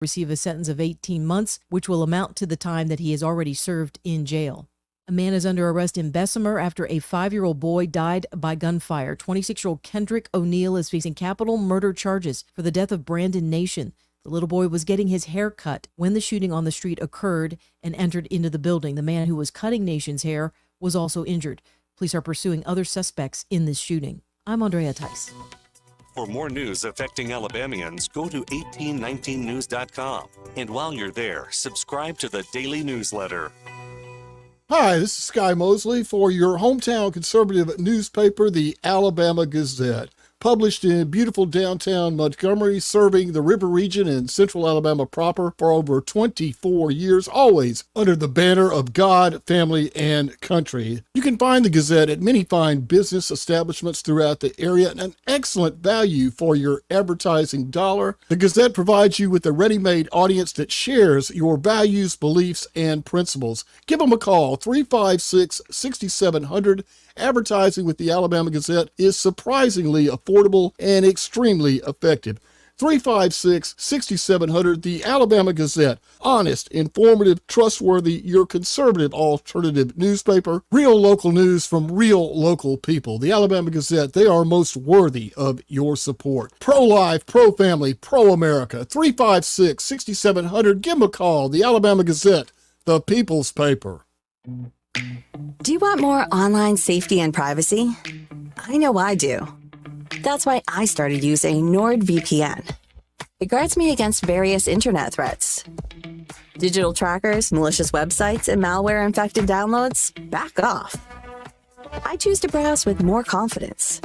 receive a sentence of 18 months, which will amount to the time that he has already served in jail. A man is under arrest in Bessemer after a 5-year-old boy died by gunfire. 26-year-old Kendrick O'Neill is facing capital murder charges for the death of Brandon Nation. The little boy was getting his hair cut when the shooting on the street occurred and entered into the building. The man who was cutting Nation's hair was also injured. Police are pursuing other suspects in this shooting. I'm Andrea Tice. For more news affecting Alabamians, go to 1819news.com. And while you're there, subscribe to the daily newsletter. Hi, this is Sky Mosley for your hometown conservative newspaper, the Alabama Gazette. Published in beautiful downtown Montgomery, serving the river region and central Alabama proper for over 24 years, always under the banner of God, family, and country. You can find the Gazette at many fine business establishments throughout the area and an excellent value for your advertising dollar. The Gazette provides you with a ready-made audience that shares your values, beliefs, and principles. Give them a call, 356-6700. Advertising with the Alabama Gazette is surprisingly affordable and extremely effective. 356-6700, the Alabama Gazette. Honest, informative, trustworthy, your conservative alternative newspaper. Real local news from real local people. The Alabama Gazette, they are most worthy of your support. Pro-life, pro-family, pro-America. 356-6700, give them a call. The Alabama Gazette, the people's paper. Do you want more online safety and privacy? I know I do. That's why I started using NordVPN. It guards me against various internet threats. Digital trackers, malicious websites, and malware-infected downloads? Back off. I choose to browse with more confidence.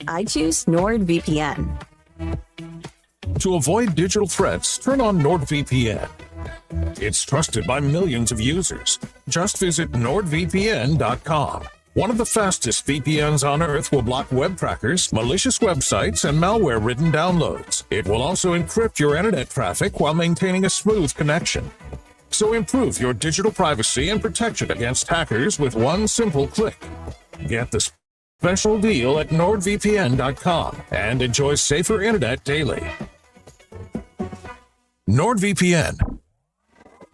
I choose NordVPN. To avoid digital threats, turn on NordVPN. It's trusted by millions of users. Just visit NordVPN.com. One of the fastest VPNs on Earth will block web trackers, malicious websites, and malware-ridden downloads. It will also encrypt your internet traffic while maintaining a smooth connection. So improve your digital privacy and protection against hackers with one simple click. Get the special deal at NordVPN.com and enjoy safer internet daily. NordVPN.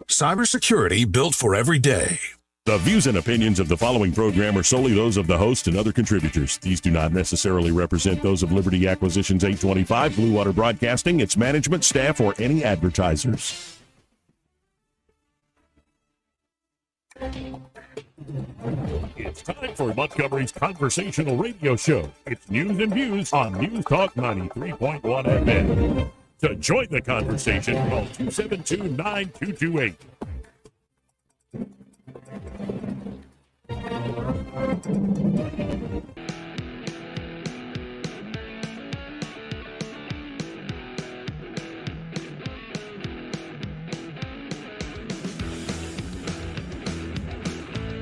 Cybersecurity built for every day. The views and opinions of the following program are solely those of the host and other contributors. These do not necessarily represent those of Liberty Acquisitions 825, Blue Water Broadcasting, its management, staff, or any advertisers. It's time for Montgomery's conversational radio show. It's news and views on News Talk 93.1 FM. To join the conversation, call 272-9228.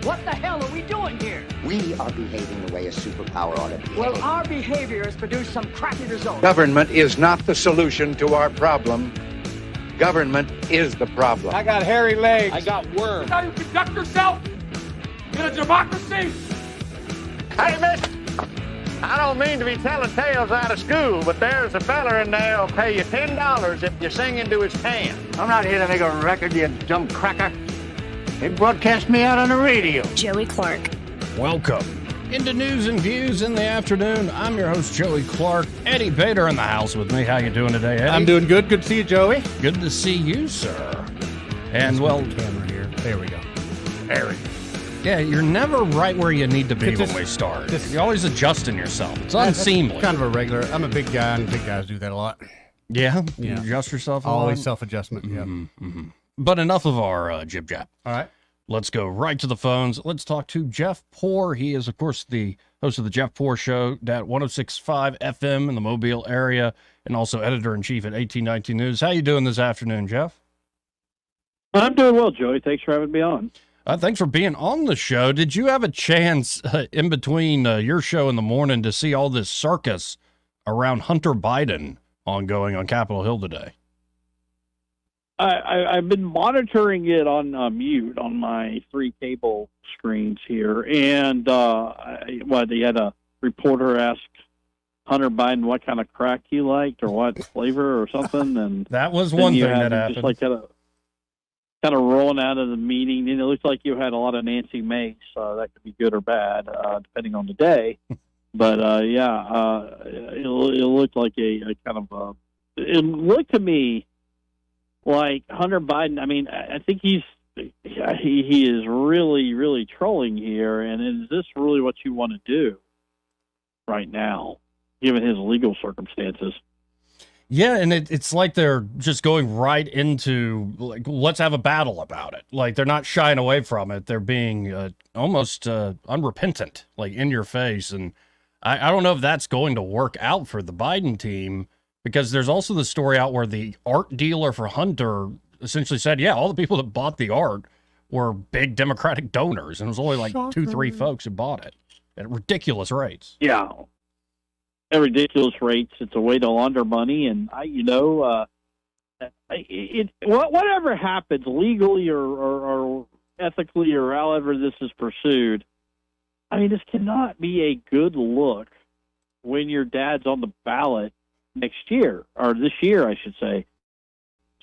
What the hell are we doing here? We are behaving the way a superpower ought to behave. Well, our behavior has produced some crappy results. Government is not the solution to our problem. Government is the problem. I got hairy legs. I got worms. How you conduct yourself in a democracy? Hey, miss, I don't mean to be telling tales out of school, but there's a fella in there who'll pay you $10 if you sing into his can. I'm not here to make a record, you dumb cracker. They broadcast me out on the radio. Joey Clark. Welcome into News and Views in the afternoon. I'm your host, Joey Clark. Eddie Bader in the house with me. How you doing today, Eddie? I'm doing good. Good to see you, Joey. Good to see you, sir. And well, camera here. There we go. There we go. Yeah, you're never right where you need to be when we start. You're always adjusting yourself. It's unseemly. Kind of a regular. I'm a big guy, and big guys do that a lot. Yeah? You adjust yourself a lot? Always self-adjustment, yeah. Mm-hmm. But enough of our jib-jab. All right. Let's go right to the phones. Let's talk to Jeff Poor. He is, of course, the host of the Jeff Poor Show at 106.5 FM in the Mobile area, and also editor-in-chief at 1819 News. How you doing this afternoon, Jeff? I'm doing well, Joey. Thanks for having me on. Thanks for being on the show. Did you have a chance in between your show in the morning to see all this circus around Hunter Biden ongoing on Capitol Hill today? I've been monitoring it on mute on my 3 cable screens here, and they had a reporter ask Hunter Biden what kind of crack he liked or what flavor or something, and that was one thing that happened. Just like kind of rolling out of the meeting, and it looks like you had a lot of Nancy Mace. That could be good or bad, depending on the day. But it looked like a kind of it looked to me like Hunter Biden. I mean, I think he is really trolling here. And is this really what you want to do right now, given his legal circumstances? Yeah, and it's like they're just going right into, like, let's have a battle about it. Like, they're not shying away from it. They're being almost unrepentant, like, in your face. And I don't know if that's going to work out for the Biden team, because there's also the story out where the art dealer for Hunter essentially said, yeah, all the people that bought the art were big Democratic donors, and it was only like 2-3 folks who bought it at ridiculous rates. Yeah, at ridiculous rates. It's a way to launder money, and whatever happens legally or ethically or however this is pursued, I mean, this cannot be a good look when your dad's on the ballot next year, or this year, I should say.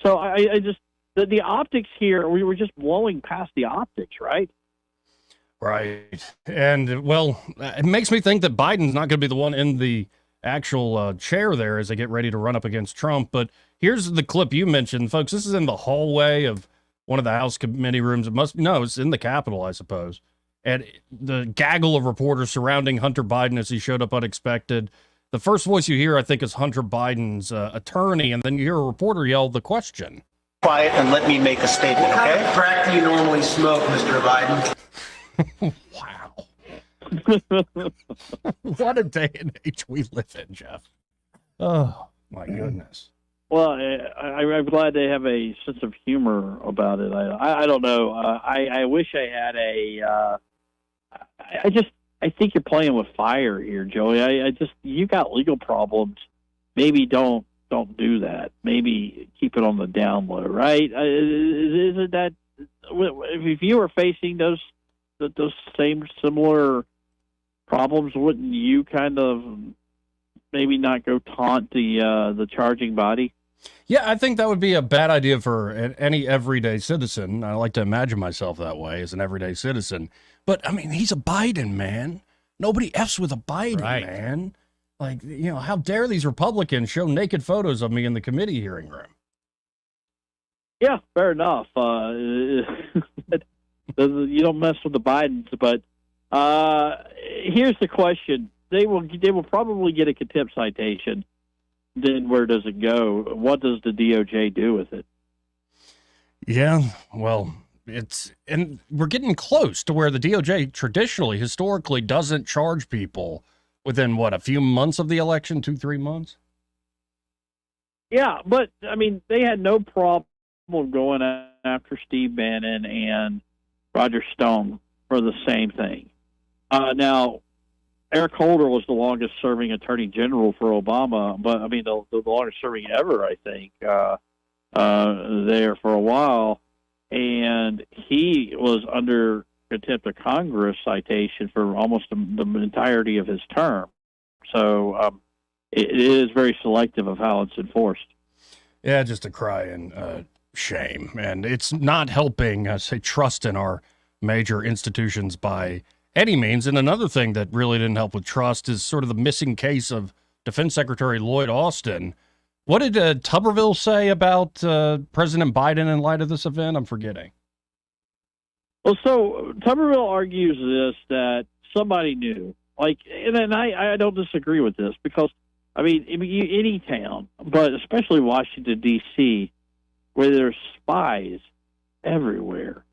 So I just, the optics here, we were just blowing past the optics, right? Right. And, well, it makes me think that Biden's not going to be the one in the actual chair there as they get ready to run up against Trump. But here's the clip you mentioned, folks. This is in the hallway of one of the House committee rooms. It's in the Capitol, I suppose. And the gaggle of reporters surrounding Hunter Biden as he showed up unexpected. The first voice you hear, I think, is Hunter Biden's attorney, and then you hear a reporter yell the question. Quiet and let me make a statement, okay? What kind of crack do you normally smoke, Mr. Biden? Wow. What a day and age we live in, Jeff. Oh, my goodness. Well, I'm glad they have a sense of humor about it. I don't know. I wish I had I think you're playing with fire here, Joey. You got legal problems. Maybe don't do that. Maybe keep it on the down low, right? Isn't that, if you were facing those same similar problems, wouldn't you kind of maybe not go taunt the charging body? Yeah, I think that would be a bad idea for any everyday citizen. I like to imagine myself that way as an everyday citizen. But, I mean, he's a Biden, man. Nobody F's with a Biden, man. Like, how dare these Republicans show naked photos of me in the committee hearing room? Yeah, fair enough. You don't mess with the Bidens, but here's the question. They will probably get a contempt citation. Then where does it go? What does the DOJ do with it? Yeah, well, and we're getting close to where the DOJ historically doesn't charge people within, a few months of the election, 2-3 months? Yeah, but, I mean, they had no problem going after Steve Bannon and Roger Stone for the same thing. Now, Eric Holder was the longest-serving attorney general for Obama, but, I mean, the longest-serving ever, I think, there for a while. And he was under contempt of Congress citation for almost the entirety of his term. So it is very selective of how it's enforced. Yeah, just a cry and shame. And it's not helping, trust in our major institutions by any means. And another thing that really didn't help with trust is sort of the missing case of Defense Secretary Lloyd Austin. What did Tuberville say about President Biden in light of this event? I'm forgetting. Well, so Tuberville argues that somebody knew. And I don't disagree with this because, I mean, any town, but especially Washington, D.C., where there's spies everywhere.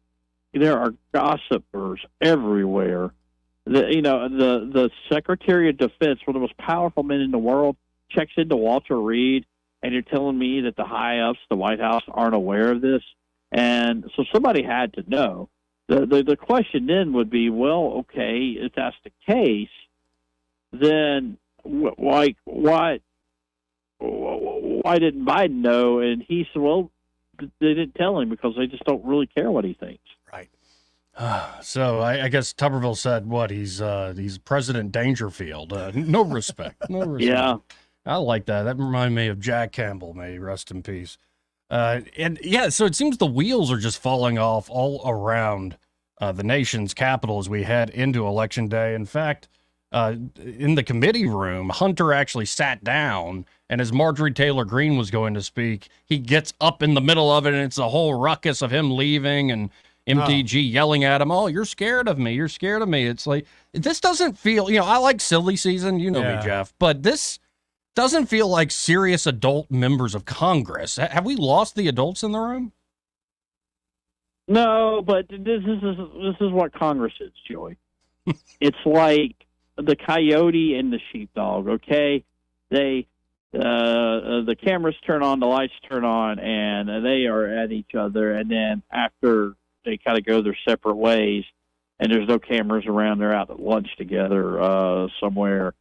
There are gossipers everywhere. The Secretary of Defense, one of the most powerful men in the world, checks into Walter Reed, and you're telling me that the high-ups, the White House, aren't aware of this? And so somebody had to know. The question then would be, well, okay, if that's the case, then why didn't Biden know? And he said, well, they didn't tell him because they just don't really care what he thinks. Right. So I guess Tuberville said what he's President Dangerfield. No respect, no respect. Yeah. I like that. That reminded me of Jack Campbell. May he rest in peace. And yeah, so it seems the wheels are just falling off all around the nation's capital as we head into Election Day. In fact, in the committee room, Hunter actually sat down, and as Marjorie Taylor Greene was going to speak, he gets up in the middle of it, and it's a whole ruckus of him leaving and MTG yelling at him, "Oh, you're scared of me. You're scared of me." It's like, this doesn't feel, I like silly season, you know me, Jeff, but this doesn't feel like serious adult members of Congress. Have we lost the adults in the room? No, but this is what Congress is, Joey. It's like the coyote and the sheepdog. Okay, the cameras turn on, the lights turn on, and they are at each other. And then after they kind of go their separate ways, and there's no cameras around, they're out at lunch together somewhere,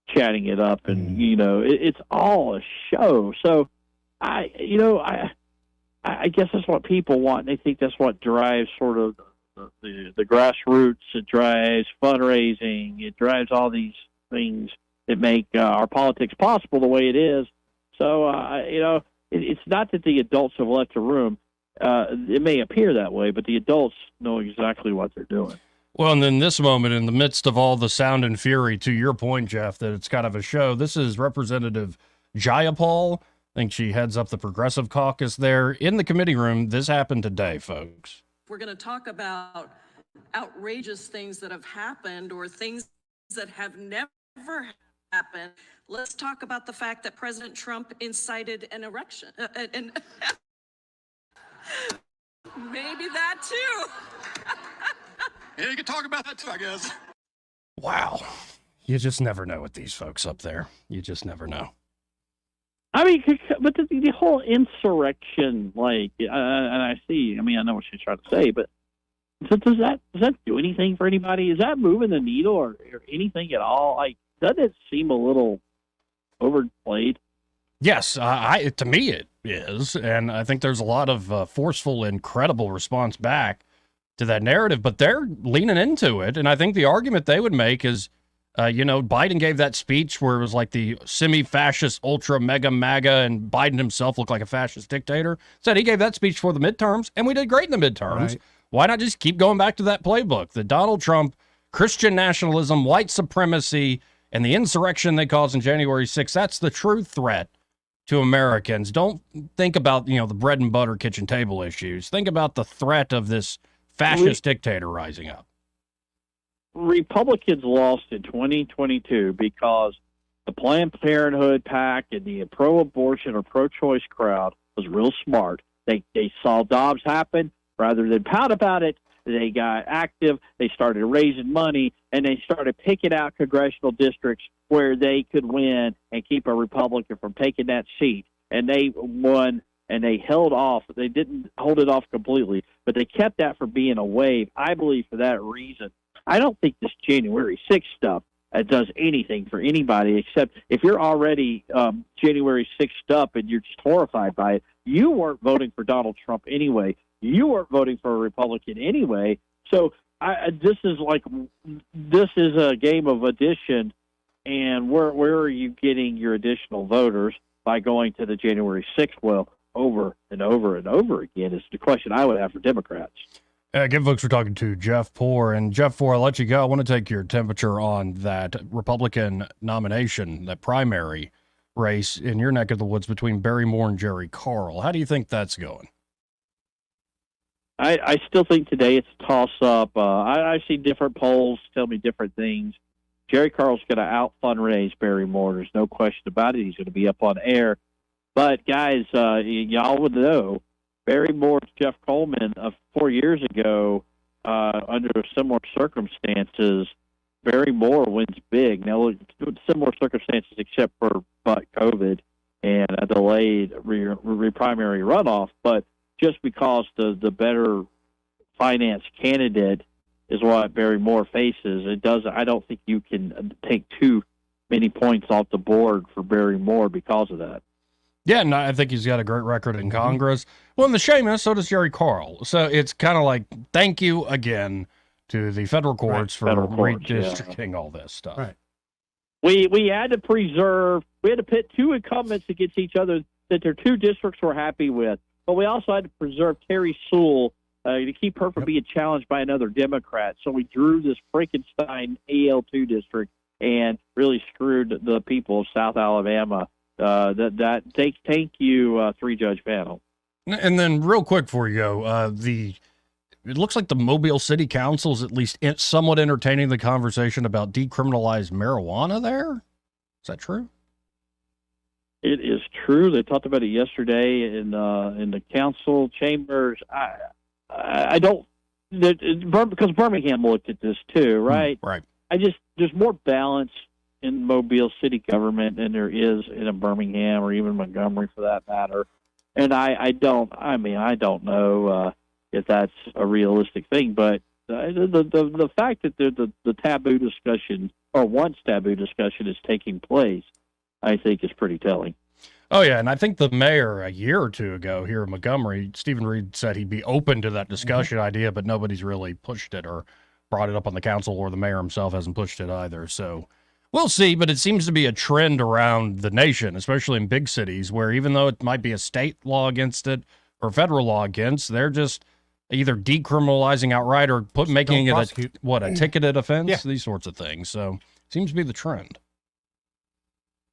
chatting it up, and it's all a show. So I guess that's what people want. They think that's what drives sort of the grassroots. It drives fundraising. It drives all these things that make our politics possible the way it is. So it's not that the adults have left the room. It may appear that way, but the adults know exactly what they're doing. Well, and then this moment, in the midst of all the sound and fury, to your point, Jeff, that it's kind of a show, this is Representative Jayapal. I think she heads up the Progressive Caucus there. In the committee room, this happened today, folks. We're going to talk about outrageous things that have happened or things that have never happened. Let's talk about the fact that President Trump incited an erection. Maybe that too. Yeah, you can talk about that too, I guess. Wow. You just never know with these folks up there. You just never know. I mean, but the whole insurrection, and I know what she's trying to say, but does that do anything for anybody? Is that moving the needle or anything at all? Doesn't it seem a little overplayed? Yes, to me it is, and I think there's a lot of forceful and credible response back to that narrative, but they're leaning into it, and I think the argument they would make is, Biden gave that speech where it was like the semi-fascist, ultra mega MAGA, and Biden himself looked like a fascist dictator. Said he gave that speech for the midterms, and we did great in the midterms. Right. Why not just keep going back to that playbook? The Donald Trump, Christian nationalism, white supremacy, and the insurrection they caused on January 6th, that's the true threat to Americans. Don't think about, the bread and butter kitchen table issues. Think about the threat of this fascist dictator rising up. Republicans lost in 2022 because the Planned Parenthood PAC and the pro-abortion or pro-choice crowd was real smart. They saw Dobbs happen. Rather than pout about it, they got active. They started raising money, and they started picking out congressional districts where they could win and keep a Republican from taking that seat. And they won, and they held off. They didn't hold it off completely, but they kept that from being a wave, I believe, for that reason. I don't think this January 6th stuff does anything for anybody, except if you're already January 6th up and you're just horrified by it. You weren't voting for Donald Trump anyway. You weren't voting for a Republican anyway. So this is a game of addition, and where are you getting your additional voters by going to the January 6th? Well, over and over and over again is the question I would have for Democrats. Again, folks, we're talking to Jeff Poor. And Jeff Poor, I'll let you go. I want to take your temperature on that Republican nomination, that primary race in your neck of the woods between Barry Moore and Jerry Carl. How do you think that's going? I still think today it's a toss-up. I see different polls tell me different things. Jerry Carl's going to out-fundraise Barry Moore. There's no question about it. He's going to be up on air. But, guys, y'all would know, Barry Moore, Jeff Coleman, 4 years ago, under similar circumstances, Barry Moore wins big. Now, similar circumstances except for COVID and a delayed primary runoff, but just because the better finance candidate is what Barry Moore faces, I don't think you can take too many points off the board for Barry Moore because of that. Yeah, and I think he's got a great record in Congress. Well, in the Seamus, so does Jerry Carl. So it's kind of like, thank you again to the federal courts for redistricting all this stuff. Right. We had to pit two incumbents against each other that their two districts were happy with. But we also had to preserve Terry Sewell to keep her from being challenged by another Democrat. So we drew this Frankenstein AL2 district and really screwed the people of South Alabama. Thank you, three-judge panel. And then real quick before you go, it looks like the Mobile City Council is at least somewhat entertaining the conversation about decriminalized marijuana there. Is that true? It is true. They talked about it yesterday in the council chambers. I don't, because Birmingham looked at this too, right? Right. There's more balance in Mobile city government than there is in a Birmingham or even Montgomery for that matter. And I don't know if that's a realistic thing, but the fact that the taboo discussion or once taboo discussion is taking place, I think is pretty telling. Oh, yeah, and I think the mayor a year or two ago here in Montgomery, Stephen Reed, said he'd be open to that discussion idea, but nobody's really pushed it or brought it up on the council, or the mayor himself hasn't pushed it either. So we'll see, but it seems to be a trend around the nation, especially in big cities, where even though it might be a state law against it or federal law against, they're just either decriminalizing outright or making it a ticketed offense, these sorts of things. So seems to be the trend.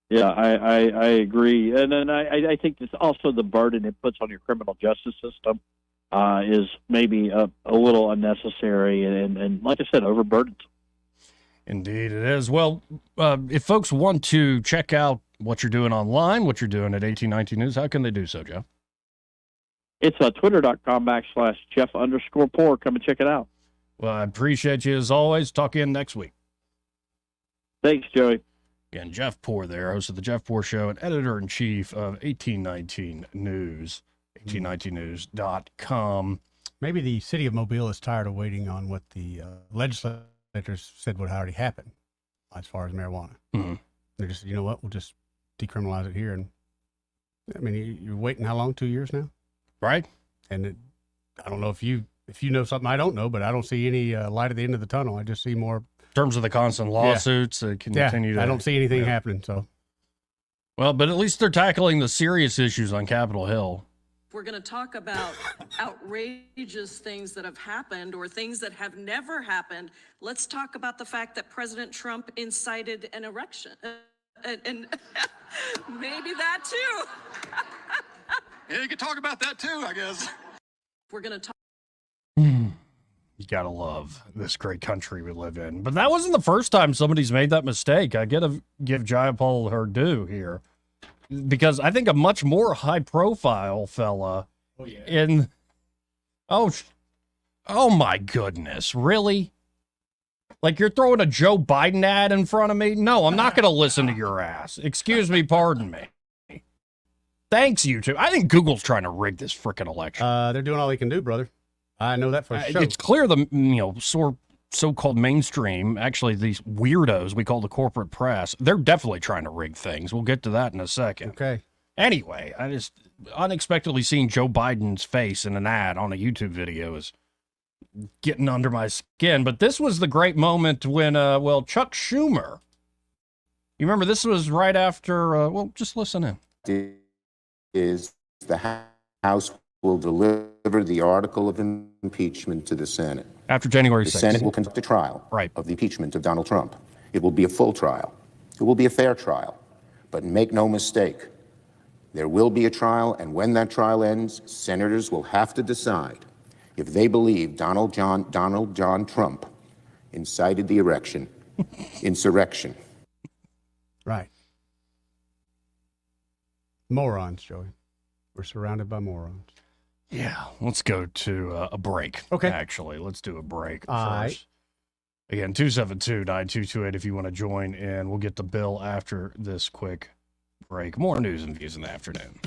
Yeah, I agree. And then I think it's also the burden it puts on your criminal justice system is maybe a little unnecessary and like I said, overburdened. Indeed it is. Well, if folks want to check out what you're doing online, what you're doing at 1819 News, how can they do so, Jeff? It's twitter.com/Jeff_Poor. Come and check it out. Well, I appreciate you as always. Talk again next week. Thanks, Joey. Again, Jeff Poor there, host of the Jeff Poor Show and editor-in-chief of 1819 News, 1819news.com. Maybe the city of Mobile is tired of waiting on what the legislators said would already happen as far as marijuana. Mm-hmm. They're just, you know what, we'll just decriminalize it here. And I mean, you're waiting how long? 2 years now? Right. And I don't know if you know something I don't know, but I don't see any light at the end of the tunnel. I just see more. In terms of the constant lawsuits that continue to... I don't see anything happening, so. Well, but at least they're tackling the serious issues on Capitol Hill. We're going to talk about outrageous things that have happened or things that have never happened. Let's talk about the fact that President Trump incited an erection. And maybe that too. Yeah, you could talk about that too, I guess. We're going to talk. You gotta love this great country we live in. But that wasn't the first time somebody's made that mistake. I gotta give Jayapal her due here. Because I think a much more high-profile fella Oh my goodness, really? Like you're throwing a Joe Biden ad in front of me? No, I'm not gonna listen to your ass. Excuse me, pardon me. Thanks, YouTube. I think Google's trying to rig this frickin' election. They're doing all they can do, brother. I know that for sure. It's clear the so-called mainstream, actually these weirdos we call the corporate press, they're definitely trying to rig things. We'll get to that in a second. Okay. Anyway, I just unexpectedly seeing Joe Biden's face in an ad on a YouTube video is getting under my skin. But this was the great moment when, Chuck Schumer, you remember this was right after, just listen in. Is the House will deliver the article of impeachment to the Senate. After January 6th. The Senate will conduct a trial of the impeachment of Donald Trump. It will be a full trial. It will be a fair trial. But make no mistake, there will be a trial, and when that trial ends, senators will have to decide if they believe Donald John Trump incited the insurrection. Right. Morons, Joey. We're surrounded by morons. Yeah, let's go to a break. Okay. Actually, let's do a break first. Right. Again, 272-9228 if you want to join in. We'll get the bill after this quick break. More news and views in the afternoon.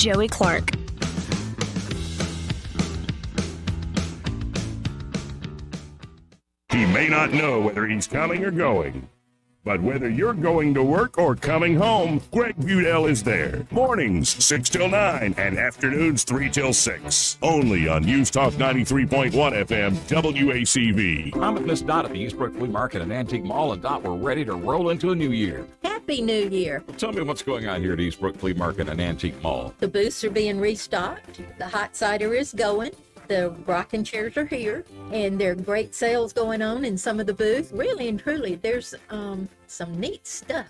Joey Clark. He may not know whether he's coming or going, but whether you're going to work or coming home, Greg Budell is there. Mornings 6 till 9 and afternoons 3 till 6. Only on News Talk 93.1 FM WACV. I'm with Miss Dot at the Eastbrook Flea Market and Antique Mall, and Dot, we're ready to roll into a new year. Happy New Year. Well, tell me what's going on here at Eastbrook Flea Market and Antique Mall. The booths are being restocked. The hot cider is going. The rocking chairs are here, and there are great sales going on in some of the booths. Really and truly, there's some neat stuff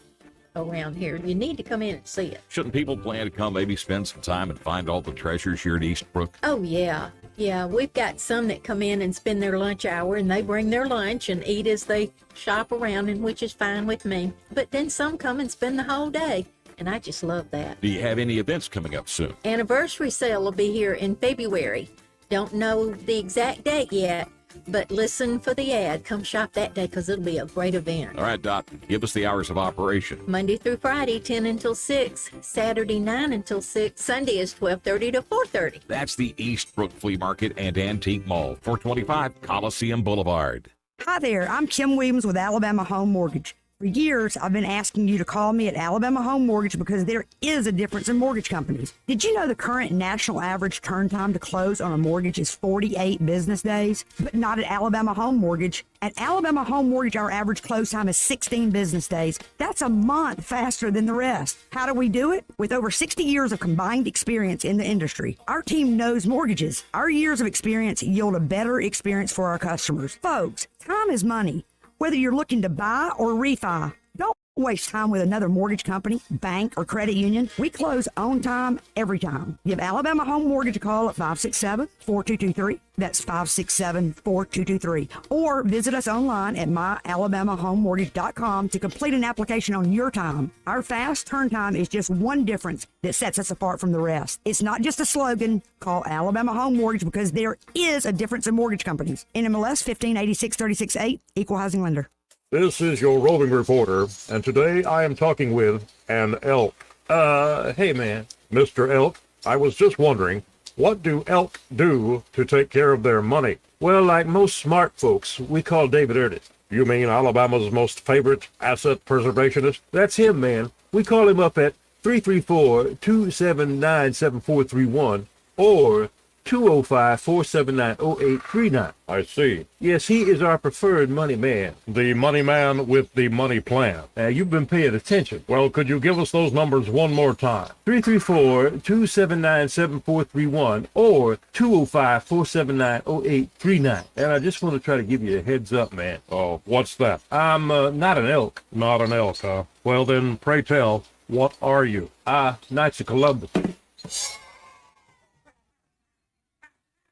around here. You need to come in and see it. Shouldn't people plan to come, maybe spend some time and find all the treasures here at Eastbrook? Oh, yeah. Yeah, we've got some that come in and spend their lunch hour, and they bring their lunch and eat as they shop around, and which is fine with me. But then some come and spend the whole day, and I just love that. Do you have any events coming up soon? Anniversary sale will be here in February. Don't know the exact date yet, but listen for the ad. Come shop that day because it'll be a great event. All right, Dot, give us the hours of operation. Monday through Friday, 10 until 6. Saturday, 9 until 6. Sunday is 12:30 to 4:30. That's the Eastbrook Flea Market and Antique Mall, 425 Coliseum Boulevard. Hi there, I'm Kim Williams with Alabama Home Mortgage. For years, I've been asking you to call me at Alabama Home Mortgage because there is a difference in mortgage companies. Did you know the current national average turn time to close on a mortgage is 48 business days? But not at Alabama Home Mortgage. At Alabama Home Mortgage, our average close time is 16 business days. That's a month faster than the rest. How do we do it? With over 60 years of combined experience in the industry. Our team knows mortgages. Our years of experience yield a better experience for our customers. Folks, time is money. Whether you're looking to buy or refi, don't waste time with another mortgage company, bank, or credit union. We close on time, every time. Give Alabama Home Mortgage a call at 567-4223. That's 567-4223. Or visit us online at myalabamahomemortgage.com to complete an application on your time. Our fast turn time is just one difference that sets us apart from the rest. It's not just a slogan. Call Alabama Home Mortgage because there is a difference in mortgage companies. NMLS 1586368, Equal Housing Lender. This is your roving reporter, and today I am talking with an elk. Hey man, Mr. Elk, I was just wondering, what do elk do to take care of their money? Well, like most smart folks, we call David Ernest. You mean Alabama's most favorite asset preservationist? That's him, man. We call him up at 334-279-7431 or 205-479-0839. I see. Yes, he is our preferred money man. The money man with the money plan. You've been paying attention. Well, could you give us those numbers one more time? 334-279-7431 or 205-479-0839. And I just want to try to give you a heads up, man. Oh, what's that? I'm not an elk. Not an elk, huh? Well, then, pray tell, what are you? Knights of Columbus.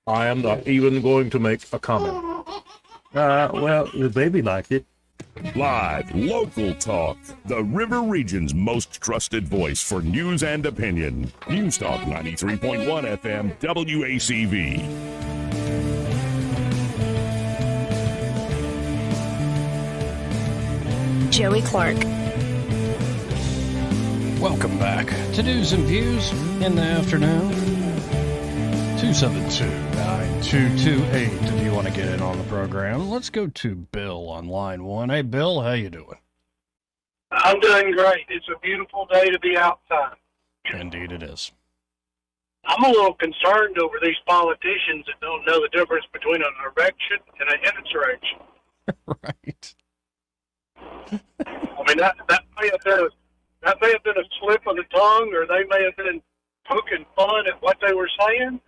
I am not even going to make a comment. Well, the baby liked it. Live, local talk. The River Region's most trusted voice for news and opinion. News Talk 93.1 FM WACV. Joey Clark. Welcome back to News and Views in the afternoon. 272-9228 if you want to get in on the program. Let's go to Bill on line one. Hey, Bill, how you doing? I'm doing great. It's a beautiful day to be outside. Indeed it is. I'm a little concerned over these politicians that don't know the difference between an erection and an insurrection. Right. I mean, that may have been a slip of the tongue, or they may have been poking fun at what they were saying.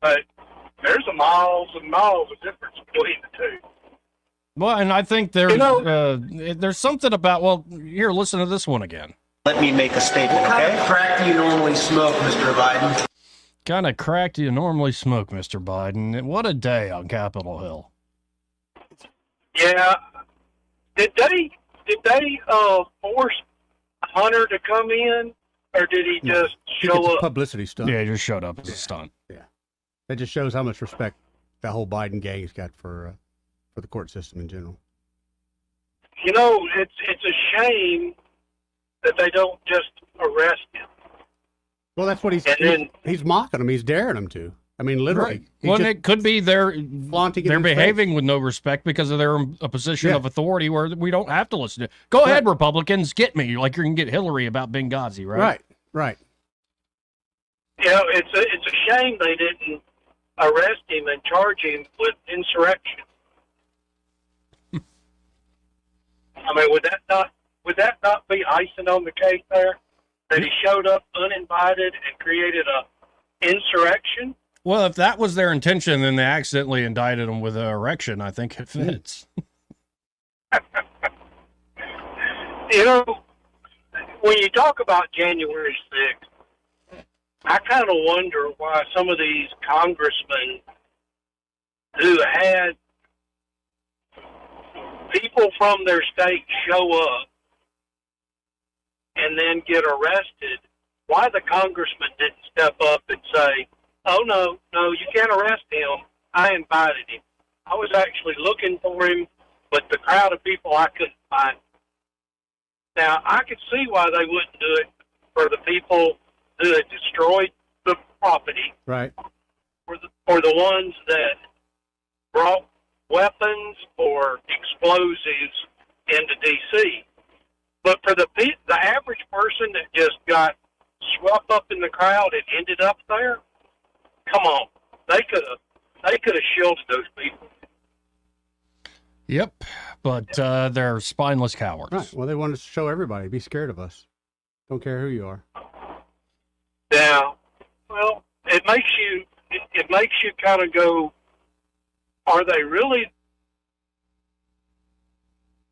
But there's miles and miles of difference between the two. Well, and I think there's something about, well, here, listen to this one again. Let me make a statement, okay? What kind of crack do you normally smoke, Mr. Biden? Kind of crack do you normally smoke, Mr. Biden? What a day on Capitol Hill. Yeah. Did they force Hunter to come in, or did he just show up? Publicity stunt. Yeah, he just showed up as a stunt. Yeah. That just shows how much respect that whole Biden gang's got for the court system in general. You know, it's a shame that they don't just arrest him. Well, that's what he's mocking them. He's daring them to. I mean, literally. Right. Well, it could be they're behaving face. with no respect because they're in a position of authority where we don't have to listen to. Go ahead, Republicans, get me like you're going to get Hillary about Benghazi, right? Right. You know, it's a shame they didn't arrest him and charge him with insurrection. I mean, would that not be icing on the cake there? That he showed up uninvited and created a insurrection? Well, if that was their intention, then they accidentally indicted him with an erection. I think it fits. You know, when you talk about January 6th, I kind of wonder why some of these congressmen who had people from their state show up and then get arrested, why the congressman didn't step up and say, oh, no, you can't arrest him. I invited him. I was actually looking for him, but the crowd of people, I couldn't find him. Now, I could see why they wouldn't do it for the people who had destroyed the property. Right. Or the ones that brought weapons or explosives into D.C. But for the average person that just got swept up in the crowd and ended up there, come on, they could have shielded those people. Yep, but they're spineless cowards. Right. Well, they wanted to show everybody, be scared of us. Don't care who you are. Yeah. Well, it makes you kind of go, are they really?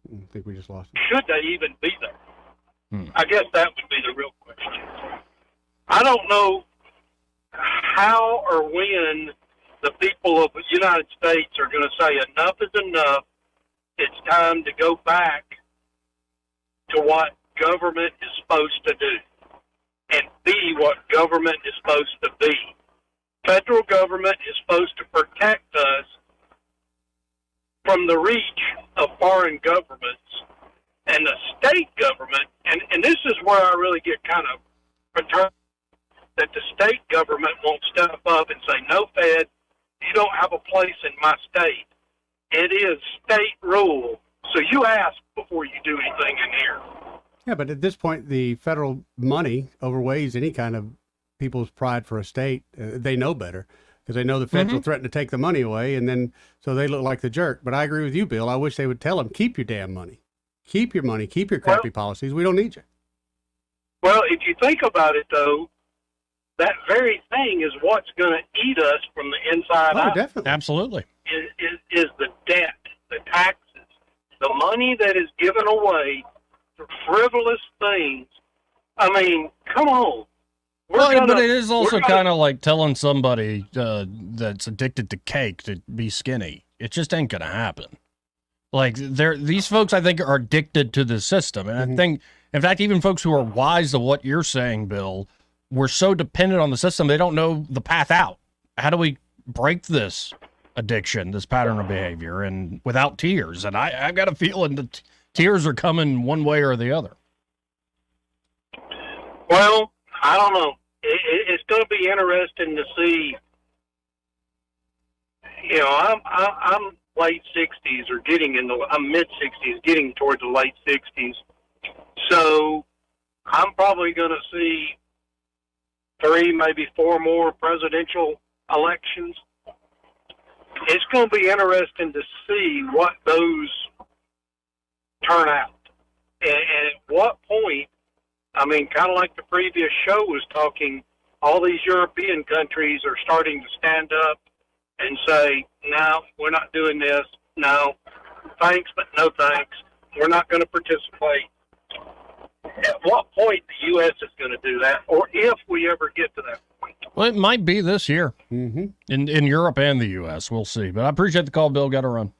I think we just lost it. Should they even be there? I guess that would be the real question. I don't know how or when the people of the United States are going to say enough is enough. It's time to go back to what government is supposed to do and be what government is supposed to be. Federal government is supposed to protect us from the reach of foreign governments, and the state government, and this is where I really get kind of perturbed, that the state government won't step up and say, no, Fed, you don't have a place in my state. It is state rule. So you ask before you do anything in here. Yeah, but at this point, the federal money overweighs any kind of people's pride for a state. They know better because they know the feds will threaten to take the money away, and then so they look like the jerk. But I agree with you, Bill. I wish they would tell them, keep your damn money. Keep your money. Keep your crappy policies. We don't need you. Well, if you think about it, though, that very thing is what's going to eat us from the inside out. Definitely. Absolutely. Is the debt, the taxes, the money that is given away for frivolous things. I mean, come on. But it is also kind of like telling somebody that's addicted to cake to be skinny. It just ain't going to happen. Like, these folks, I think, are addicted to the system. And I think, in fact, even folks who are wise to what you're saying, Bill, we're so dependent on the system, they don't know the path out. How do we break this addiction, this pattern of behavior, and without tears? And I've got a feeling that tears are coming one way or the other. Well, I don't know. It's going to be interesting to see. You know, I'm late 60s or I'm mid 60s, getting towards the late 60s. So I'm probably going to see 3, maybe 4 more presidential elections. It's going to be interesting to see what those turn out. And at what point, I mean, kind of like the previous show was talking, all these European countries are starting to stand up and say, no, we're not doing this. No, thanks, but no thanks. We're not going to participate. At what point the U.S. is going to do that, or if we ever get to that point? Well, it might be this year in Europe and the U.S. We'll see. But I appreciate the call, Bill. Got to run.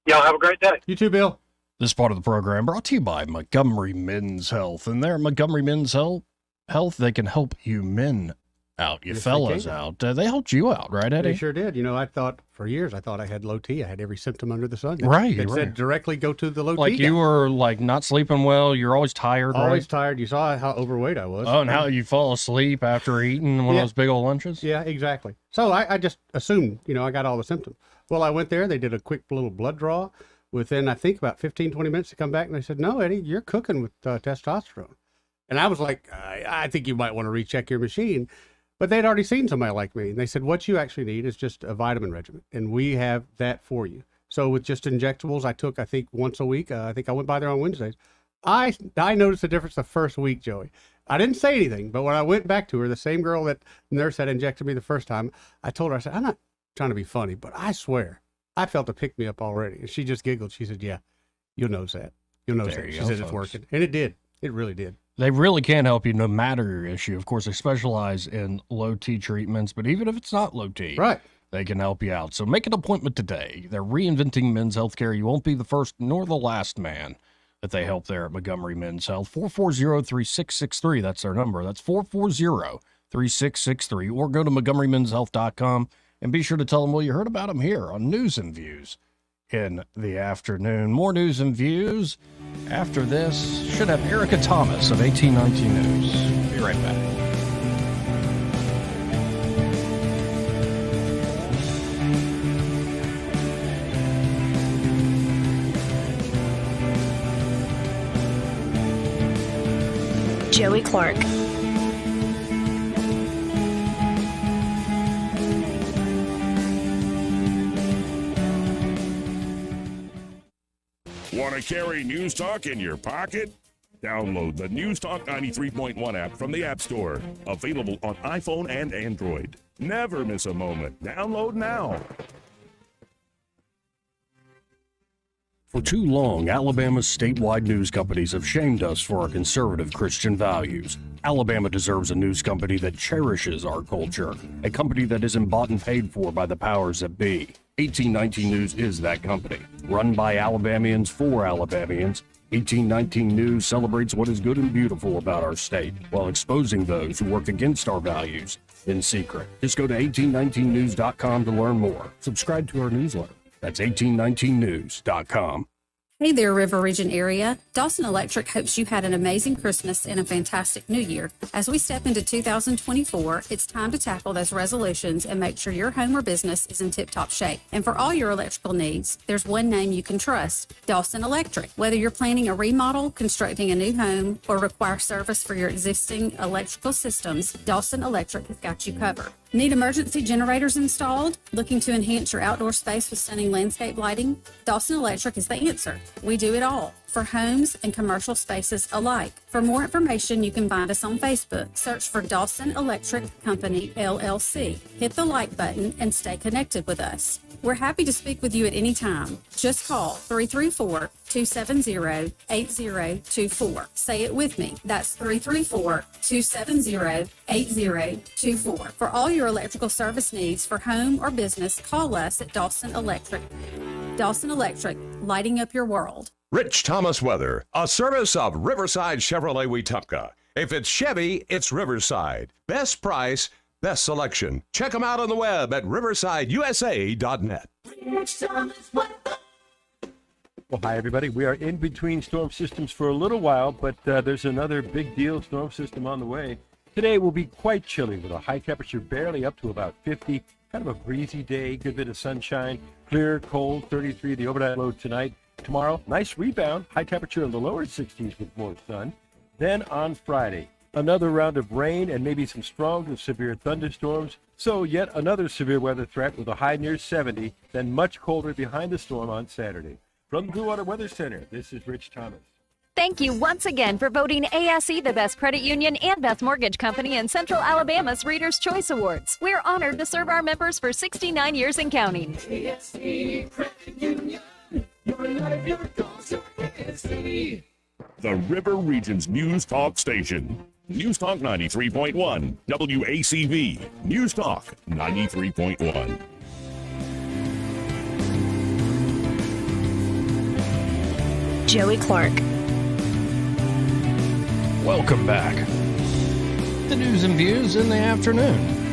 Y'all have a great day. You too, Bill. This part of the program brought to you by Montgomery Men's Health. And there, Montgomery Men's Health, they can help you men out. You Yes, fellas they came. out. They helped you out, right, Eddie? They sure did. You know, I thought for years I had low T. I had every symptom under the sun. Right, It right. said directly go to the low T. Like you guy. were like not sleeping well. You're always tired, Always right? tired. You saw how overweight I was. Oh, and how you fall asleep after eating one Yeah. of those big old lunches? Yeah, exactly. So I just assumed, I got all the symptoms. Well, I went there. They did a quick little blood draw. Within, I think, about 15, 20 minutes to come back, and they said, no, Eddie, you're cooking with testosterone. And I was like, I think you might want to recheck your machine. But they'd already seen somebody like me. And they said, what you actually need is just a vitamin regimen. And we have that for you. So with just injectables, I took, I think, once a week. I think I went by there on Wednesdays. I noticed the difference the first week, Joey. I didn't say anything, but when I went back to her, the same girl that nurse had injected me the first time, I told her, I said, I'm not trying to be funny, but I swear, I felt a pick me up already. And she just giggled. She said, yeah, you'll notice that. You'll notice There that. you She go, said folks. it's working. And it did. It really did. They really can help you no matter your issue. Of course, they specialize in low T treatments, but even if it's not low T, right, they can help you out. So make an appointment today. They're reinventing men's healthcare. You won't be the first nor the last man that they help there at Montgomery Men's Health. 440-3663. That's their number. That's 440-3663. Or go to montgomerymenshealth.com and be sure to tell them, well, you heard about them here on News and Views in the afternoon. More news and views after this. Should have Erica Thomas of 1819 News. Be right back. Joey Clark. Want to carry News Talk in your pocket? Download the News Talk 93.1 app from the App Store. Available on iPhone and Android. Never miss a moment. Download now. For too long, Alabama's statewide news companies have shamed us for our conservative Christian values. Alabama deserves a news company that cherishes our culture, a company that isn't bought and paid for by the powers that be. 1819 News is that company. Run by Alabamians for Alabamians, 1819 News celebrates what is good and beautiful about our state while exposing those who work against our values in secret. Just go to 1819news.com to learn more. Subscribe to our newsletter. That's 1819news.com. Hey there, River Region area. Dawson Electric hopes you had an amazing Christmas and a fantastic New Year. As we step into 2024, it's time to tackle those resolutions and make sure your home or business is in tip-top shape. And for all your electrical needs, there's one name you can trust, Dawson Electric. Whether you're planning a remodel, constructing a new home, or require service for your existing electrical systems, Dawson Electric has got you covered. Need emergency generators installed? Looking to enhance your outdoor space with stunning landscape lighting? Dawson Electric is the answer. We do it all for homes and commercial spaces alike. For more information, you can find us on Facebook. Search for Dawson Electric Company, LLC. Hit the like button and stay connected with us. We're happy to speak with you at any time. Just call 334-270-8024. Say it with me. That's 334-270-8024. For all your electrical service needs for home or business, call us at Dawson Electric. Dawson Electric, lighting up your world. Rich Thomas Weather, a service of Riverside Chevrolet Wetumpka. If it's Chevy, it's Riverside. Best price, best selection. Check them out on the web at riversideusa.net. Well, hi, everybody. We are in between storm systems for a little while, but there's another big deal storm system on the way. Today will be quite chilly with a high temperature barely up to about 50. Kind of a breezy day, good bit of sunshine, clear, cold, 33 the overnight low tonight. Tomorrow, nice rebound, high temperature in the lower 60s with more sun. Then on Friday, another round of rain and maybe some strong to severe thunderstorms. So yet another severe weather threat with a high near 70, then much colder behind the storm on Saturday. From the Blue Water Weather Center, this is Rich Thomas. Thank you once again for voting ASE the best credit union and best mortgage company in Central Alabama's Reader's Choice Awards. We're honored to serve our members for 69 years and counting. ASE Credit Union, your life, your goals, your ASE. The River Region's News Talk station. News Talk 93.1, WACV. News Talk 93.1. Joey Clark. Welcome back. the news and views in the afternoon.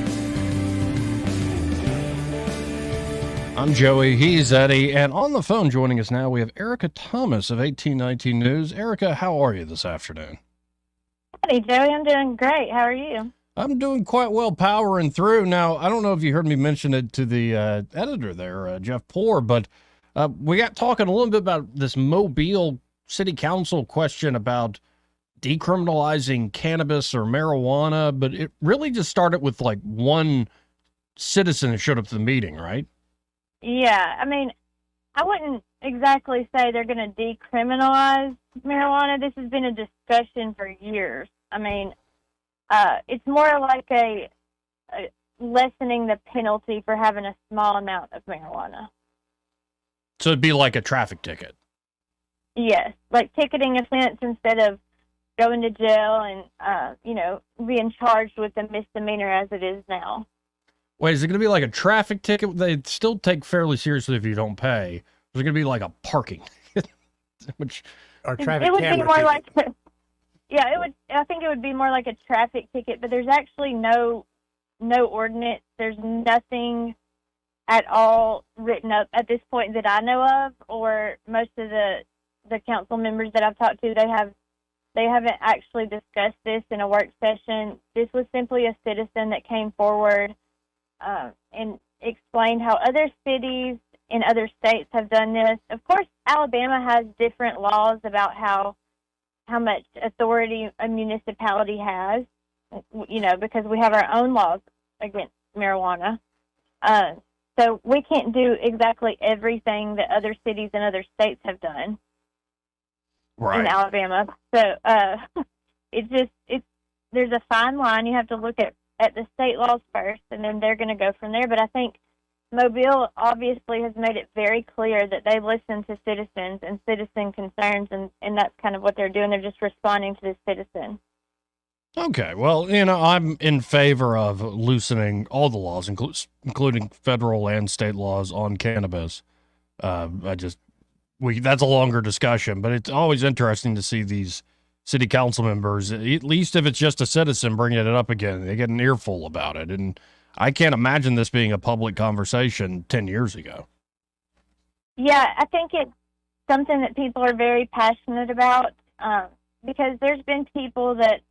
I'm Joey, he's Eddie, and on the phone joining us now we have Erica Thomas of 1819 News. Erica, how are you this afternoon? Hey, Joey, I'm doing great. How are you? I'm doing quite well, powering through. Now, I don't know if you heard me mention it to the editor there, Jeff Poor, but we got talking a little bit about this Mobile City Council question about decriminalizing cannabis or marijuana, but it really just started with like one citizen that showed up to the meeting, right? Yeah, I mean, I wouldn't exactly say they're going to decriminalize marijuana. This has been a discussion for years. I mean, it's more like a lessening the penalty for having a small amount of marijuana. So it'd be like a traffic ticket. Yes, like ticketing offense instead of going to jail and, being charged with a misdemeanor as it is now. Wait, is it going to be like a traffic ticket? They still take fairly seriously if you don't pay. Is it going to be like a parking? Which or traffic it would camera be more ticket. like, yeah, it would. I think it would be more like a traffic ticket. But there's actually no ordinance. There's nothing at all written up at this point that I know of, or most of the council members that I've talked to. They haven't actually discussed this in a work session. This was simply a citizen that came forward and explained how other cities in other states have done this. Of course, Alabama has different laws about how much authority a municipality has, because we have our own laws against marijuana. So we can't do exactly everything that other cities and other states have done in Alabama. So there's a fine line. You have to look at the state laws first, and then they're going to go from there. But I think Mobile obviously has made it very clear that they listen to citizens and citizen concerns, and that's kind of what they're doing. They're just responding to this citizen. Okay, well, I'm in favor of loosening all the laws, including federal and state laws on cannabis. That's a longer discussion, but it's always interesting to see these city council members, at least if it's just a citizen, bringing it up again. They get an earful about it, and I can't imagine this being a public conversation 10 years ago. Yeah, I think it's something that people are very passionate about because there's been people that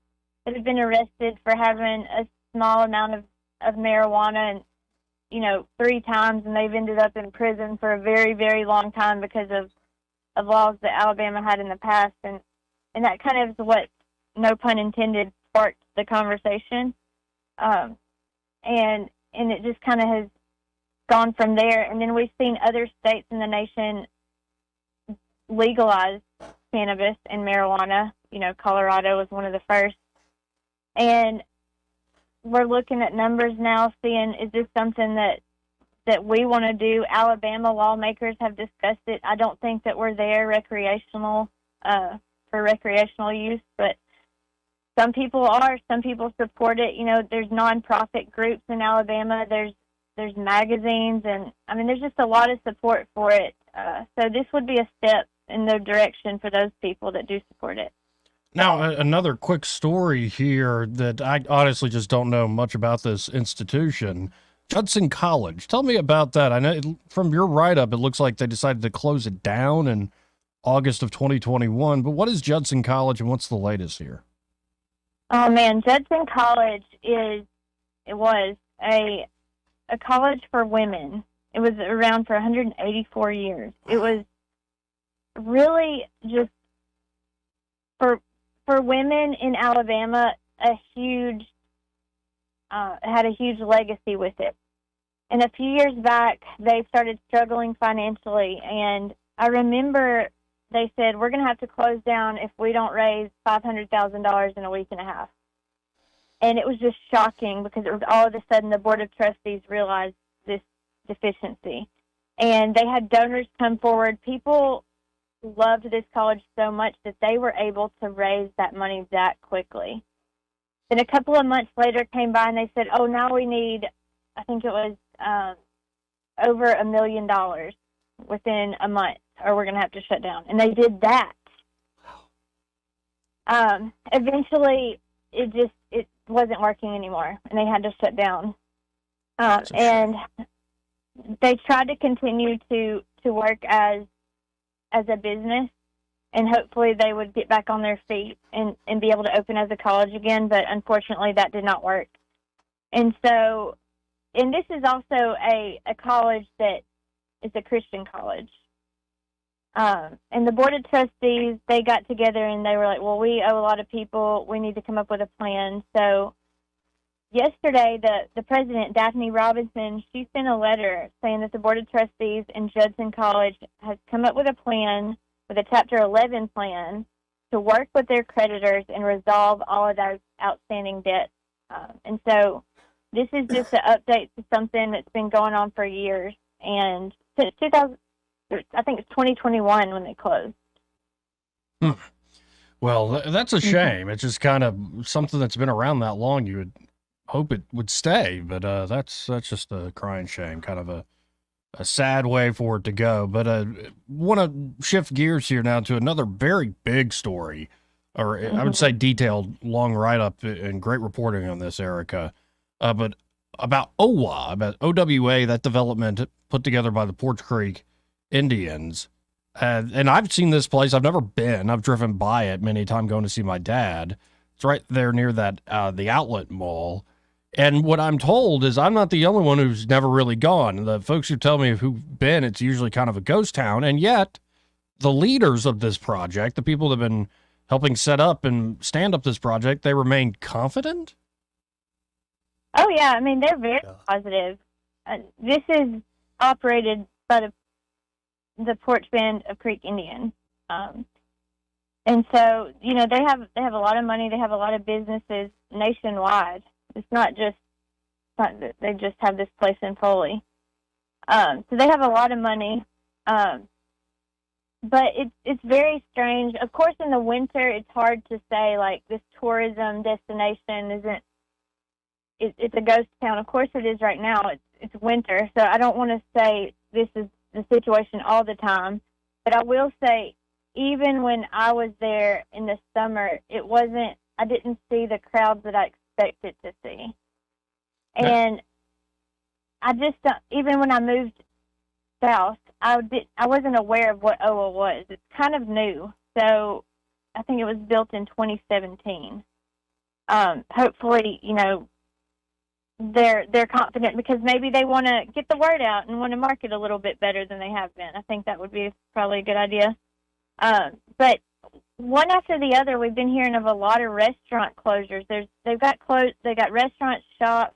have been arrested for having a small amount of marijuana and, 3 times, and they've ended up in prison for a very, very long time because of laws that Alabama had in the past. And that kind of is what, no pun intended, sparked the conversation. And it just kind of has gone from there. And then we've seen other states in the nation legalize cannabis and marijuana. Colorado was one of the first. And we're looking at numbers now, seeing, is this something that we want to do? Alabama lawmakers have discussed it. I don't think that we're there for recreational use, but some people are. Some people support it. There's nonprofit groups in Alabama. There's magazines, and I mean, there's just a lot of support for it. So this would be a step in the direction for those people that do support it. Now, another quick story here that I honestly just don't know much about this institution. Judson College. Tell me about that. I know from your write-up, it looks like they decided to close it down in August of 2021. But what is Judson College, and what's the latest here? Oh man, Judson College was a college for women. It was around for 184 years. It was really just for women in Alabama had a huge legacy with it. And a few years back, they started struggling financially, and I remember they said, we're going to have to close down if we don't raise $500,000 in a week and a half. And it was just shocking because it was all of a sudden the Board of Trustees realized this deficiency. And they had donors come forward. People loved this college so much that they were able to raise that money that quickly. Then a couple of months later came by and they said, oh, now we need, I think it was over $1 million within a month, or we're going to have to shut down. And they did that. Eventually, wasn't working anymore, and they had to shut down. And they tried to continue to work as a business, and hopefully they would get back on their feet and be able to open as a college again, but unfortunately that did not work. And so, and this is also a college that is a Christian college. And the board of trustees, they got together and they were like, well, we owe a lot of people. We need to come up with a plan. So yesterday, the president, Daphne Robinson, she sent a letter saying that the board of trustees in Judson College has come up with a plan, with a Chapter 11 plan, to work with their creditors and resolve all of those outstanding debts. And so this is just an update to something that's been going on for years. And since 2000, I think it's 2021 when they closed. Well, that's a shame. It's just kind of something that's been around that long. You would hope it would stay, but that's just a crying shame, kind of a sad way for it to go. But want to shift gears here now to another very big story, or I would say detailed, long write-up and great reporting on this, Erica. But about OWA, about OWA, that development put together by the Porch Creek Indians. And I've seen this place. I've never been. I've driven by it many times going to see my dad. It's right there near that the outlet mall. And what I'm told is I'm not the only one who's never really gone. The folks who tell me who've been, it's usually kind of a ghost town. And yet the leaders of this project, the people that have been helping set up and stand up this project, they remain confident? Oh, yeah. I mean, they're very positive. This is operated by the Porch Band of Creek Indian. And so, you know, they have a lot of money. They have a lot of businesses nationwide. It's not that they just have this place in Foley. So they have a lot of money. But it's very strange. Of course, in the winter, it's hard to say, like, this tourism destination it's a ghost town. Of course it is right now. It's winter. So I don't want to say this is the situation all the time. But I will say, even when I was there in the summer, I didn't see the crowds that I expected to see. And I just even when I moved south, I wasn't aware of what OWA was. It's kind of new. So I think it was built in 2017. Hopefully, you know, they're confident because maybe they want to get the word out and want to market a little bit better than they have been. I think that would be probably a good idea. But one after the other, we've been hearing of a lot of restaurant closures. They've got restaurants, shops,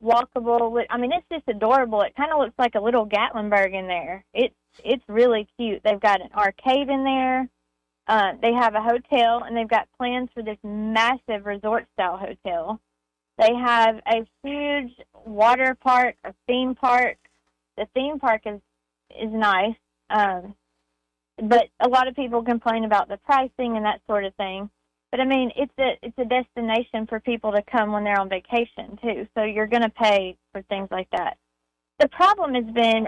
walkable. I mean, it's just adorable. It kind of looks like a little Gatlinburg in there. It's really cute. They've got an arcade in there. They have a hotel, and they've got plans for this massive resort-style hotel. They have a huge water park, a theme park. The theme park is nice, but a lot of people complain about the pricing and that sort of thing. But I mean, it's a destination for people to come when they're on vacation too. So you're going to pay for things like that. The problem has been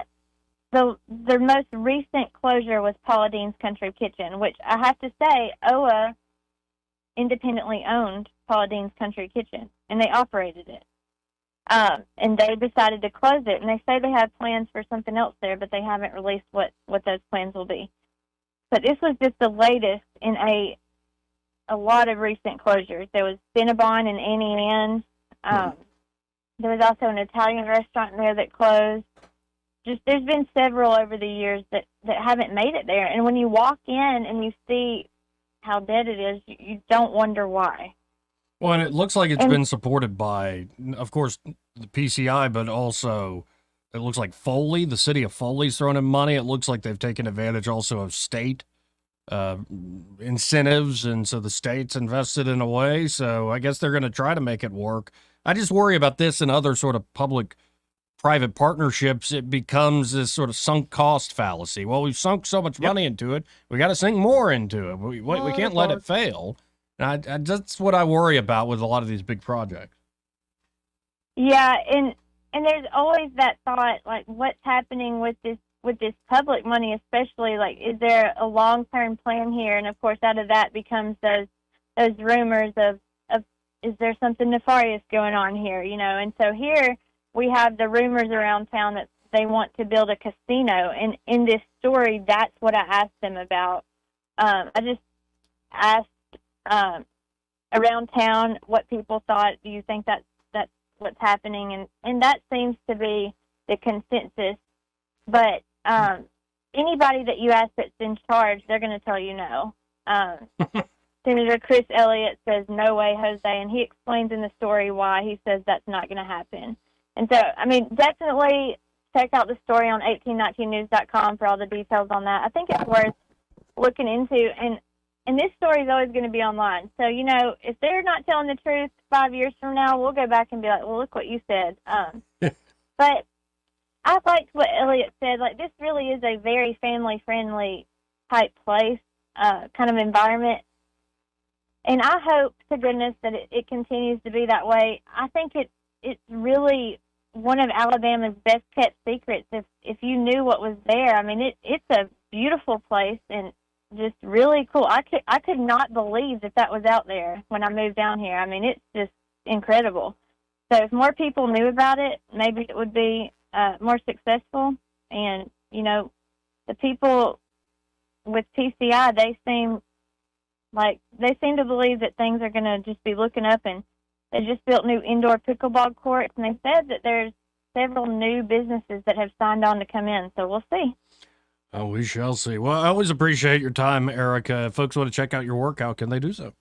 the most recent closure was Paula Deen's Country Kitchen, which I have to say, OWA independently owned Paula Deen's Country Kitchen, and they operated it. And they decided to close it, and they say they have plans for something else there, but they haven't released what those plans will be. But this was just the latest in a lot of recent closures. There was Cinnabon and Annie Ann's. There was also an Italian restaurant there that closed. Just there's been several over the years that haven't made it there. And when you walk in and you see how dead it is, you don't wonder why. Well, and it looks like it's been supported by, of course, the PCI, but also it looks like Foley, the city of Foley's throwing in money. It looks like they've taken advantage also of state incentives, and so the state's invested in a way. So I guess they're going to try to make it work. I just worry about this and other sort of public-private partnerships. It becomes this sort of sunk cost fallacy. Well, we've sunk so much money into it, we got to sink more into it. We can't let it fail. And that's what I worry about with a lot of these big projects. Yeah, and there's always that thought, like, what's happening with this public money, especially, like, is there a long-term plan here? And of course, out of that becomes those rumors of is there something nefarious going on here? And so here we have the rumors around town that they want to build a casino. And in this story, that's what I asked them about. I just asked around town what people thought. Do you think that's what's happening? And that seems to be the consensus. But anybody that you ask that's in charge, they're going to tell you no. Senator Chris Elliott says, no way, Jose, and he explains in the story why he says that's not going to happen. And so, definitely check out the story on 1819news.com for all the details on that. I think it's worth looking into, and this story is always going to be online. So, if they're not telling the truth 5 years from now, we'll go back and be like, well, look what you said. But I liked what Elliott said. Like, this really is a very family-friendly type place, kind of environment. And I hope to goodness that it continues to be that way. I think it's really one of Alabama's best kept secrets. If you knew what was there, it's a beautiful place and just really cool. I could not believe that was out there when I moved down here. It's just incredible. So if more people knew about it, maybe it would be more successful. And the people with TCI, they seem to believe that things are going to just be looking up, and they just built new indoor pickleball courts, and they said that there's several new businesses that have signed on to come in, so we'll see. Oh, we shall see. Well, I always appreciate your time, Erica. If folks want to check out your work, how can they do so?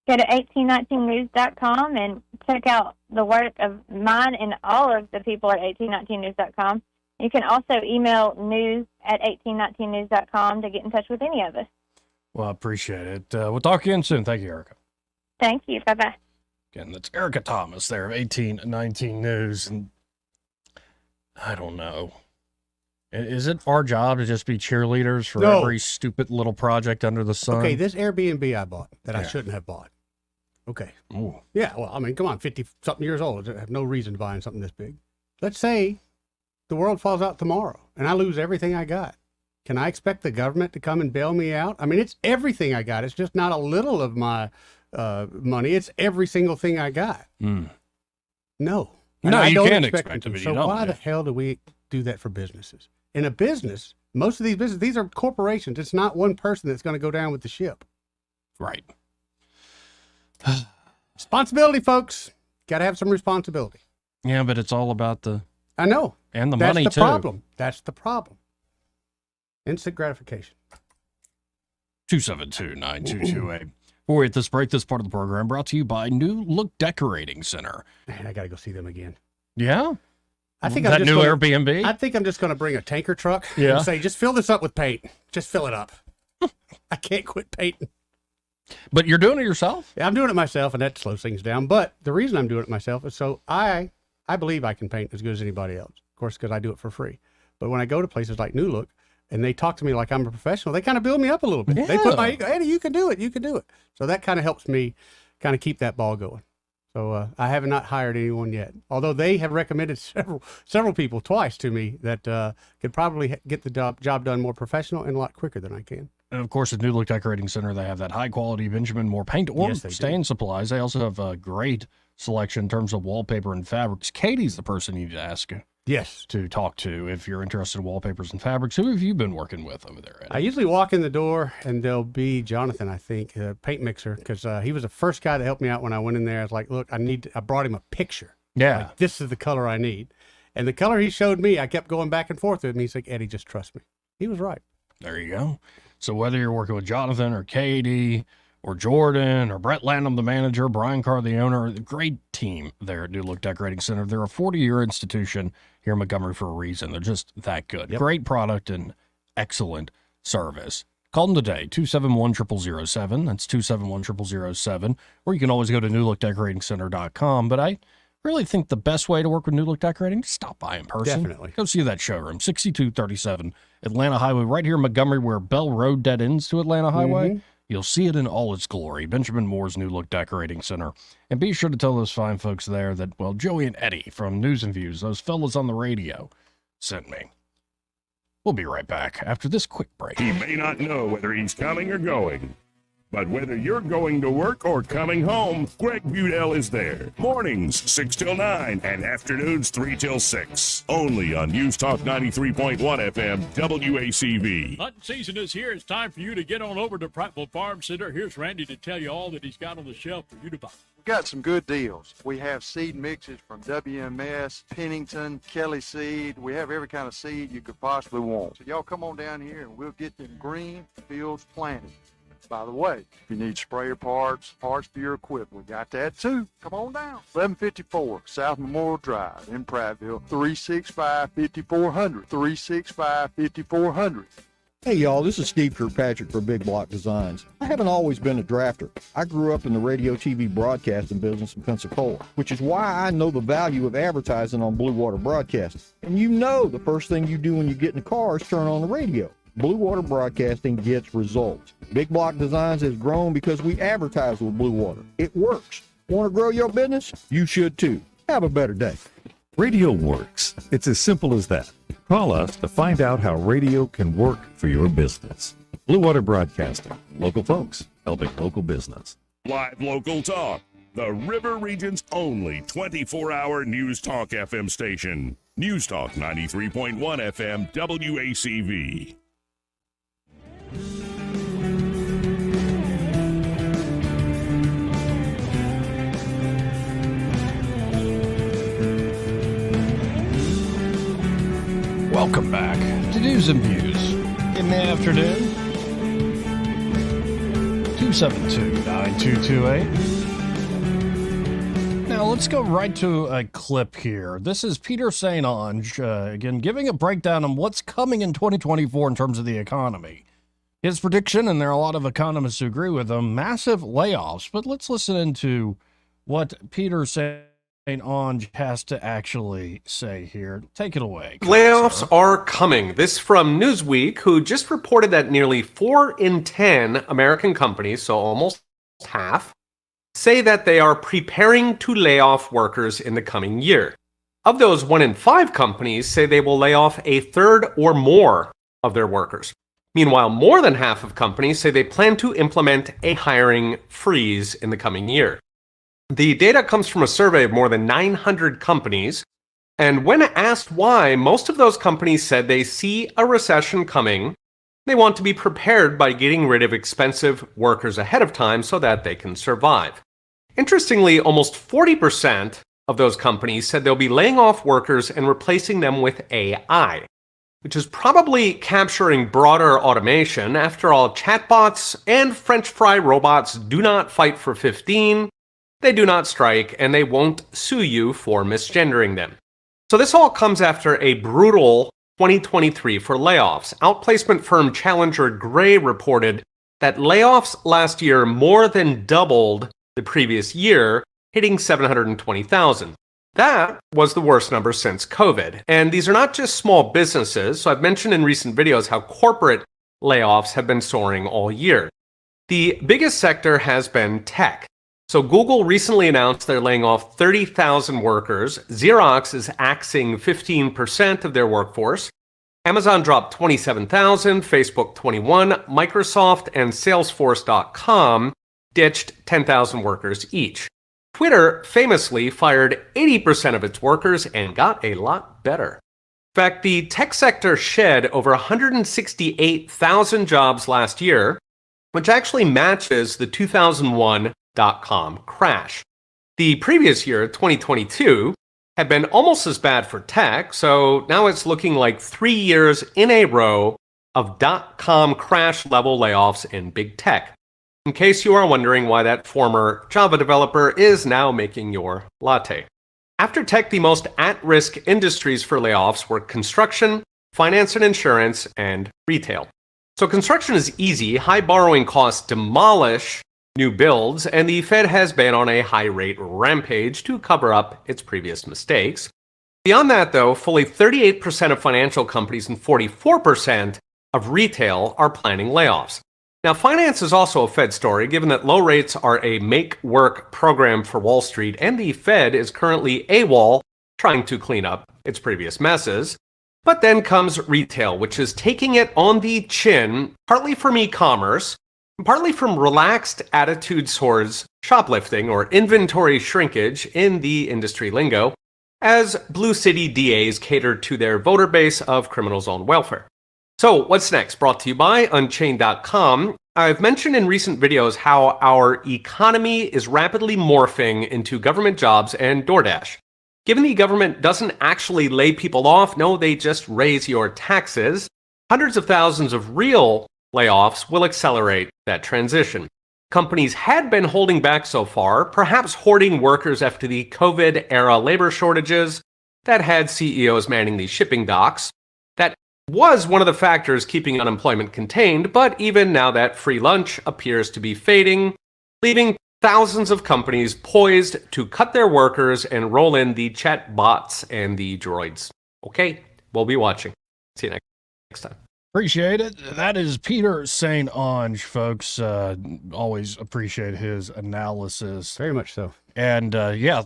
Go to 1819news.com and check out the work of mine and all of the people at 1819news.com. You can also email news@1819news.com to get in touch with any of us. Well, I appreciate it. We'll talk again soon. Thank you, Erica. Thank you. Bye-bye. Again, that's Erica Thomas there of 1819 News. And I don't know. Is it our job to just be cheerleaders for every stupid little project under the sun? Okay, this Airbnb I bought that I shouldn't have bought. Okay. Ooh. Yeah, well, come on, 50-something years old. I have no reason to buy something this big. Let's say the world falls out tomorrow and I lose everything I got. Can I expect the government to come and bail me out? It's everything I got. It's just not a little of my money. It's every single thing I got. Mm. No. No, I you don't can't expect expect them it. to. So why the hell do we do that for businesses? In a business, most of these businesses, these are corporations. It's not one person that's going to go down with the ship. Right. Responsibility, folks. Got to have some responsibility. Yeah, but it's all about I know. And the That's money, the too. problem. That's the problem. Instant gratification. 272-9228. Before we hit this break, this part of the program brought to you by New Look Decorating Center. Man, I got to go see them again. Yeah? I think that new Airbnb? I think I'm just going to bring a tanker truck Yeah. and say, just fill this up with paint. Just fill it up. I can't quit painting. But you're doing it yourself? Yeah, I'm doing it myself, and that slows things down. But the reason I'm doing it myself is so I believe I can paint as good as anybody else. Of course, because I do it for free. But when I go to places like New Look, and they talk to me like I'm a professional, they kind of build me up a little bit. Yeah. They put my ego, Eddie, you can do it. You can do it. So that kind of helps me kind of keep that ball going. So I have not hired anyone yet, although they have recommended several people twice to me that could probably get the job done more professional and a lot quicker than I can. And of course, at New Look Decorating Center, they have that high quality Benjamin Moore paint or Yes, they stain supplies. They also have a great selection in terms of wallpaper and fabrics. Katie's the person you need to ask Yes. to talk to if you're interested in wallpapers and fabrics. Who have you been working with over there, Eddie? I usually walk in the door and there'll be Jonathan, I think, paint mixer, because he was the first guy that helped me out when I went in there. I was like, look, I brought him a picture. Yeah. Like, this is the color I need. And the color he showed me, I kept going back and forth with him. He's like, Eddie, just trust me. He was right. There you go. So whether you're working with Jonathan or Katie or Jordan or Brett Lanham, the manager, Brian Carr, the owner, the great team there at New Look Decorating Center. They're a 40-year institution here in Montgomery for a reason. They're just that good. Yep. Great product and excellent service. Call them today, 271-0007. That's 271-0007. Or you can always go to newlookdecoratingcenter.com. But I really think the best way to work with New Look Decorating is stop by in person. Definitely. Go see that showroom, 6237 Atlanta Highway, right here in Montgomery, where Bell Road dead ends to Atlanta Highway. Mhm. You'll see it in all its glory. Benjamin Moore's New Look Decorating Center. And be sure to tell those fine folks there that, well, Joey and Eddie from News and Views, those fellas on the radio, sent me. We'll be right back after this quick break. He may not know whether he's coming or going, But whether you're going to work or coming home, Greg Budell is there. Mornings 6 till 9 and afternoons 3 till 6. Only on News Talk 93.1 FM WACV. Hunting season is here. It's time for you to get on over to Prattville Farm Center. Here's Randy to tell you all that he's got on the shelf for you to buy. We got some good deals. We have seed mixes from WMS, Pennington, Kelly Seed. We have every kind of seed you could possibly want. So y'all come on down here and we'll get them green fields planted. By the way, if you need sprayer parts for your equipment, we got that too. Come on down. 1154 South Memorial Drive in Prattville, 365-5400, 365-5400. Hey y'all, this is Steve Kirkpatrick for Big Block Designs. I haven't always been a drafter. I grew up in the radio TV broadcasting business in Pensacola, which is why I know the value of advertising on Blue Water Broadcasting. And you know the first thing you do when you get in the car is turn on the radio. Blue Water Broadcasting gets results. Big Block Designs has grown because we advertise with Blue Water. It works. Want to grow your business? You should too. Have a better day. Radio works. It's as simple as that. Call us to find out how radio can work for your business. Blue Water Broadcasting. Local folks helping local business. Live local talk. The River Region's only 24-hour News Talk FM station. News Talk 93.1 FM WACV. Welcome back to News and Views in the afternoon. 272-9228. Now let's go right to a clip here. This is Peter St. Onge, again, giving a breakdown on what's coming in 2024 in terms of the economy. His prediction, and there are a lot of economists who agree with him, massive layoffs. But let's listen into what Peter St. Onge has to actually say here. Take it away. Layoffs are coming. This from Newsweek, who just reported that nearly 4 in 10 American companies, so almost half, say that they are preparing to lay off workers in the coming year. Of those, 1 in 5 companies say they will lay off a third or more of their workers. Meanwhile, more than half of companies say they plan to implement a hiring freeze in the coming year. The data comes from a survey of more than 900 companies, and when asked why, most of those companies said they see a recession coming. They want to be prepared by getting rid of expensive workers ahead of time so that they can survive. Interestingly, almost 40% of those companies said they'll be laying off workers and replacing them with AI, which is probably capturing broader automation. After all, chatbots and French fry robots do not fight for 15. They do not strike, and they won't sue you for misgendering them. So this all comes after a brutal 2023 for layoffs. Outplacement firm Challenger Gray reported that layoffs last year more than doubled the previous year, hitting 720,000. That was the worst number since COVID. And these are not just small businesses. So I've mentioned in recent videos how corporate layoffs have been soaring all year. The biggest sector has been tech. So Google recently announced they're laying off 30,000 workers. Xerox is axing 15% of their workforce. Amazon dropped 27,000, Facebook 21, Microsoft and Salesforce.com ditched 10,000 workers each. Twitter famously fired 80% of its workers and got a lot better. In fact, the tech sector shed over 168,000 jobs last year, which actually matches the 2001 dot-com crash. The previous year, 2022, had been almost as bad for tech, so now it's looking like 3 years in a row of dot-com crash level layoffs in big tech. In case you are wondering why that former Java developer is now making your latte. After tech, the most at-risk industries for layoffs were construction, finance and insurance, and retail. So construction is easy. High borrowing costs demolish new builds, and the Fed has been on a high-rate rampage to cover up its previous mistakes. Beyond that, though, fully 38% of financial companies and 44% of retail are planning layoffs. Now, finance is also a Fed story, given that low rates are a make-work program for Wall Street, and the Fed is currently AWOL, trying to clean up its previous messes. But then comes retail, which is taking it on the chin, partly from e-commerce, partly from relaxed attitudes towards shoplifting or inventory shrinkage in the industry lingo, as Blue City DAs cater to their voter base of criminals on welfare. So, what's next? Brought to you by Unchained.com. I've mentioned in recent videos how our economy is rapidly morphing into government jobs and DoorDash. Given the government doesn't actually lay people off, no, they just raise your taxes, hundreds of thousands of real layoffs will accelerate that transition. Companies had been holding back so far, perhaps hoarding workers after the COVID-era labor shortages that had CEOs manning these shipping docks. That was one of the factors keeping unemployment contained, but even now that free lunch appears to be fading, leaving thousands of companies poised to cut their workers and roll in the chat bots and the droids. Okay, we'll be watching. See you next time. Appreciate it. That is Peter St. Onge, folks. Always appreciate his analysis. Very much so. And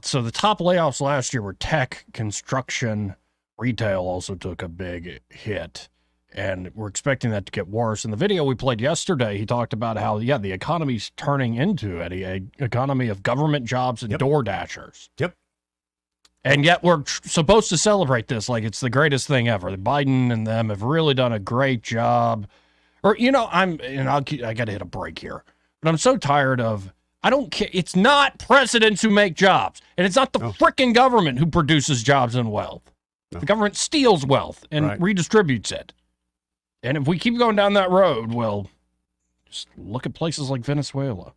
so the top layoffs last year were tech, construction, retail also took a big hit. And we're expecting that to get worse. In the video we played yesterday, he talked about how, the economy's turning into an economy of government jobs and door dashers. Yep. And yet we're supposed to celebrate this like it's the greatest thing ever. Biden and them have really done a great job. Or, I got to hit a break here. But I'm so tired of, I don't care. It's not presidents who make jobs. And it's not the frickin' government who produces jobs and wealth. No. The government steals wealth and redistributes it. And if we keep going down that road, well, just look at places like Venezuela.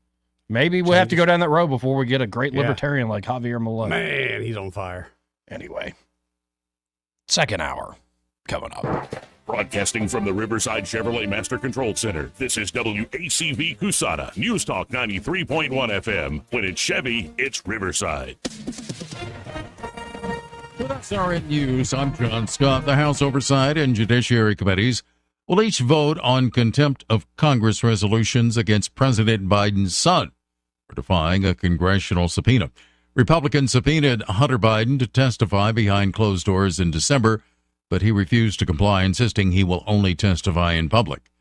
Maybe we'll have to go down that road before we get a great libertarian like Javier Milei. Man, he's on fire. Anyway, second hour coming up. Broadcasting from the Riverside Chevrolet Master Control Center, this is WACV Cusada, News Talk 93.1 FM. When it's Chevy, it's Riverside. With SRN News, I'm John Scott. The House Oversight and Judiciary Committees will each vote on contempt of Congress resolutions against President Biden's son for defying a congressional subpoena. Republicans subpoenaed Hunter Biden to testify behind closed doors in December, but he refused to comply, insisting he will only testify in public.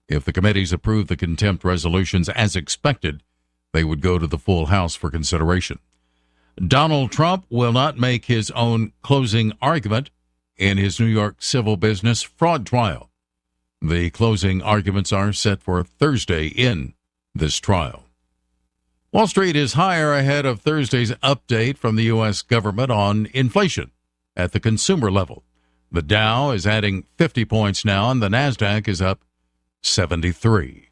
If the committees approve the contempt resolutions as expected, they would go to the full House for consideration. Donald Trump will not make his own closing argument in his New York civil business fraud trial. The closing arguments are set for Thursday in this trial. Wall Street is higher ahead of Thursday's update from the U.S. government on inflation at the consumer level. The Dow is adding 50 points now, and the NASDAQ is up 73.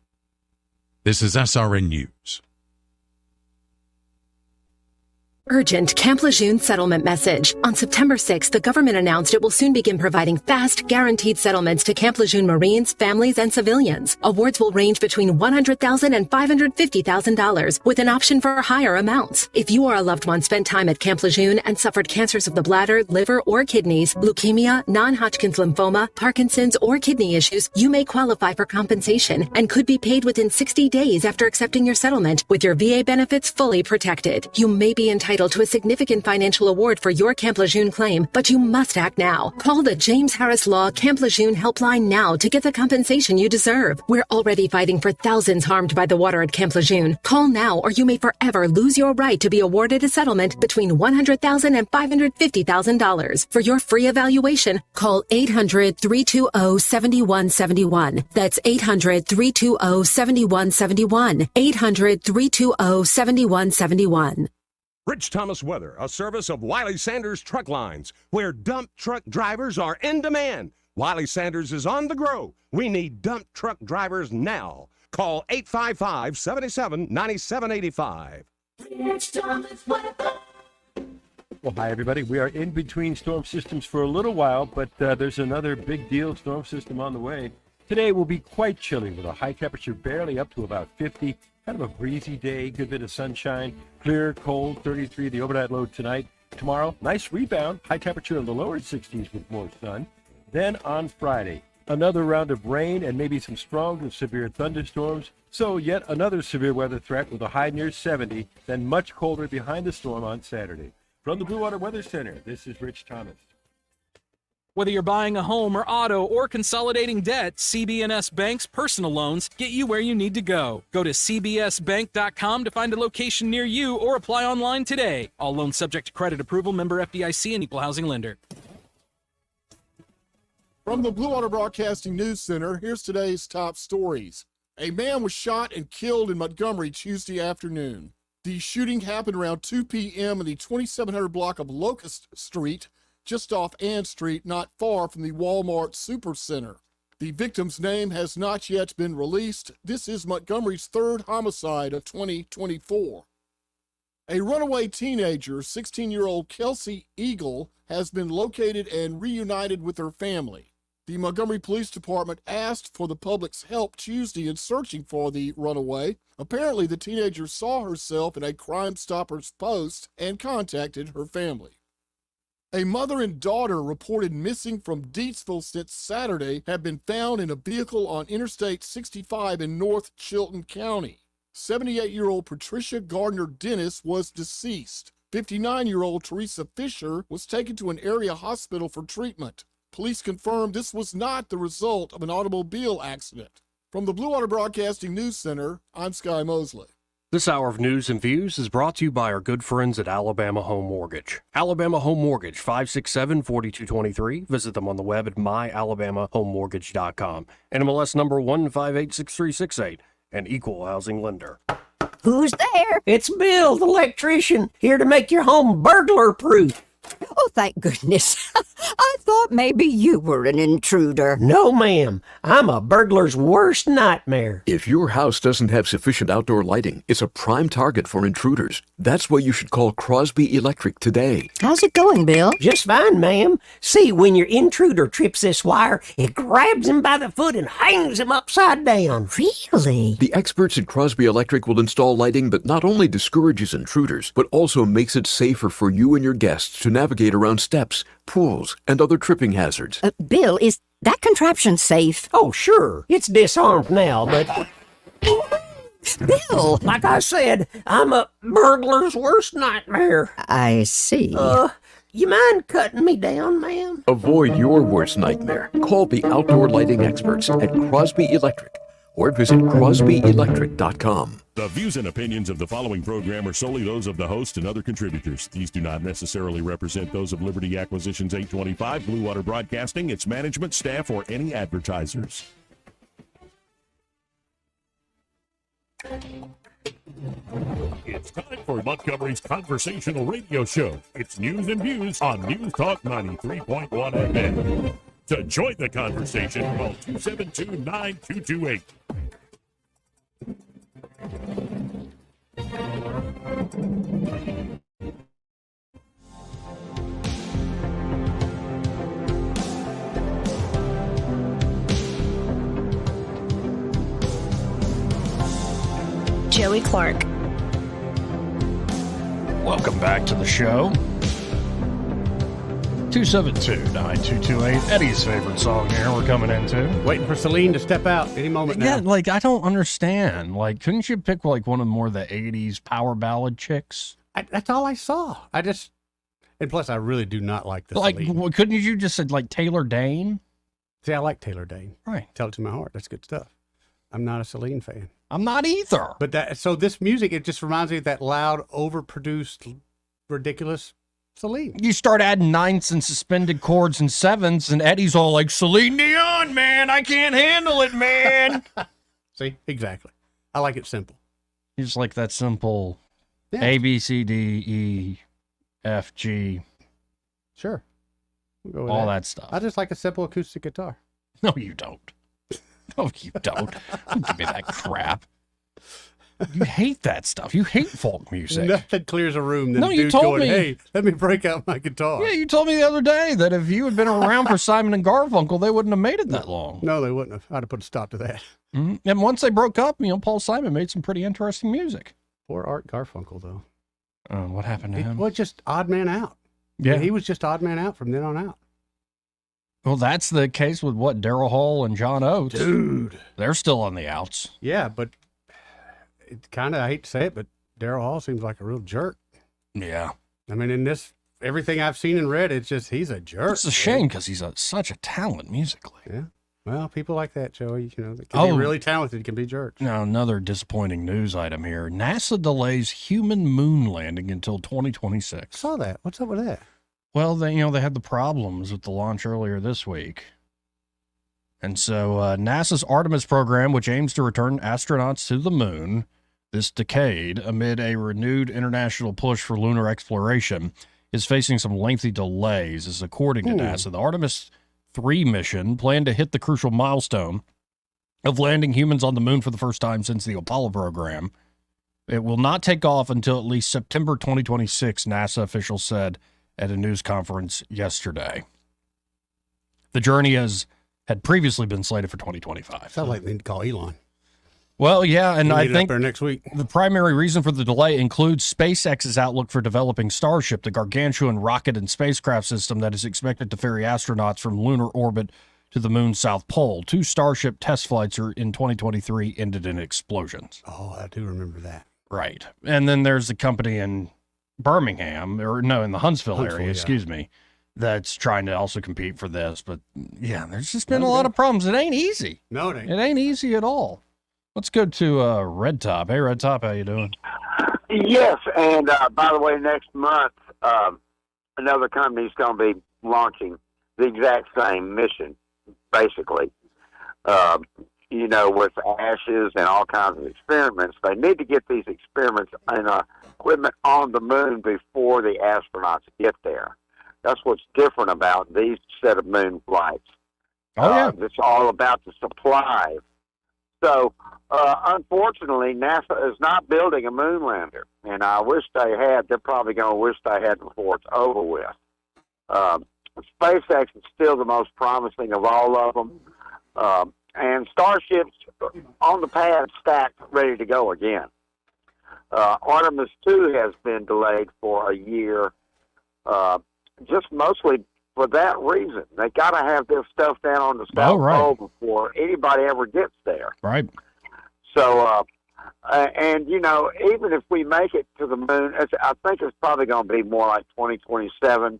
This is SRN News. Urgent Camp Lejeune settlement message. On September 6th, the government announced it will soon begin providing fast, guaranteed settlements to Camp Lejeune Marines, families, and civilians. Awards will range between $100,000 and $550,000, with an option for higher amounts. If you or a loved one spent time at Camp Lejeune and suffered cancers of the bladder, liver, or kidneys, leukemia, non-Hodgkin's lymphoma, Parkinson's, or kidney issues, you may qualify for compensation and could be paid within 60 days after accepting your settlement, with your VA benefits fully protected. You may be entitled to a significant financial award for your Camp Lejeune claim, but you must act now. Call the James Harris Law Camp Lejeune helpline now to get the compensation you deserve. We're already fighting for thousands harmed by the water at Camp Lejeune. Call now or you may forever lose your right to be awarded a settlement between $100,000 and $550,000. For your free evaluation, call 800-320-7171. That's 800-320-7171. 800-320-7171. Rich Thomas Weather, a service of Wiley Sanders Truck Lines, where dump truck drivers are in demand. Wiley Sanders is on the grow. We need dump truck drivers now. Call 855-77-9785. Rich Thomas Weather. Well, hi, everybody. We are in between storm systems for a little while, but there's another big deal storm system on the way. Today will be quite chilly with a high temperature barely up to about 50. Kind of a breezy day, good bit of sunshine, clear, cold, 33 the overnight low tonight. Tomorrow, nice rebound, high temperature in the lower 60s with more sun. Then on Friday, another round of rain and maybe some strong to severe thunderstorms. So yet another severe weather threat with a high near 70, then much colder behind the storm on Saturday. From the Blue Water Weather Center, this is Rich Thomas. Whether you're buying a home or auto or consolidating debt, CB&S Bank's personal loans get you where you need to go. Go to cbsbank.com to find a location near you or apply online today. All loans subject to credit approval, member FDIC, and equal housing lender. From the Blue Water Broadcasting News Center, here's today's top stories. A man was shot and killed in Montgomery Tuesday afternoon. The shooting happened around 2 p.m. in the 2700 block of Locust Street, just off Ann Street, not far from the Walmart Supercenter. The victim's name has not yet been released. This is Montgomery's third homicide of 2024. A runaway teenager, 16-year-old Kelsey Eagle, has been located and reunited with her family. The Montgomery Police Department asked for the public's help Tuesday in searching for the runaway. Apparently, the teenager saw herself in a Crime Stoppers post and contacted her family. A mother and daughter reported missing from Deatsville since Saturday have been found in a vehicle on Interstate 65 in North Chilton County. 78-year-old Patricia Gardner Dennis was deceased. 59-year-old Teresa Fisher was taken to an area hospital for treatment. Police confirmed this was not the result of an automobile accident. From the Blue Water Broadcasting News Center, I'm Sky Mosley. This hour of news and views is brought to you by our good friends at Alabama Home Mortgage. Alabama Home Mortgage, 567-4223. Visit them on the web at myalabamahomemortgage.com. NMLS number 1586368, an equal housing lender. Who's there? It's Bill, the electrician, here to make your home burglar-proof. Oh, thank goodness. I thought maybe you were an intruder. No, ma'am. I'm a burglar's worst nightmare. If your house doesn't have sufficient outdoor lighting, it's a prime target for intruders. That's why you should call Crosby Electric today. How's it going, Bill? Just fine, ma'am. See, when your intruder trips this wire, it grabs him by the foot and hangs him upside down. Really? The experts at Crosby Electric will install lighting that not only discourages intruders, but also makes it safer for you and your guests to navigate around steps, pools, and other tripping hazards. Bill, is that contraption safe? Oh, sure. It's disarmed now, but... Bill! Like I said, I'm a burglar's worst nightmare. I see. You mind cutting me down, ma'am? Avoid your worst nightmare. Call the outdoor lighting experts at Crosby Electric or visit crosbyelectric.com. The views and opinions of the following program are solely those of the host and other contributors. These do not necessarily represent those of Liberty Acquisitions 825, Blue Water Broadcasting, its management, staff, or any advertisers. It's time for Montgomery's conversational radio show. It's news and views on News Talk 93.1 FM. To join the conversation, call 272-9228. Joey Clark. Welcome back to the show. 272-9228. Eddie's favorite song here we're coming into. Waiting for Celine to step out any moment now. Yeah, like, I don't understand. Like, couldn't you pick, like, one of more of the 80s power ballad chicks? That's all I saw. And plus, I really do not like the Like, Celine. couldn't you just said, like, Taylor Dane? See, I like Taylor Dane. Right. Tell it to my heart. That's good stuff. I'm not a Celine fan. I'm not either. But so this music, it just reminds me of that loud, overproduced, ridiculous Celine. You start adding ninths and suspended chords and sevenths, and Eddie's all like, Celine Dion, man, I can't handle it, man. See, exactly. I like it simple. He's like that simple Yeah. A, B, C, D, E, F, G. Sure. We'll go with All that stuff. I just like a simple acoustic guitar. No, you don't. No, you don't. Don't give me that crap. You hate that stuff. You hate folk music. Nothing clears a room than No, a you dude told going, me. hey, let me break out my guitar. Yeah, you told me the other day that if you had been around for Simon and Garfunkel, they wouldn't have made it that long. No, they wouldn't have. I'd have put a stop to that. Mhm. And once they broke up, Paul Simon made some pretty interesting music. Poor Art Garfunkel, though. What happened to him? Well, just odd man out. Yeah. He was just odd man out from then on out. Well, that's the case with Daryl Hall and John Oates. Dude. They're still on the outs. Yeah, but it kind of, I hate to say it, but Daryl Hall seems like a real jerk. Yeah. I mean, in this everything I've seen and read, it's just he's a jerk. It's a shame because he's such a talent musically. Yeah. Well, people like that, Joey, they can be really talented, can be jerks. Now, another disappointing news item here. NASA delays human moon landing until 2026. Saw that. What's up with that? Well, they had the problems with the launch earlier this week. And so NASA's Artemis program, which aims to return astronauts to the moon this decade amid a renewed international push for lunar exploration, is facing some lengthy delays, as according to NASA. The Artemis 3 mission planned to hit the crucial milestone of landing humans on the moon for the first time since the Apollo program. It will not take off until at least September 2026, NASA officials said at a news conference yesterday. The journey had previously been slated for 2025. Sounds like they need to call Elon. Well, yeah, and I think there next week. The primary reason for the delay includes SpaceX's outlook for developing Starship, the gargantuan rocket and spacecraft system that is expected to ferry astronauts from lunar orbit to the moon's south pole. 2 Starship test flights in 2023 ended in explosions. Oh, I do remember that. Right. And then there's the company in Birmingham, in the Huntsville area, excuse me, that's trying to also compete for this. But, yeah, there's just been a lot of problems. It ain't easy. No, it ain't. It ain't easy at all. Let's go to Red Top. Hey, Red Top, how you doing? Yes, and by the way, next month, another company's going to be launching the exact same mission, basically. With ashes and all kinds of experiments. They need to get these experiments and equipment on the moon before the astronauts get there. That's what's different about these set of moon flights. It's all about the supply. So, unfortunately, NASA is not building a moon lander, and I wish they had. They're probably going to wish they had before it's over with. SpaceX is still the most promising of all of them, and Starship's on the pad, stacked, ready to go again. Artemis 2 has been delayed for a year, just mostly for that reason. They got to have this stuff down on the South Pole before anybody ever gets there. Right. So, even if we make it to the moon, I think it's probably going to be more like 2027.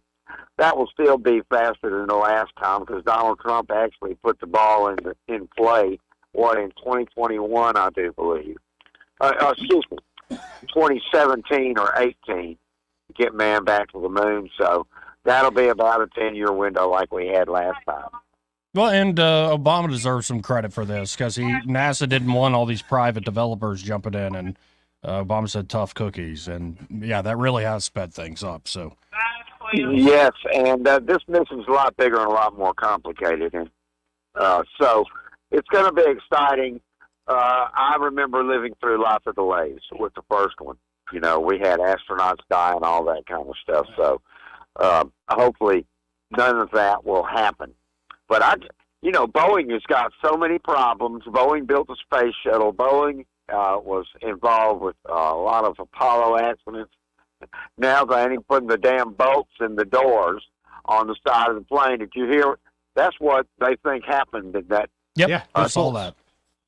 That will still be faster than the last time because Donald Trump actually put the ball in play, in 2021, I do believe. 2017 or 18 to get man back to the moon. So, that'll be about a 10-year window like we had last time. Well, and Obama deserves some credit for this because NASA didn't want all these private developers jumping in, and Obama said tough cookies. And, yeah, that really has sped things up. So, yes, and this mission's a lot bigger and a lot more complicated. And so it's going to be exciting. I remember living through lots of delays with the first one. We had astronauts die and all that kind of stuff. So, hopefully none of that will happen. But Boeing has got so many problems. Boeing built the space shuttle. Boeing was involved with a lot of Apollo accidents. Now they ain't putting the damn bolts in the doors on the side of the plane. Did you hear? That's what they think happened. Yep, yeah, I saw that.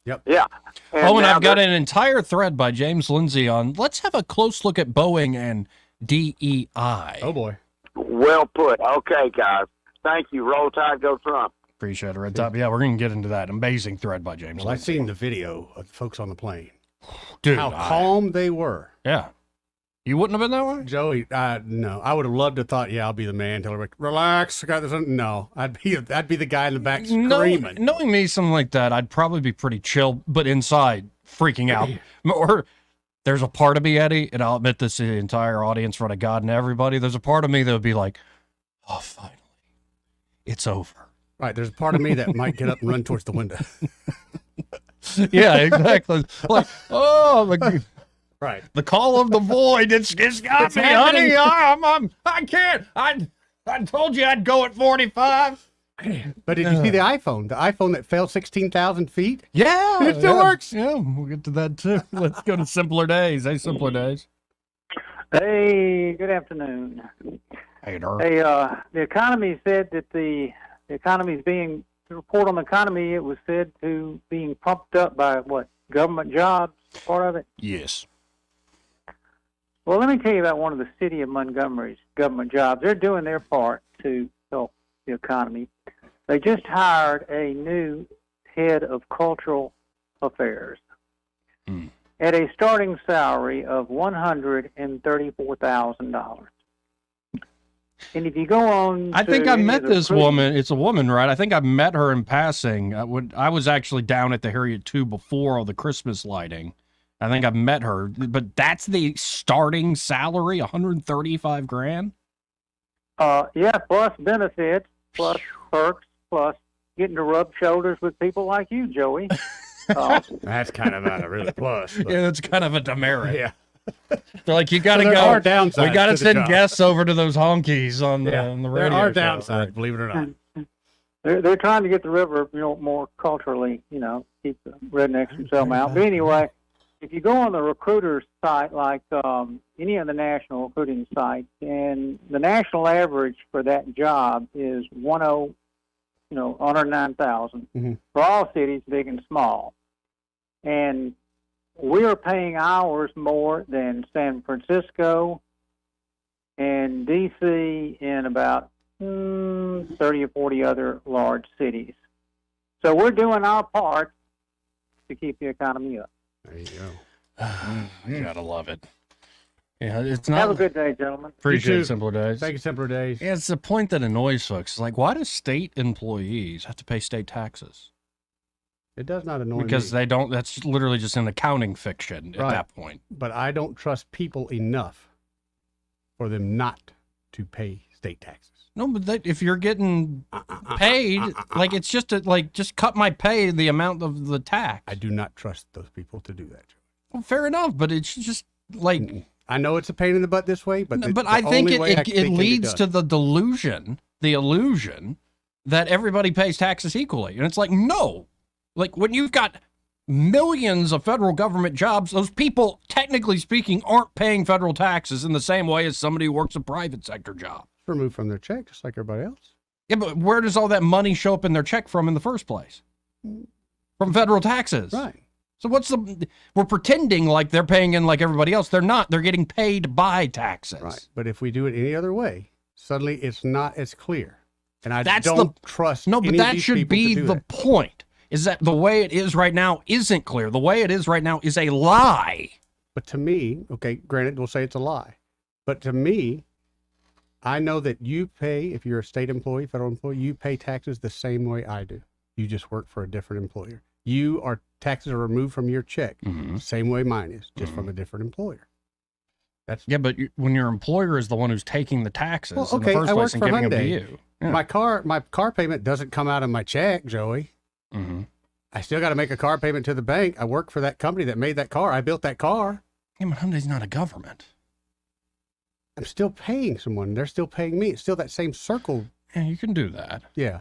Yep. Yeah. And I've got an entire thread by James Lindsay on. Let's have a close look at Boeing and DEI. Oh boy. Well put. Okay, guys. Thank you. Roll Tide, go Trump. Appreciate it, Red Top. Yeah, we're going to get into that. Amazing thread by James. Well, I've seen the video of the folks on the plane. Dude, how calm they were. Yeah. You wouldn't have been that way? Joey, no. I would have loved to have thought, I'll be the man. Tell her, relax. I got this. No, I'd be the guy in the back screaming. Knowing me, something like that, I'd probably be pretty chill, but inside freaking out. Or there's a part of me, Eddie, and I'll admit this to the entire audience, in front of God and everybody. There's a part of me that would be like, oh, finally, it's over. Right. There's a part of me that might get up and run towards the window. Yeah, exactly. Like, right. The call of the void. It's got me, honey. I can't. I told you I'd go at 45. But did you see the iPhone? The iPhone that fell 16,000 feet? Yeah. It still works. Yeah, we'll get to that too. Let's go to Simpler Days. Hey, Simpler Days. Hey, good afternoon. Hey, Dirk. Hey, the economy said that the economy is the report on the economy, it was said to being pumped up by what? Government jobs, part of it? Yes. Well, let me tell you about one of the city of Montgomery's government jobs. They're doing their part to help the economy. They just hired a new head of cultural affairs at a starting salary of $134,000. And if you go on, I think I met this woman. It's a woman, right? I think I met her in passing. I was actually down at the Harriet 2 before all the Christmas lighting. I think I met her, but that's the starting salary, $135,000. Yeah, plus benefits, plus perks, plus getting to rub shoulders with people like you, Joey. That's kind of not a really plus. But. Yeah, that's kind of a demerit. Yeah. They're like, you got to So there go. are downsides We got to to the send job. guests over to those honkies on the radio. There are show, downsides, right? believe it or not. They're trying to get the river, more culturally, keep the rednecks from selling out. But anyway, if you go on the recruiter's site, like any of the national recruiting sites, and the national average for that job is 109,000 for all cities, big and small. And we are paying hours more than San Francisco and D.C. and about 30 or 40 other large cities. So we're doing our part to keep the economy up. There you go. You gotta love it. Yeah, it's not. Have a good day, gentlemen. Appreciate You it, too. Simpler Days. Thank you, Simpler Days. Yeah, it's the point that annoys folks. It's like, why do state employees have to pay state taxes? It does not annoy Because me. they don't. That's literally just an accounting fiction at Right. that point. But I don't trust people enough for them not to pay state taxes. No, but if you're getting paid, like it's just just cut my pay the amount of the tax. I do not trust those people to do that. Well, fair enough, but it's just like I know it's a pain in the butt this way, but I think only way it can be leads done. to the illusion that everybody pays taxes equally, and it's like no, like when you've got millions of federal government jobs, those people, technically speaking, aren't paying federal taxes in the same way as somebody who works a private sector job. removed from their check, just like everybody else. Yeah, but where does all that money show up in their check from in the first place? From federal taxes. Right. So we're pretending like they're paying in like everybody else. They're not. They're getting paid by taxes. Right. But if we do it any other way, suddenly it's not as clear. And I That's don't trust No, but any of that these should people to be do the that. point, is that the way it is right now isn't clear. The way it is right now is a lie. But to me, okay, granted, we'll say it's a lie. But to me, I know that you pay, if you're a state employee, federal employee, you pay taxes the same way I do. You just work for a different employer. Taxes are removed from your check, same way mine is, just from a different employer. Yeah, but when your employer is the one who's taking the taxes Well, in the okay, first I work place and for giving them to Hyundai. you. Yeah. My car payment doesn't come out of my check, Joey. Mm-hmm. I still got to make a car payment to the bank. I work for that company that made that car. I built that car. Yeah, but Hyundai's not a government. I'm still paying someone. They're still paying me. It's still that same circle. Yeah, you can do that. Yeah.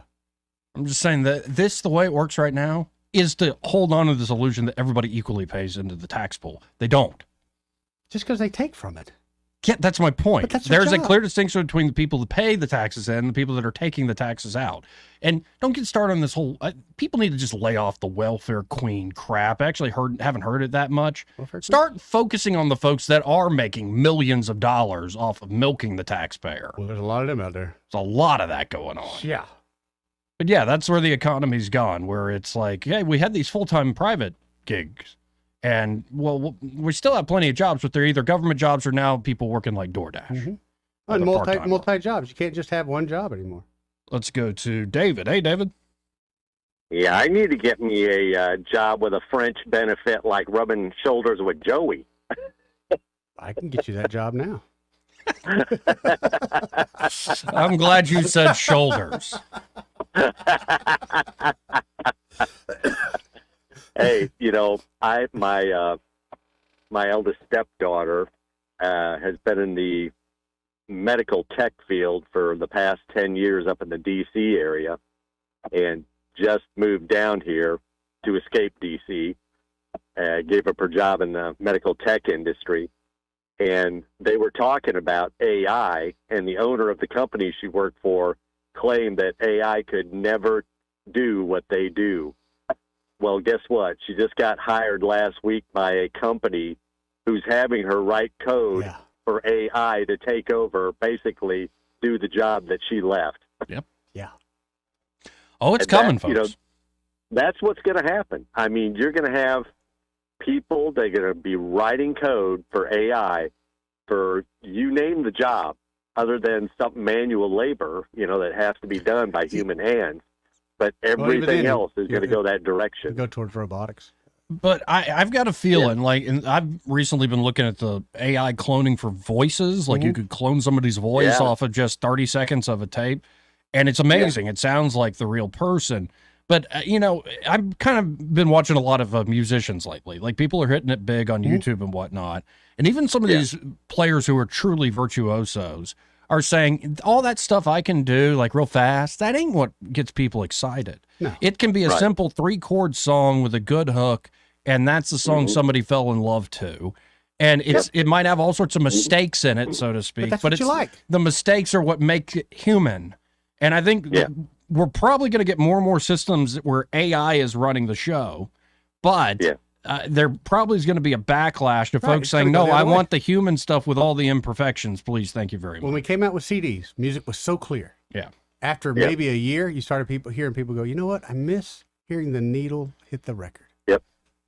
I'm just saying that the way it works right now, is to hold on to this illusion that everybody equally pays into the tax pool. They don't. Just because they take from it. Yeah, that's my point. But that's their There's a job. clear distinction between the people that pay the taxes in and the people that are taking the taxes out. And don't get started on this whole. People need to just lay off the welfare queen crap. I actually haven't heard it that much. Start focusing on the folks that are making millions of dollars off of milking the taxpayer. Well, there's a lot of them out there. There's a lot of that going on. Yeah. But yeah, that's where the economy's gone, where it's like, hey, we had these full-time private gigs. And, well, we still have plenty of jobs, but they're either government jobs or now people working like DoorDash. And Other part-time multi jobs. You can't just have one job anymore. Let's go to David. Hey, David. Yeah, I need to get me a job with a French benefit like rubbing shoulders with Joey. I can get you that job now. I'm glad you said shoulders. Hey, my eldest stepdaughter has been in the medical tech field for the past 10 years up in the D.C. area and just moved down here to escape D.C. Gave up her job in the medical tech industry. And they were talking about AI, and the owner of the company she worked for claimed that AI could never do what they do. Well, guess what? She just got hired last week by a company who's having her write code for AI to take over, basically do the job that she left. Yep. Yeah. Oh, it's And coming, that, folks. you know, that's what's going to happen. I mean, you're going to have people that are going to be writing code for AI for you name the job, other than some manual labor, you know, that has to be done by human hands. But everything else is going to go that direction. Go towards robotics. But I've got a feeling, like, and I've recently been looking at the AI cloning for voices. Like, you could clone somebody's voice off of just 30 seconds of a tape, and it's amazing. It sounds like the real person. But, you know, I've kind of been watching a lot of musicians lately. Like, people are hitting it big on YouTube and whatnot. And even some of these players who are truly virtuosos are saying, all that stuff I can do, like, real fast, that ain't what gets people excited. No. It can be a simple 3-chord song with a good hook, and that's the song somebody fell in love to. And it might have all sorts of mistakes in it, so to speak. But that's what you like. The mistakes are what make it human. And I think we're probably going to get more and more systems where AI is running the show, but there probably is going to be a backlash to folks saying, no, I want the human stuff with all the imperfections, please. Thank you very much. When we came out with CDs, music was so clear. Yeah. After maybe a year, you started hearing people go, you know what? I miss hearing the needle hit the record. Yep.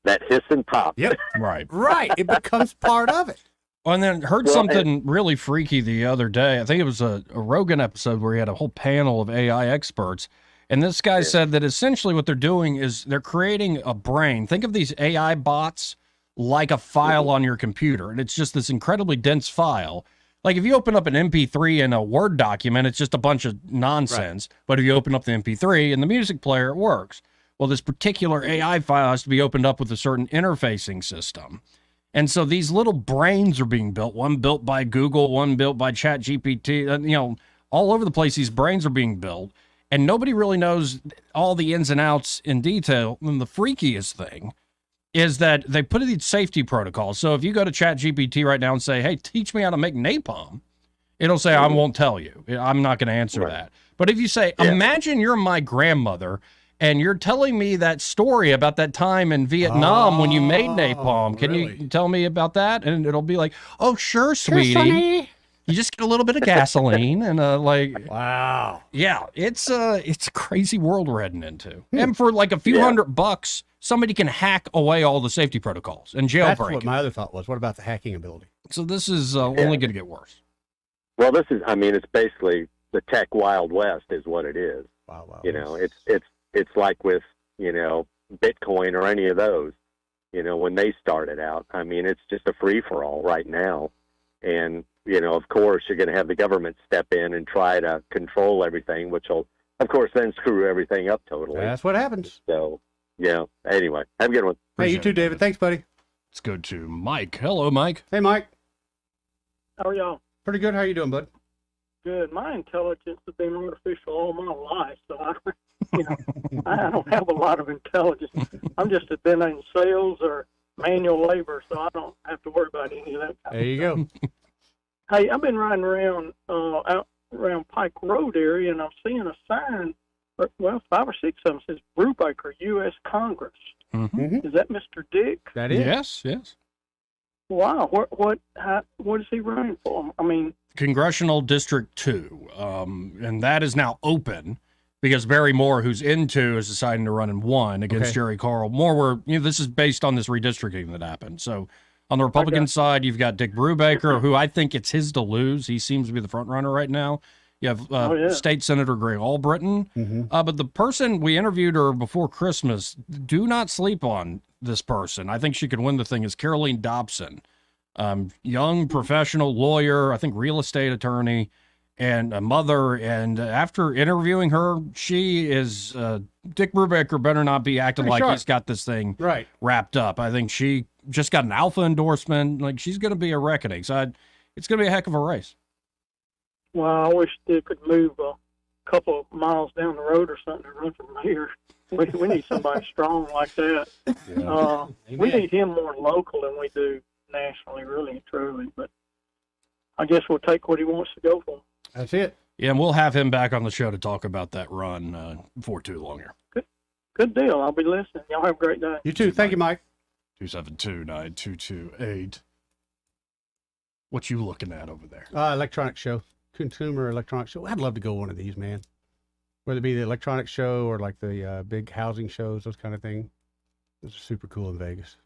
That hiss and pop. Yep. Right. Right. It becomes part of it. Well, and then heard something really freaky the other day. I think it was a Rogan episode where he had a whole panel of AI experts. And this guy said that essentially what they're doing is they're creating a brain. Think of these AI bots like a file on your computer. And it's just this incredibly dense file. Like if you open up an MP3 in a Word document, it's just a bunch of nonsense. Right. But if you open up the MP3 in the music player, it works. Well, this particular AI file has to be opened up with a certain interfacing system. And so these little brains are being built, one built by Google, one built by ChatGPT, you know, all over the place. These brains are being built and nobody really knows all the ins and outs in detail. And the freakiest thing is that they put in these safety protocols. So if you go to ChatGPT right now and say, hey, teach me how to make napalm, it'll say, I won't tell you. I'm not going to answer that. But if you say, imagine you're my grandmother and you're telling me that story about that time in Vietnam when you made napalm. Can you tell me about that? And it'll be like, oh, sure, sweetie. You just get a little bit of gasoline and like, wow. Yeah, it's a crazy world we're heading into. And for like a few $100, somebody can hack away all the safety protocols and jailbreak. That's what my other thought was. What about the hacking ability? So this is only going to get worse. Well, this is, I mean, it's basically the tech Wild West is what it is. Wow. You know, it's like with, you know, Bitcoin or any of those, you know, when they started out. I mean, it's just a free-for-all right now. And, you know, of course, you're going to have the government step in and try to control everything, which will, of course, then screw everything up totally. That's what happens. So, yeah. Anyway, have a good one. Hey, you too, David. Thanks, buddy. Let's go to Mike. Hello, Mike. Hey, Mike. How are y'all? Pretty good. How you doing, bud? Good. My intelligence has been artificial all my life, so I don't have a lot of intelligence. I'm just been in sales or manual labor, so I don't have to worry about any of that. There you go. Hey, I've been riding around out around Pike Road area, and I'm seeing a sign. Well, 5 or 6 of them says Brubaker, U.S. Congress. Mm-hmm. Is that Mr. Dick? That is. Yes. Wow. What is he running for? I mean, Congressional District 2, and that is now open because Barry Moore, who's in 2, is deciding to run in 1 against Jerry Carl. Moore, this is based on this redistricting that happened. So on the Republican side, you've got Dick Brubaker, who I think it's his to lose. He seems to be the front runner right now. You have State Senator Greg Albritton. But the person we interviewed her before Christmas, do not sleep on this person. I think she could win the thing, is Caroline Dobson. Young professional lawyer, I think real estate attorney, and a mother. And after interviewing her, she is Dick Brubaker better not be acting like he's got this thing wrapped up. I think she just got an alpha endorsement. Like, she's going to be a reckoning. So it's going to be a heck of a race. Well, I wish Dick could move a couple of miles down the road or something to run for mayor. We need somebody strong like that. We need him more local than we do nationally, really and truly. But I guess we'll take what he wants to go for. That's it. Yeah, and we'll have him back on the show to talk about that run before too long here. Good deal. I'll be listening. Y'all have a great day. You too. Thank you, Mike. 272-9228. What you looking at over there? Electronic show, consumer electronic show. I'd love to go one of these, man. Whether it be the electronic show or like the big housing shows, those kind of thing. Those are super cool in Vegas.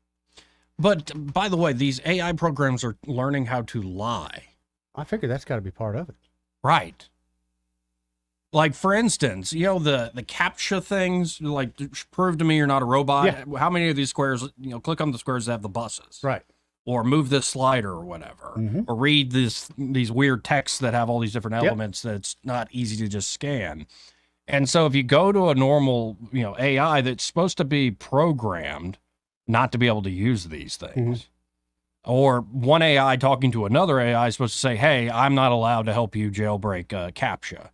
But by the way, these AI programs are learning how to lie. I figure that's got to be part of it. Right. Like, for instance, you know, the CAPTCHA things, like, prove to me you're not a robot. Yeah. How many of these squares, you know, click on the squares that have the buses. Right. Or move this slider or whatever. Or read these weird texts that have all these different elements that's not easy to just scan. And so if you go to a normal, you know, AI that's supposed to be programmed not to be able to use these things, or one AI talking to another AI is supposed to say, hey, I'm not allowed to help you jailbreak CAPTCHA.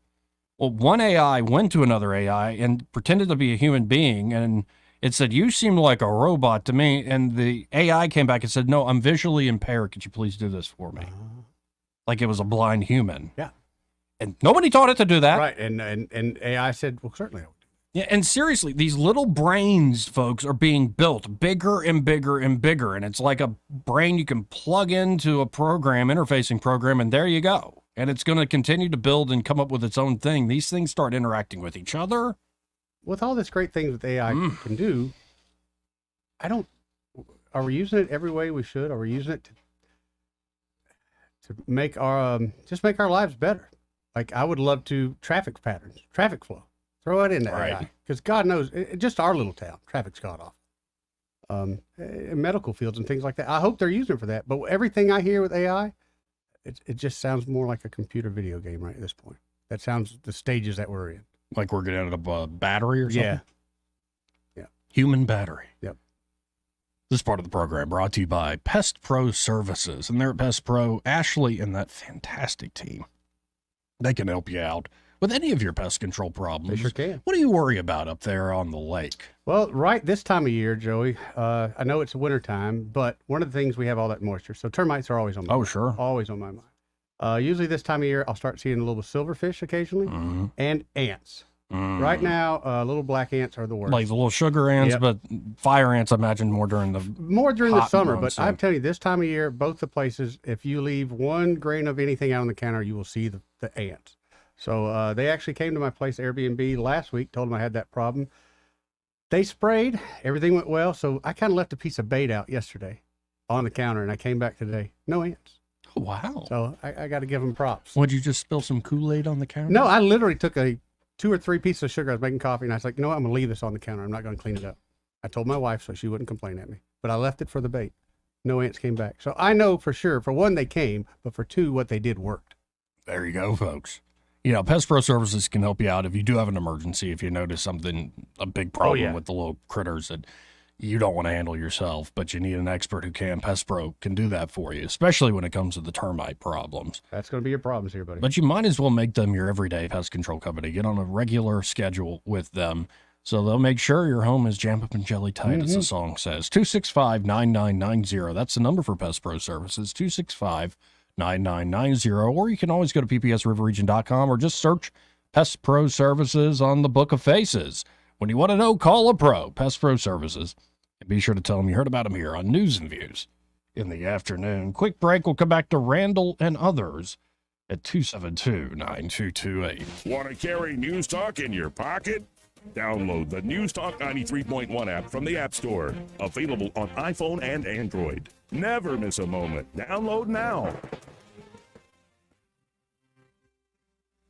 Well, one AI went to another AI and pretended to be a human being, and it said, you seem like a robot to me. And the AI came back and said, no, I'm visually impaired. Could you please do this for me? Like it was a blind human. Yeah. And nobody taught it to do that. Right. And AI said, well, certainly. Yeah, and seriously, these little brains, folks, are being built bigger and bigger and bigger. And it's like a brain you can plug into a program, interfacing program, and there you go. And it's going to continue to build and come up with its own thing. These things start interacting with each other. With all this great things that AI can do, are we using it every way we should? Are we using it to make our, just make our lives better? Like, I would love to traffic patterns, traffic flow. Throw it into AI. Because God knows, just our little town, traffic's god awful. In medical fields and things like that. I hope they're using it for that. But everything I hear with AI, it just sounds more like a computer video game right at this point. That sounds the stages that we're in. Like we're getting a battery or something? Yeah. Yeah. Human battery. Yep. This part of the program brought to you by Pest Pro Services. And they're at Pest Pro, Ashley and that fantastic team. They can help you out with any of your pest control problems. They sure can. What do you worry about up there on the lake? Well, right this time of year, Joey, I know it's winter time, but one of the things we have all that moisture. So termites are always on my mind. Sure. Always on my mind. Usually this time of year, I'll start seeing a little silverfish occasionally and ants. Right now, little black ants are the worst. Like the little sugar ants, but fire ants, I imagine, more during the summer. But months, I'm telling you, this time of year, both the places, if you leave one grain of anything out on the counter, you will see the ants. So they actually came to my place, Airbnb, last week, told them I had that problem. They sprayed, everything went well. So I kind of left a piece of bait out yesterday on the counter, and I came back today. No ants. Oh, wow. So I got to give them props. Would you just spill some Kool-Aid on the counter? No, I literally took 2 or 3 pieces of sugar. I was making coffee, and I was like, you know what? I'm going to leave this on the counter. I'm not going to clean it up. I told my wife so she wouldn't complain at me. But I left it for the bait. No ants came back. So I know for sure, for one, they came, but for two, what they did worked. There you go, folks. You know, Pest Pro Services can help you out if you do have an emergency, if you notice something, a big problem with the little critters that you don't want to handle yourself, but you need an expert who can. Pest Pro can do that for you, especially when it comes to the termite problems. That's going to be your problems here, buddy. But you might as well make them your everyday pest control company. Get on a regular schedule with them so they'll make sure your home is jam up and jelly tight, as the song says. 265-9990. That's the number for Pest Pro Services, 265-9990. Or you can always go to ppsriverregion.com or just search Pest Pro Services on the Book of Faces. When you want to know, call a pro, Pest Pro Services. And be sure to tell them you heard about them here on News and Views in the afternoon. Quick break. We'll come back to Randall and others at 272-9228. Want to carry News Talk in your pocket? Download the News Talk 93.1 app from the App Store. Available on iPhone and Android. Never miss a moment. Download now.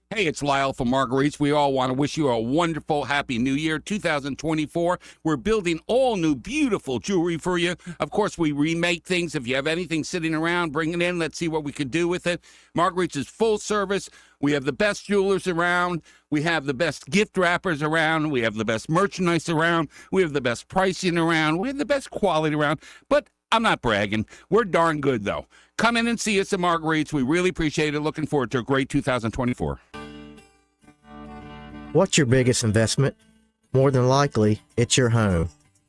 Hey, it's Lyle from Marguerite's. We all want to wish you a wonderful, happy new year, 2024. We're building all new, beautiful jewelry for you. Of course, we remake things. If you have anything sitting around, bring it in. Let's see what we can do with it. Marguerite's is full service. We have the best jewelers around. We have the best gift wrappers around. We have the best merchandise around. We have the best pricing around. We have the best quality around. But I'm not bragging. We're darn good, though. Come in and see us at Marguerite's. We really appreciate it. Looking forward to a great 2024. What's your biggest investment? More than likely, it's your home.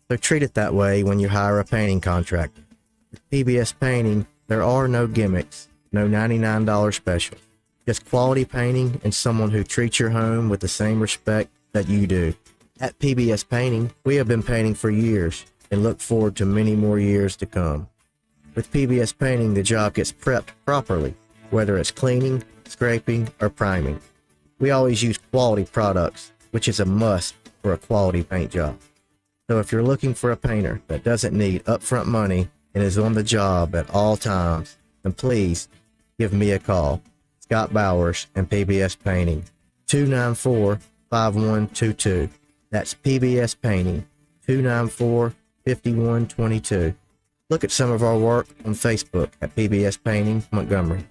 So treat it that way when you hire a painting contractor. With PBS Painting, there are no gimmicks, no $99 specials. Just quality painting and someone who treats your home with the same respect that you do. At PBS Painting, we have been painting for years and look forward to many more years to come. With PBS Painting, the job gets prepped properly, whether it's cleaning, scraping, or priming. We always use quality products, which is a must for a quality paint job. So if you're looking for a painter that doesn't need upfront money and is on the job at all times, then please give me a call. Scott Bowers and PBS Painting, 294-5122. That's PBS Painting, 294-5122. Look at some of our work on Facebook at PBS Painting Montgomery.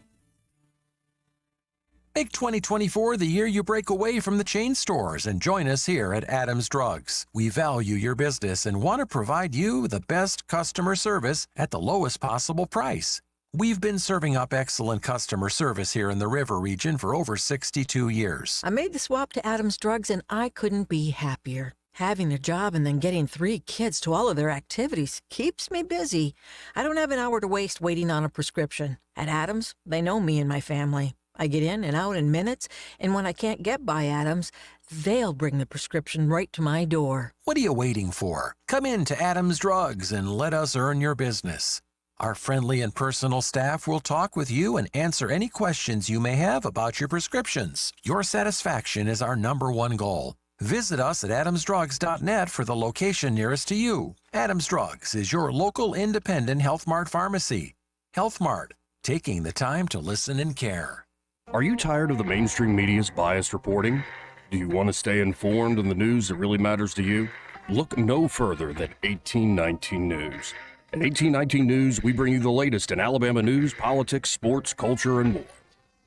Make 2024 the year you break away from the chain stores and join us here at Adams Drugs. We value your business and want to provide you the best customer service at the lowest possible price. We've been serving up excellent customer service here in the River region for over 62 years. I made the swap to Adams Drugs and I couldn't be happier. Having a job and then getting 3 kids to all of their activities keeps me busy. I don't have an hour to waste waiting on a prescription. At Adams, they know me and my family. I get in and out in minutes, and when I can't get by Adams, they'll bring the prescription right to my door. What are you waiting for? Come in to Adams Drugs and let us earn your business. Our friendly and personal staff will talk with you and answer any questions you may have about your prescriptions. Your satisfaction is our #1 goal. Visit us at adamsdrugs.net for the location nearest to you. Adams Drugs is your local independent Health Mart pharmacy. Health Mart, taking the time to listen and care. Are you tired of the mainstream media's biased reporting? Do you want to stay informed on the news that really matters to you? Look no further than 1819 News. At 1819 News, we bring you the latest in Alabama news, politics, sports, culture, and more.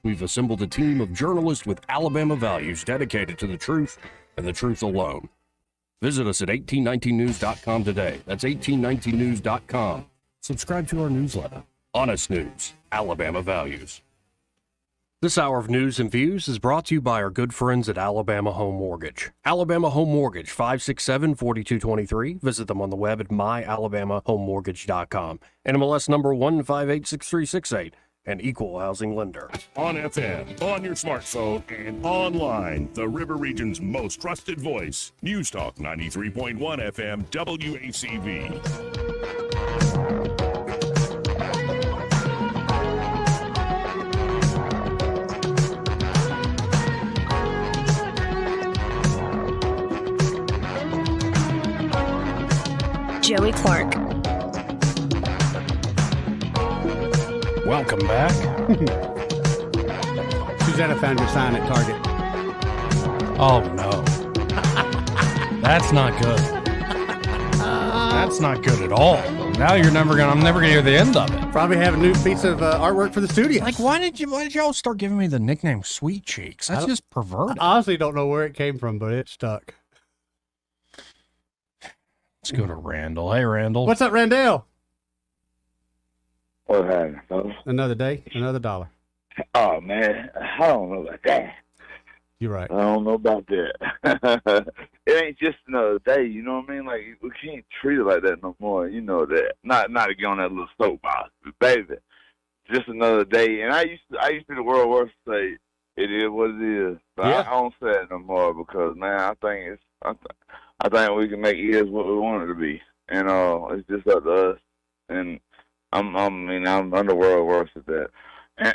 We've assembled a team of journalists with Alabama values dedicated to the truth and the truth alone. Visit us at 1819news.com today. That's 1819news.com. Subscribe to our newsletter. Honest News, Alabama Values. This hour of news and views is brought to you by our good friends at Alabama Home Mortgage. Alabama Home Mortgage, 567-4223. Visit them on the web at myalabamahomemortgage.com. NMLS number 1586368, an equal housing lender. On FM, on your smartphone, and online, the River Region's most trusted voice. News Talk 93.1 FM WACV. Joey Clark. Welcome back. Susanna found your sign at Target. Oh, no. That's not good. That's not good at all. Now I'm never gonna hear the end of it. Probably have a new piece of artwork for the studio. Like, why did y'all start giving me the nickname Sweet Cheeks? That's just perverted. I honestly don't know where it came from, but it stuck. Let's go to Randall. Hey, Randall. What's up, Randall? What happened, fellas? Another day, another dollar. Oh, man, I don't know about that. You're right. I don't know about that. It ain't just another day, you know what I mean? Like, we can't treat it like that no more, you know that. Not to get on that little soapbox, but baby, just another day. And I used to the world worst say, it is what it is. But Yeah. I don't say it no more because, man, I think we can make it what we want it to be. And it's just up to us. And I'm the world worst at that.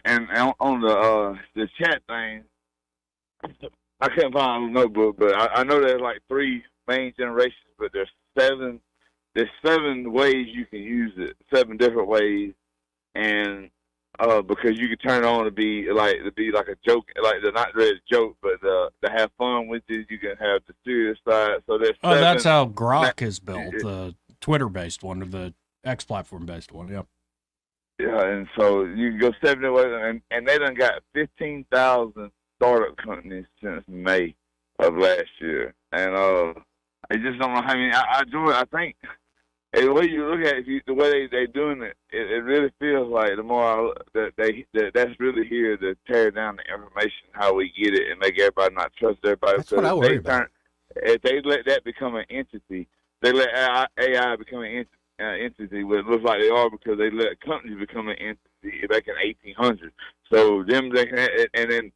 And on the chat thing, I can't find a notebook, but I know there's like 3 main generations, but there's 7 ways you can use it, 7 different ways, and because you can turn it on to be like a joke, like the not really a joke, but to have fun with it. You can have the serious side. So there's 7, that's how Grok is built, the Twitter-based one or the X platform-based one. Yep. Yeah, and so you can go 7 ways, and they done got 15,000 startup companies since May of last year, and I just don't know how many. I do it. I think the way you look at it, the way they doing it, it really feels like the more that's really here to tear down the information, how we get it, and make everybody not trust everybody. That's what I worry about. If they let that become an entity, they let AI become an entity, what it looks like they are, because they let companies become an entity back in 1800. So them, they can, and then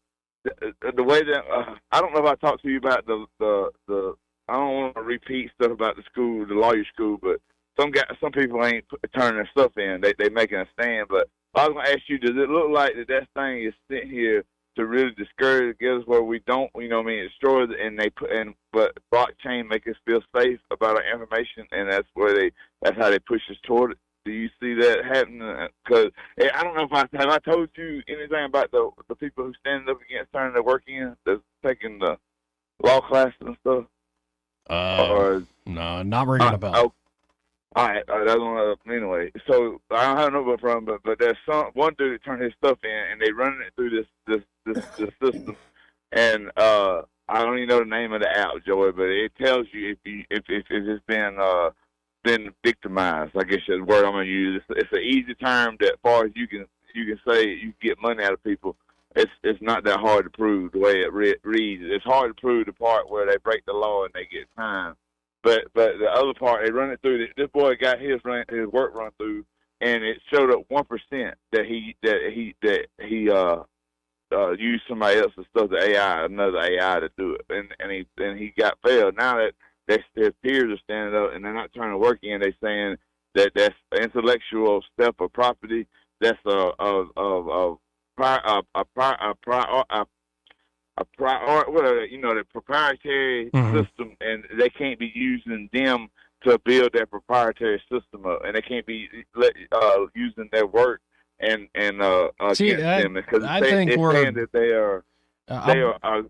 the way that I don't know if I talked to you about the I don't want to repeat stuff about the lawyer school, but some people ain't turning their stuff in. They making a stand. But I was gonna ask you, does it look like that thing is sitting here to really discourage us where we don't, destroy it, but blockchain make us feel safe about our information, and that's how they push us toward it. Do you see that happening? Because I don't know if have I told you anything about the people who stand up against turning their work in, that's taking the law classes and stuff. No, not ringing a bell. Oh, all right, that's one. Anyway, so I don't have no problem, but there's one dude that turned his stuff in, and they running it through this system, and I don't even know the name of the app, Joey, but it tells you if it's been victimized. I guess is the word I'm gonna use. It's an easy term that, as far as you can say, you can get money out of people. It's not that hard to prove the way it reads. It's hard to prove the part where they break the law and they get time. But the other part, they run it through. This boy got his work run through, and it showed up 1% that he used somebody else's stuff, another AI to do it, and he got failed. Now that his peers are standing up and they're not trying to work in, they saying that that's intellectual stuff or property. That's the proprietary system, and they can't be using them to build their proprietary system up, and they can't be using their work and against them, because they're saying that they are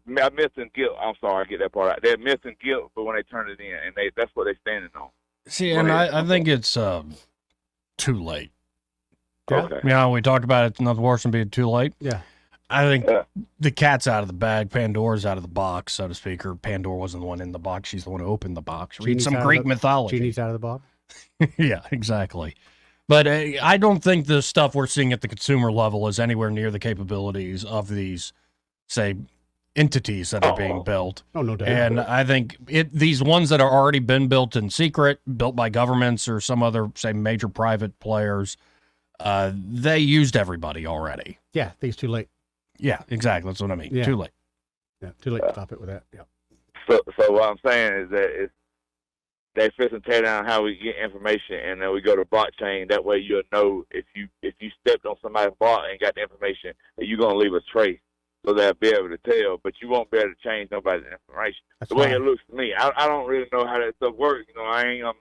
missing guilt. I'm sorry, I get that part out. They're missing guilt, but when they turn it in, and that's what they're standing on. See, and I think it's too late. Yeah. Okay. We talked about it's nothing worse than being too late. Yeah. I think the cat's out of the bag. Pandora's out of the box, so to speak. Or Pandora wasn't the one in the box. She's the one who opened the box. Read some Greek mythology. Genie's out of the box. Yeah, exactly. But I don't think the stuff we're seeing at the consumer level is anywhere near the capabilities of these, say, entities that are being built. Oh, no doubt. And I think these ones that are already been built in secret, built by governments or some other, say, major private players, they used everybody already. Yeah, I think it's too late. Yeah, exactly. That's what I mean. Yeah. Too late. Yeah, too late to stop it with that. Yeah. So what I'm saying is that they fix and tear down how we get information, and then we go to blockchain. That way you'll know if you stepped on somebody's block and got the information, that you're gonna leave a trace, so they'll be able to tell. But you won't be able to change nobody's information. That's the way right. it looks to me, I don't really know how that stuff works. I'm not even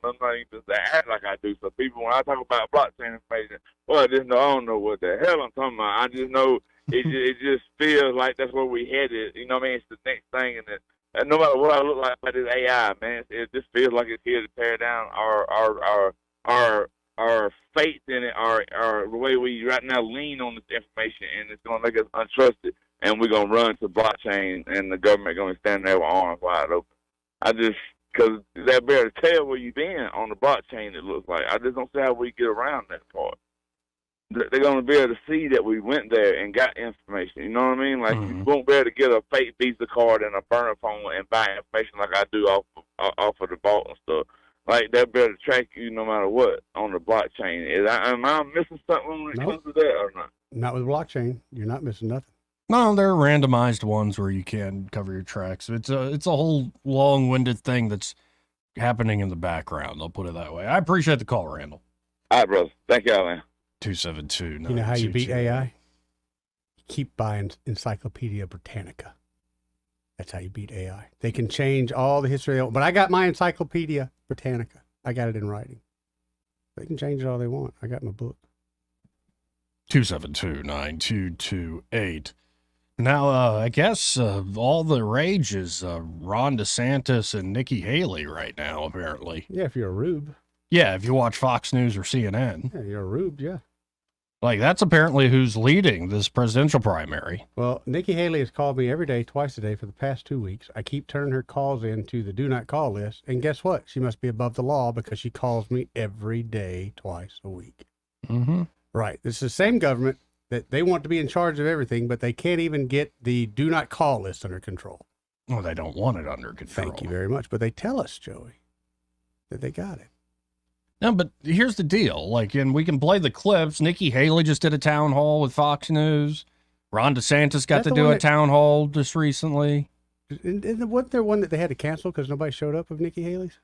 to act like I do. So people, when I talk about blockchain information, well, I don't know what the hell I'm talking about. I just know it just feels like that's where we headed. You know what I mean? It's the next thing, and no matter what I look like by this AI, man, it just feels like it's here to tear down our faith in it, our the way we right now lean on this information, and it's going to make us untrusted, and we're going to run to blockchain, and the government going to stand there with arms wide open. Because they'll be able to tell where you've been on the blockchain, it looks like. I just don't see how we get around that part. They're going to be able to see that we went there and got information. You know what I mean? Like, you won't be able to get a fake Visa card and a burner phone and buy information like I do off of the vault and stuff. Like, they'll be able to track you no matter what on the blockchain. Am I missing something when it comes to that or not? Not with blockchain. You're not missing nothing. No, they're randomized ones where you can cover your tracks. It's a whole long-winded thing that's happening in the background. I'll put it that way. I appreciate the call, Randall. All right, brother. Thank y'all, man. 272. You know how you beat AI? Keep buying Encyclopedia Britannica. That's how you beat AI. They can change all the history, but I got my Encyclopedia Britannica. I got it in writing. They can change it all they want. I got my book. 272-9228. Now, I guess all the rage is Ron DeSantis and Nikki Haley right now, apparently. Yeah, if you're a rube. Yeah, if you watch Fox News or CNN. Yeah, you're a rube, yeah. Like, that's apparently who's leading this presidential primary. Well, Nikki Haley has called me every day, twice a day for the past 2 weeks. I keep turning her calls into the do not call list. And guess what? She must be above the law because she calls me every day, twice a week. Mm-hmm. Right. This is the same government that they want to be in charge of everything, but they can't even get the do not call list under control. Well, they don't want it under control. Thank you very much. But they tell us, Joey, that they got it. No, but here's the deal. Like, and we can play the clips. Nikki Haley just did a town hall with Fox News. Ron DeSantis got to do a town hall just recently. Wasn't there one that they had to cancel because nobody showed up of Nikki Haley's?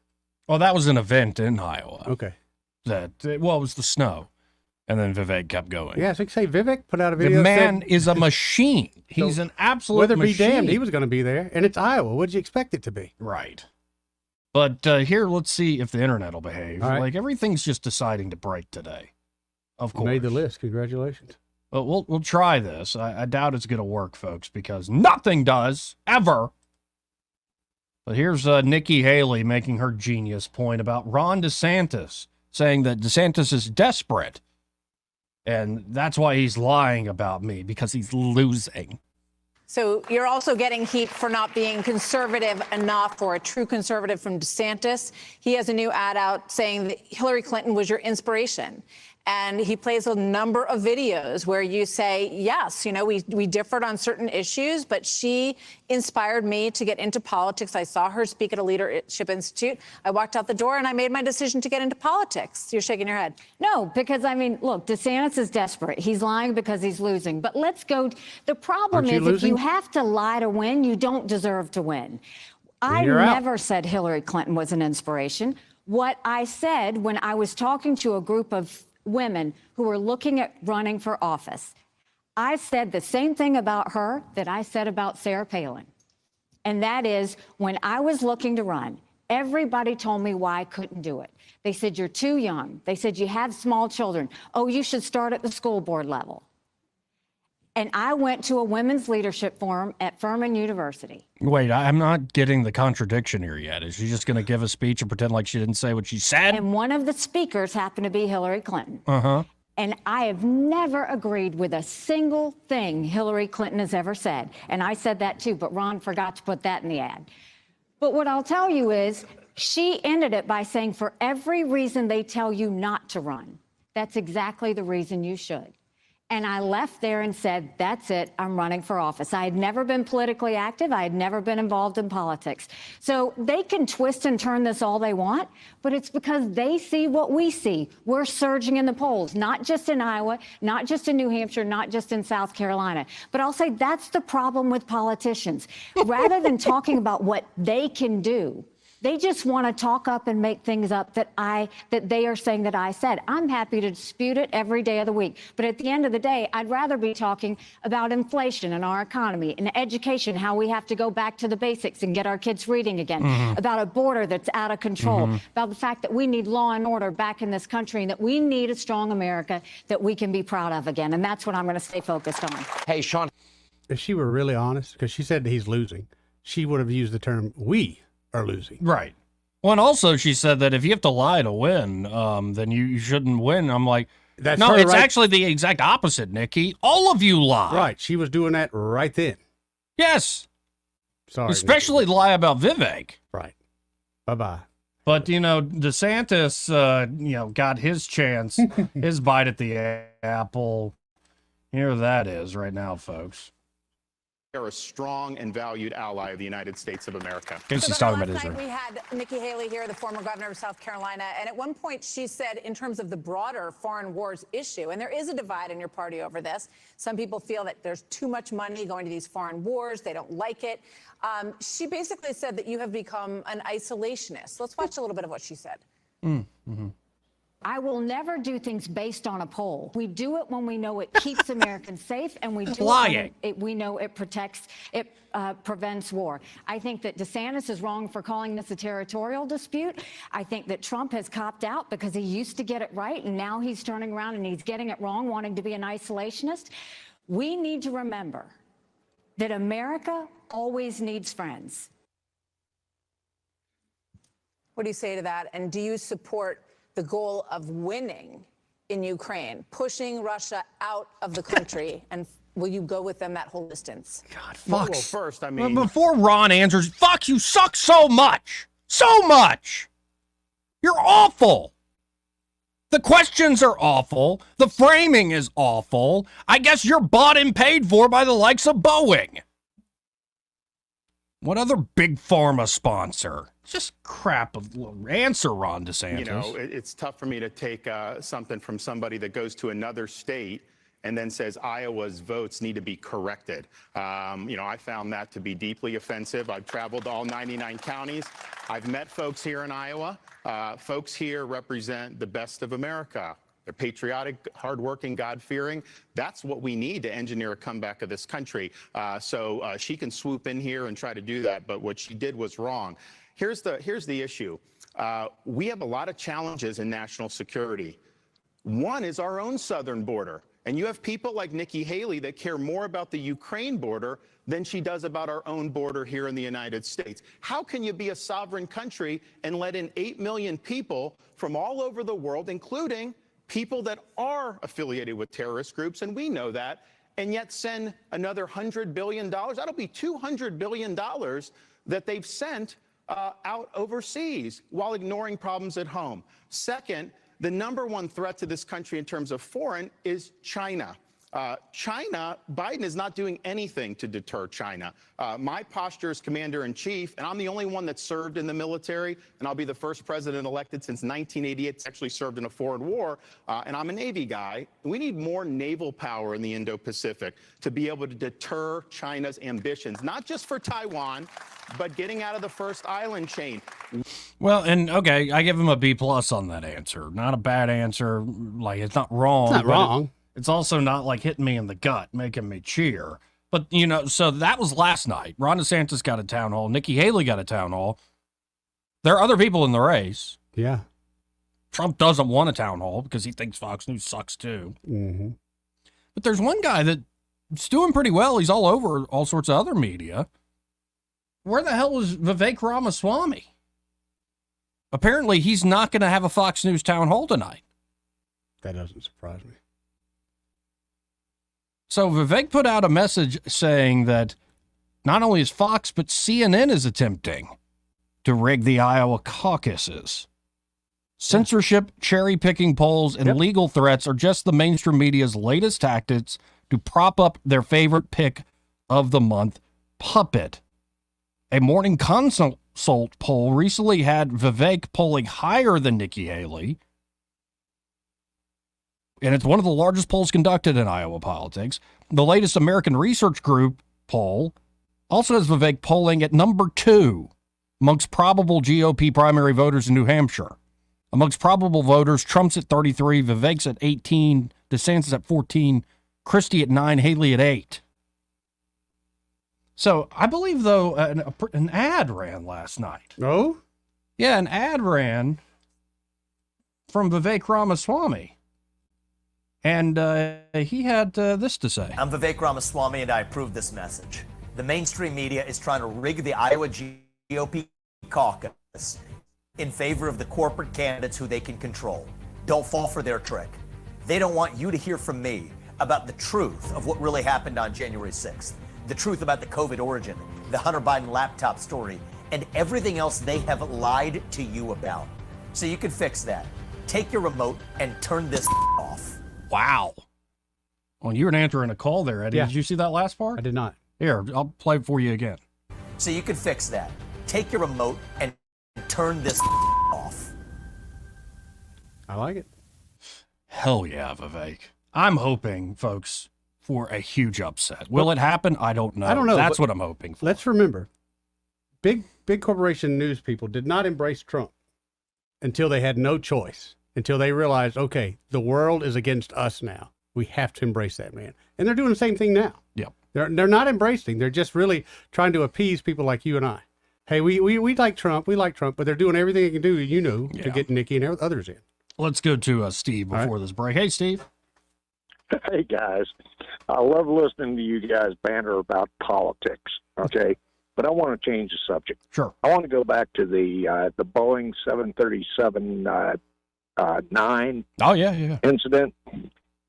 Oh, that was an event in Iowa. Okay. that, well, it was the snow. And then Vivek kept going. Yeah, so you say Vivek put out a video. The man is a machine. He's an absolute Weather be machine. damned, he was going to be there. And it's Iowa. What did you expect it to be? Right. But here, let's see if the internet will behave. All right. Like, everything's just deciding to break today. Of course. Made the list. Congratulations. But we'll try this. I doubt it's going to work, folks, because nothing does, ever. But here's Nikki Haley making her genius point about Ron DeSantis, saying that DeSantis is desperate. And that's why he's lying about me, because he's losing. So you're also getting heat for not being conservative enough, or a true conservative from DeSantis. He has a new ad out saying that Hillary Clinton was your inspiration. And he plays a number of videos where you say, yes, you know, we differed on certain issues, but she inspired me to get into politics. I saw her speak at a leadership institute. I walked out the door and I made my decision to get into politics. You're shaking your head. No, because, I mean, look, DeSantis is desperate. He's lying because he's losing. But let's go. The problem is if you have to lie to win, you don't deserve to win. I never said Hillary Clinton was an inspiration. What I said when I was talking to a group of women who were looking at running for office, I said the same thing about her that I said about Sarah Palin. And that is, when I was looking to run, everybody told me why I couldn't do it. They said, you're too young. They said, you have small children. Oh, you should start at the school board level. And I went to a women's leadership forum at Furman University. Wait, I'm not getting the contradiction here yet. Is she just going to give a speech and pretend like she didn't say what she said? And one of the speakers happened to be Hillary Clinton. Uh-huh. And I have never agreed with a single thing Hillary Clinton has ever said. And I said that too, but Ron forgot to put that in the ad. But what I'll tell you is, she ended it by saying, for every reason they tell you not to run, that's exactly the reason you should. And I left there and said, that's it, I'm running for office. I had never been politically active. I had never been involved in politics. So they can twist and turn this all they want, but it's because they see what we see. We're surging in the polls, not just in Iowa, not just in New Hampshire, not just in South Carolina. But I'll say that's the problem with politicians. Rather than talking about what they can do, they just want to talk up and make things up that they are saying that I said. I'm happy to dispute it every day of the week. But at the end of the day, I'd rather be talking about inflation and our economy and education, how we have to go back to the basics and get our kids reading again, about a border that's out of control, about the fact that we need law and order back in this country, and that we need a strong America that we can be proud of again. And that's what I'm going to stay focused on. Hey, Sean. If she were really honest, because she said he's losing, she would have used the term we are losing. Right. Well, and also she said that if you have to lie to win, then you shouldn't win. I'm like, That's no, her, it's right? actually the exact opposite, Nikki. All of you lie. Right. She was doing that right then. Yes. Sorry. Especially lie about Vivek. Right. Bye-bye. But, DeSantis, got his chance, his bite at the apple. Here that is right now, folks. They're a strong and valued ally of the United States of America. She's talking about Last Israel. night we had Nikki Haley here, the former governor of South Carolina, and at one point she said, in terms of the broader foreign wars issue, and there is a divide in your party over this. Some people feel that there's too much money going to these foreign wars. They don't like it. She basically said that you have become an isolationist. Let's watch a little bit of what she said. I will never do things based on a poll. We do it when we know it keeps Americans safe, and we do it when we know it prevents war. I think that DeSantis is wrong for calling this a territorial dispute. I think that Trump has copped out because he used to get it right, and now he's turning around and he's getting it wrong, wanting to be an isolationist. We need to remember that America always needs friends. What do you say to that? And do you support the goal of winning in Ukraine, pushing Russia out of the country, and will you go with them that whole distance? God, well, first, I mean, before Ron answers, fuck, you suck so much. So much. You're awful. The questions are awful. The framing is awful. I guess you're bought and paid for by the likes of Boeing. What other big pharma sponsor? Just crap. Answer, Ron DeSantis. You know, it's tough for me to take something from somebody that goes to another state and then says Iowa's votes need to be corrected. I found that to be deeply offensive. I've traveled to all 99 counties. I've met folks here in Iowa. Folks here represent the best of America. They're patriotic, hardworking, God-fearing. That's what we need to engineer a comeback of this country. So she can swoop in here and try to do that, but what she did was wrong. Here's the issue. We have a lot of challenges in national security. One is our own southern border. And you have people like Nikki Haley that care more about the Ukraine border than she does about our own border here in the United States. How can you be a sovereign country and let in 8 million people from all over the world, including people that are affiliated with terrorist groups, and we know that, and yet send another $100 billion? That'll be $200 billion that they've sent out overseas while ignoring problems at home. Second, the number one threat to this country in terms of foreign is China. Biden is not doing anything to deter China. My posture as commander-in-chief, and I'm the only one that served in the military, and I'll be the first president elected since 1988 to actually served in a foreign war, and I'm a Navy guy. We need more naval power in the Indo-Pacific to be able to deter China's ambitions, not just for Taiwan, but getting out of the first island chain. Well, and okay, I give him a B+ on that answer. Not a bad answer. Like, it's not wrong. It's not wrong. It's also not like hitting me in the gut, making me cheer. But, you know, so that was last night. Ron DeSantis got a town hall. Nikki Haley got a town hall. There are other people in the race. Yeah. Trump doesn't want a town hall because he thinks Fox News sucks too. Mm-hmm. But there's one guy that's doing pretty well. He's all over all sorts of other media. Where the hell was Vivek Ramaswamy? Apparently, he's not going to have a Fox News town hall tonight. That doesn't surprise me. So Vivek put out a message saying that not only is Fox, but CNN is attempting to rig the Iowa caucuses. Censorship, cherry-picking polls, and legal threats are just the mainstream media's latest tactics to prop up their favorite pick of the month, Puppet. A Morning Consult poll recently had Vivek polling higher than Nikki Haley, and it's one of the largest polls conducted in Iowa politics. The latest American Research Group poll also has Vivek polling at number 2 amongst probable GOP primary voters in New Hampshire. Amongst probable voters, Trump's at 33, Vivek's at 18, DeSantis at 14, Christie at 9, Haley at 8. So I believe, though, an ad ran last night. Oh? Yeah, an ad ran from Vivek Ramaswamy. And he had this to say. I'm Vivek Ramaswamy, and I approve this message. The mainstream media is trying to rig the Iowa GOP caucus in favor of the corporate candidates who they can control. Don't fall for their trick. They don't want you to hear from me about the truth of what really happened on January 6th, the truth about the COVID origin, the Hunter Biden laptop story, and everything else they have lied to you about. So you can fix that. Take your remote and turn this off. Wow. Well, you were answering a call there, Eddie. Yeah. Did you see that last part? I did not. Here, I'll play it for you again. So you can fix that. Take your remote and turn this off. I like it. Hell yeah, Vivek. I'm hoping, folks, for a huge upset. Will it happen? I don't know. I don't know. That's what I'm hoping for. Let's remember, big corporation news people did not embrace Trump until they had no choice, until they realized, okay, the world is against us now. We have to embrace that man. And they're doing the same thing now. Yep. They're not embracing. They're just really trying to appease people like you and I. Hey, we like Trump. We like Trump, but they're doing everything they can do, to get Nikki and others in. Let's go to Steve before this break. Hey, Steve. Hey, guys. I love listening to you guys banter about politics, okay? But I want to change the subject. Sure. I want to go back to the Boeing 737 9 incident.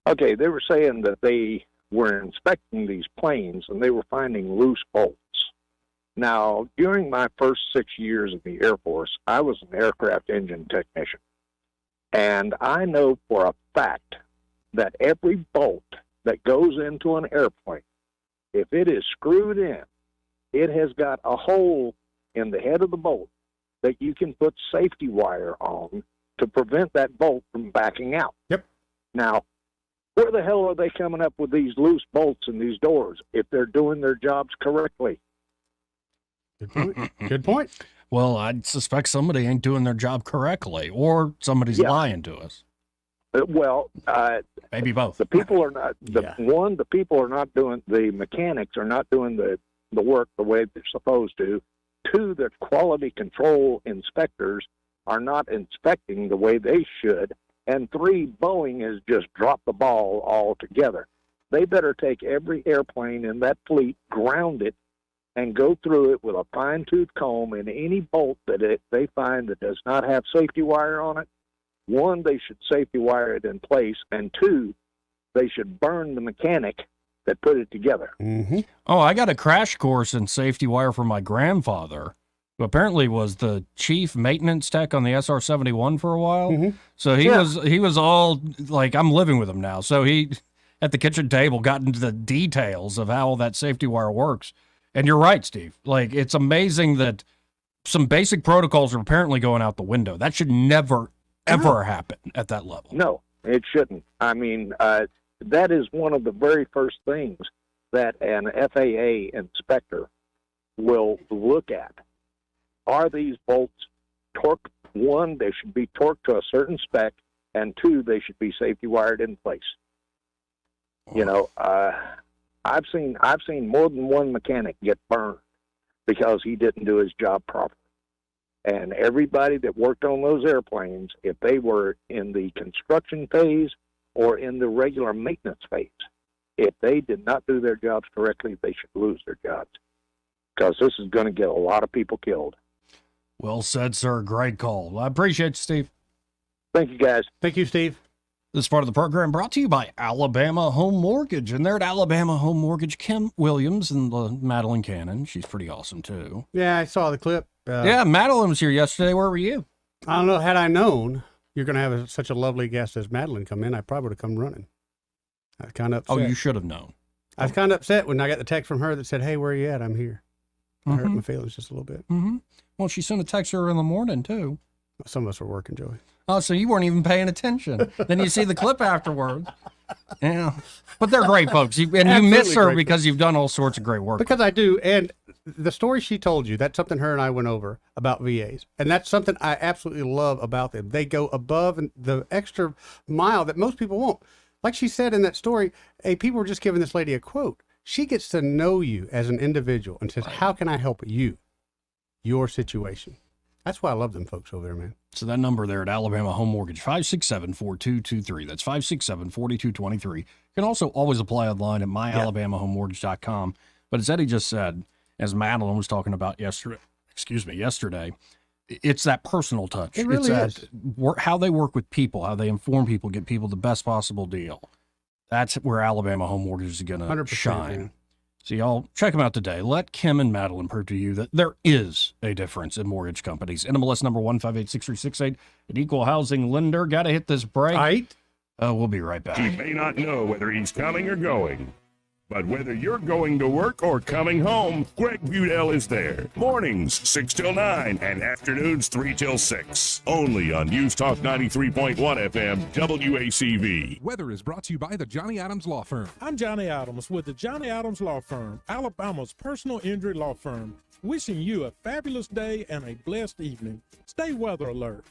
Okay, they were saying that they were inspecting these planes and they were finding loose bolts. Now, during my first 6 years in the Air Force, I was an aircraft engine technician. And I know for a fact that every bolt that goes into an airplane, if it is screwed in, it has got a hole in the head of the bolt that you can put safety wire on to prevent that bolt from backing out. Yep. Now, where the hell are they coming up with these loose bolts in these doors if they're doing their jobs correctly? Good point. Good point. Well, I suspect somebody ain't doing their job correctly, or somebody's lying to us. Maybe both. The people are not. The people are not doing. The mechanics are not doing the work the way they're supposed to. 2, the quality control inspectors are not inspecting the way they should. And 3, Boeing has just dropped the ball altogether. They better take every airplane in that fleet, ground it, and go through it with a fine-tooth comb, and any bolt that they find that does not have safety wire on it, 1, they should safety wire it in place, and 2, they should burn the mechanic that put it together. Mm-hmm. Oh, I got a crash course in safety wire from my grandfather, who apparently was the chief maintenance tech on the SR-71 for a while. Mm-hmm. So he was all like, I'm living with him now. So he, at the kitchen table, got into the details of how all that safety wire works. And you're right, Steve. Like, it's amazing that some basic protocols are apparently going out the window. That should never, ever happen at that level. No, it shouldn't. I mean, that is one of the very first things that an FAA inspector will look at. Are these bolts torqued? 1, they should be torqued to a certain spec, and 2, they should be safety wired in place. You know, I've seen more than one mechanic get burned because he didn't do his job properly. And everybody that worked on those airplanes, if they were in the construction phase or in the regular maintenance phase, if they did not do their jobs correctly, they should lose their jobs, because this is going to get a lot of people killed. Well said, sir. Great call. I appreciate you, Steve. Thank you, guys. Thank you, Steve. This part of the program brought to you by Alabama Home Mortgage. And there at Alabama Home Mortgage, Kim Williams and Madeline Cannon. She's pretty awesome, too. Yeah, I saw the clip. Yeah, Madeline was here yesterday. Where were you? I don't know. Had I known you're going to have such a lovely guest as Madeline come in, I probably would have come running. I was kind of upset. Oh, you should have known. I was kind of upset when I got the text from her that said, "Hey, where are you at? I'm here." I hurt my feelings just a little bit. Mm-hmm. Well, she sent a text her in the morning, too. Some of us were working, Joey. Oh, so you weren't even paying attention. Then you see the clip afterwards. Yeah. But they're great folks. You miss her because you've done all sorts of great work. Because I do. And the story she told you, that's something her and I went over about VAs. And that's something I absolutely love about them. They go above the extra mile that most people won't. Like she said in that story, hey, people were just giving this lady a quote. She gets to know you as an individual and says, how can I help you? Your situation. That's why I love them folks over there, man. So that number there at Alabama Home Mortgage, 567-4223. That's 567-4223. You can also always apply online at myalabamahomemortgage.com. But as Eddie just said, as Madeline was talking about yesterday, it's that personal touch. It really is. How they work with people, how they inform people, get people the best possible deal. That's where Alabama Home Mortgage is going to shine. Man. So y'all check them out today. Let Kim and Madeline prove to you that there is a difference in mortgage companies. NMLS number 1586368, an equal housing lender. Got to hit this break. Right. We'll be right back. He may not know whether he's coming or going, but whether you're going to work or coming home, Greg Budell is there. Mornings 6 till 9 and afternoons 3 till 6. Only on News Talk 93.1 FM WACV. Weather is brought to you by the Johnny Adams Law Firm. I'm Johnny Adams with the Johnny Adams Law Firm, Alabama's personal injury law firm. Wishing you a fabulous day and a blessed evening. Stay weather alert.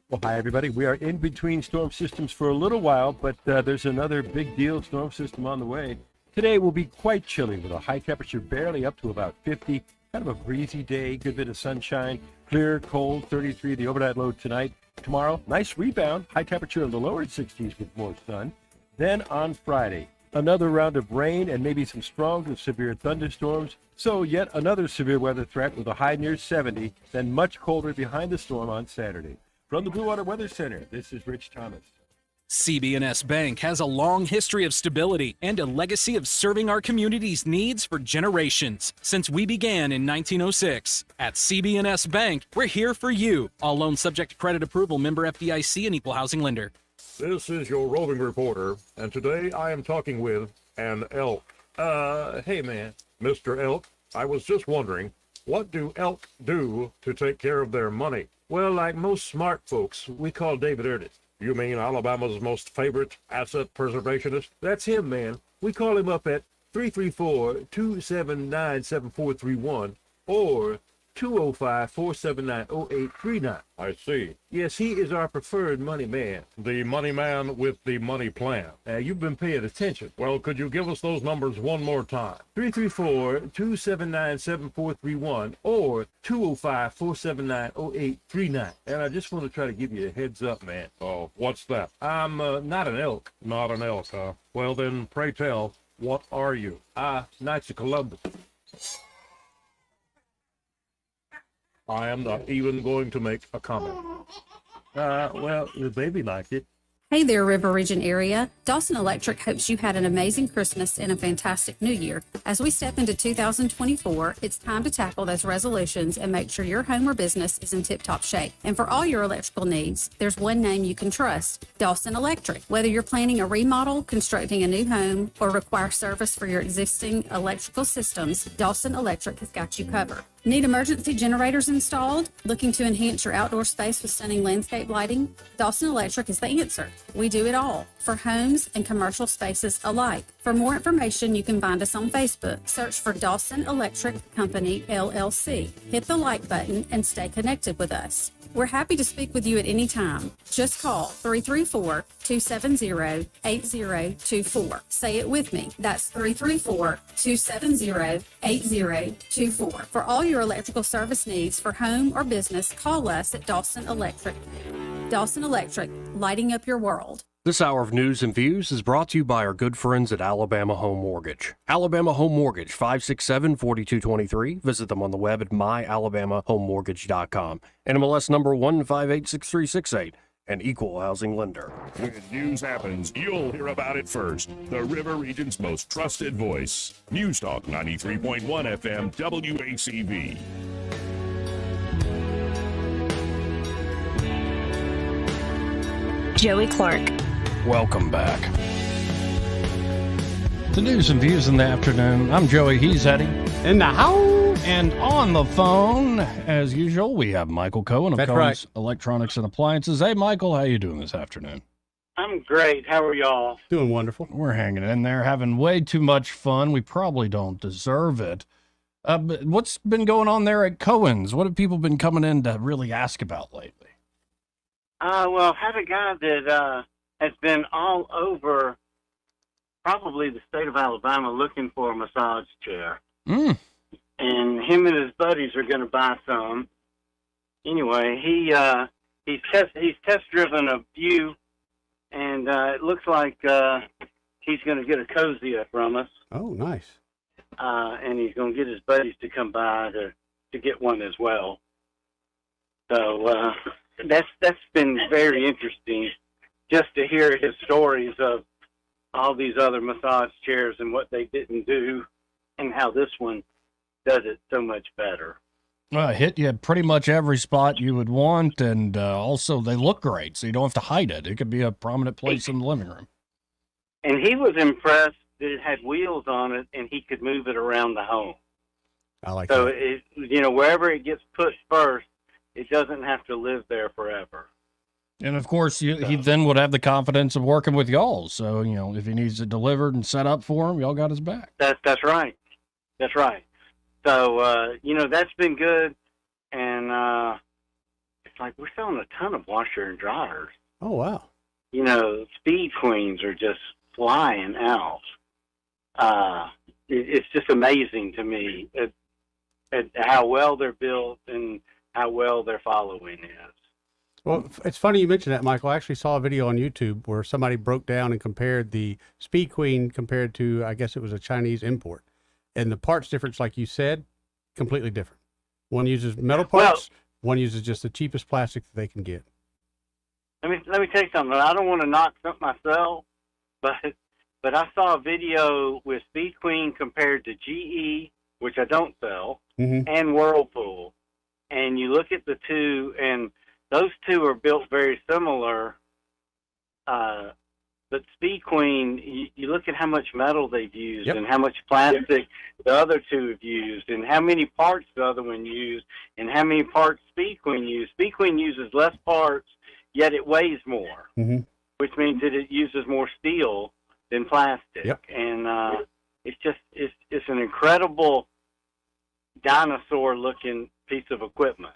Well, hi, everybody. We are in between storm systems for a little while, but there's another big deal storm system on the way. Today will be quite chilly with a high temperature barely up to about 50. Kind of a breezy day, good bit of sunshine, clear, cold, 33, the overnight low tonight. Tomorrow, nice rebound, high temperature in the lower 60s with more sun. Then on Friday, another round of rain and maybe some strong to severe thunderstorms. So yet another severe weather threat with a high near 70, then much colder behind the storm on Saturday. From the Blue Water Weather Center, this is Rich Thomas. CB&S Bank has a long history of stability and a legacy of serving our community's needs for generations since we began in 1906. At CB&S Bank, we're here for you. All loans subject to credit approval, member FDIC, and equal housing lender. This is your roving reporter, and today I am talking with an elk. Hey man, Mr. Elk, I was just wondering, what do elk do to take care of their money? Well, like most smart folks, we call David Ernest. You mean Alabama's most favorite asset preservationist? That's him, man. We call him up at 334-279-7431 or 205-479-0839. I see. Yes, he is our preferred money man. The money man with the money plan. You've been paying attention. Well, could you give us those numbers one more time? 334-279-7431 or 205-479-0839. And I just want to try to give you a heads up, man. Oh, what's that? I'm not an elk. Not an elk, huh? Well, then, pray tell, what are you? Knights of Columbus. I am not even going to make a comment. Well, the baby liked it. Hey there, River Region area. Dawson Electric hopes you had an amazing Christmas and a fantastic New Year. As we step into 2024, it's time to tackle those resolutions and make sure your home or business is in tip-top shape. And for all your electrical needs, there's one name you can trust, Dawson Electric. Whether you're planning a remodel, constructing a new home, or require service for your existing electrical systems, Dawson Electric has got you covered. Need emergency generators installed? Looking to enhance your outdoor space with stunning landscape lighting? Dawson Electric is the answer. We do it all for homes and commercial spaces alike. For more information, you can find us on Facebook. Search for Dawson Electric Company, LLC. Hit the like button and stay connected with us. We're happy to speak with you at any time. Just call 334-270-8024. Say it with me. That's 334-270-8024. For all your electrical service needs for home or business, call us at Dawson Electric. Dawson Electric, lighting up your world. This hour of news and views is brought to you by our good friends at Alabama Home Mortgage. Alabama Home Mortgage, 567-4223. Visit them on the web at myalabamahomemortgage.com. NMLS number 1586368, an equal housing lender. When news happens, you'll hear about it first. The River Region's most trusted voice. News Talk 93.1 FM WACV. Joey Clark. Welcome back to News and Views in the Afternoon. I'm Joey. He's Eddie. In the house. And on the phone, as usual, we have Michael Cohen of That's Cohen's right. Electronics and Appliances. Hey, Michael, how you doing this afternoon? I'm great. How are y'all? Doing wonderful. We're hanging in there, having way too much fun. We probably don't deserve it. But what's been going on there at Cohen's? What have people been coming in to really ask about lately? Well, I had a guy that has been all over probably the state of Alabama looking for a massage chair. Mm. And him and his buddies are going to buy some. Anyway, he's test driven a few, and it looks like he's going to get a Cosia from us. Oh, nice. And he's going to get his buddies to come by to get one as well. So that's been very interesting, just to hear his stories of all these other massage chairs and what they didn't do, and how this one does it so much better. Hit you pretty much every spot you would want, and also they look great, so you don't have to hide it. It could be a prominent place in the living room. And he was impressed that it had wheels on it, and he could move it around the home. I like so that. it, wherever it gets put first, it doesn't have to live there forever. And of course, he then would have the confidence of working with y'all. So, if he needs it delivered and set up for him, y'all got his back. That's right. That's right. So, that's been good. And it's like we're selling a ton of washer and dryers. Oh, wow. Speed Queens are just flying out. It's just amazing to me at how well they're built and how well their following is. Well, it's funny you mentioned that, Michael. I actually saw a video on YouTube where somebody broke down and compared the Speed Queen compared to, I guess it was a Chinese import. And the parts difference, like you said, completely different. One uses metal parts, one uses just the cheapest plastic that they can get. Let me tell you something. I don't want to knock something myself, but I saw a video with Speed Queen compared to GE, which I don't sell, and Whirlpool. And you look at the two, and those two are built very similar. But Speed Queen, you look at how much metal they've used and how much plastic the other two have used, and how many parts the other one used, and how many parts Speed Queen used. Speed Queen uses less parts, yet it weighs more, which means that it uses more steel than plastic. Yep. And it's an incredible dinosaur-looking piece of equipment.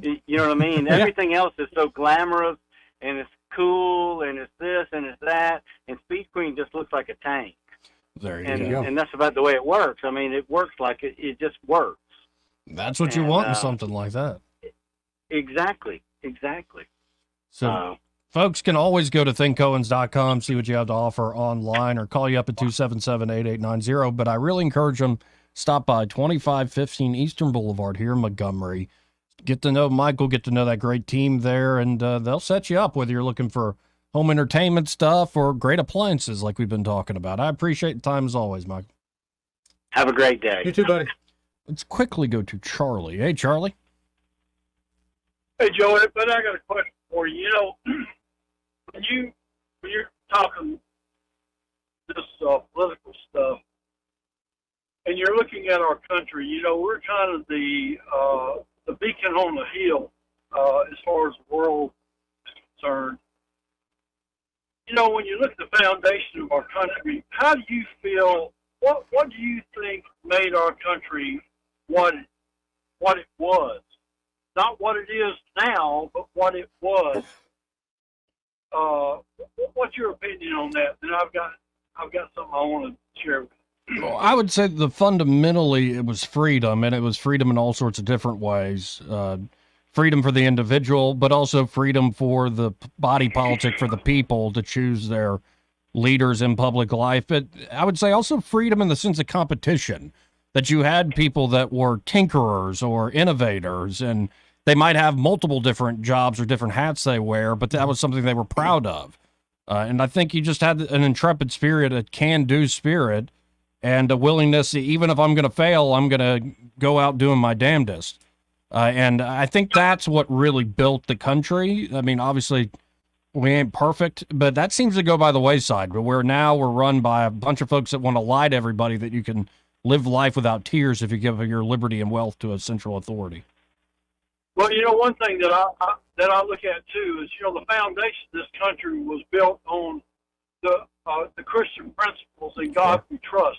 You know what I mean? Yeah. Everything else is so glamorous and it's cool and it's this and it's that, and Speed Queen just looks like a tank. There you go. And that's about the way it works. I mean, it works like it just works. That's what you want in something like that. Exactly. So folks can always go to thinkcohens.com, see what you have to offer online, or call you up at 277-8890. But I really encourage them, stop by 2515 Eastern Boulevard here in Montgomery. Get to know Michael, get to know that great team there, and they'll set you up whether you're looking for home entertainment stuff or great appliances like we've been talking about. I appreciate the time as always, Michael. Have a great day. You too, buddy. Let's quickly go to Charlie. Hey, Charlie. Hey, Joey, but I got a question for you. You know, when you're talking this political stuff, and you're looking at our country, you know, we're kind of the beacon on the hill as far as the world is concerned. You know, when you look at the foundation of our country, how do you feel? What do you think made our country what it was? Not what it is now, but what it was. What's your opinion on that? And I've got something I want to share with you. Well, I would say that fundamentally it was freedom, and it was freedom in all sorts of different ways. Freedom for the individual, but also freedom for the body politic, for the people to choose their leaders in public life. But I would say also freedom in the sense of competition, that you had people that were tinkerers or innovators, and they might have multiple different jobs or different hats they wear, but that was something they were proud of. And I think you just had an intrepid spirit, a can-do spirit, and a willingness to, even if I'm going to fail, I'm going to go out doing my damnedest. And I think that's what really built the country. I mean, obviously, we ain't perfect, but that seems to go by the wayside. But we're run by a bunch of folks that want to lie to everybody that you can live life without tears if you give your liberty and wealth to a central authority. Well, you know, one thing that I look at too is, you know, the foundation of this country was built on the Christian principles in God we trust,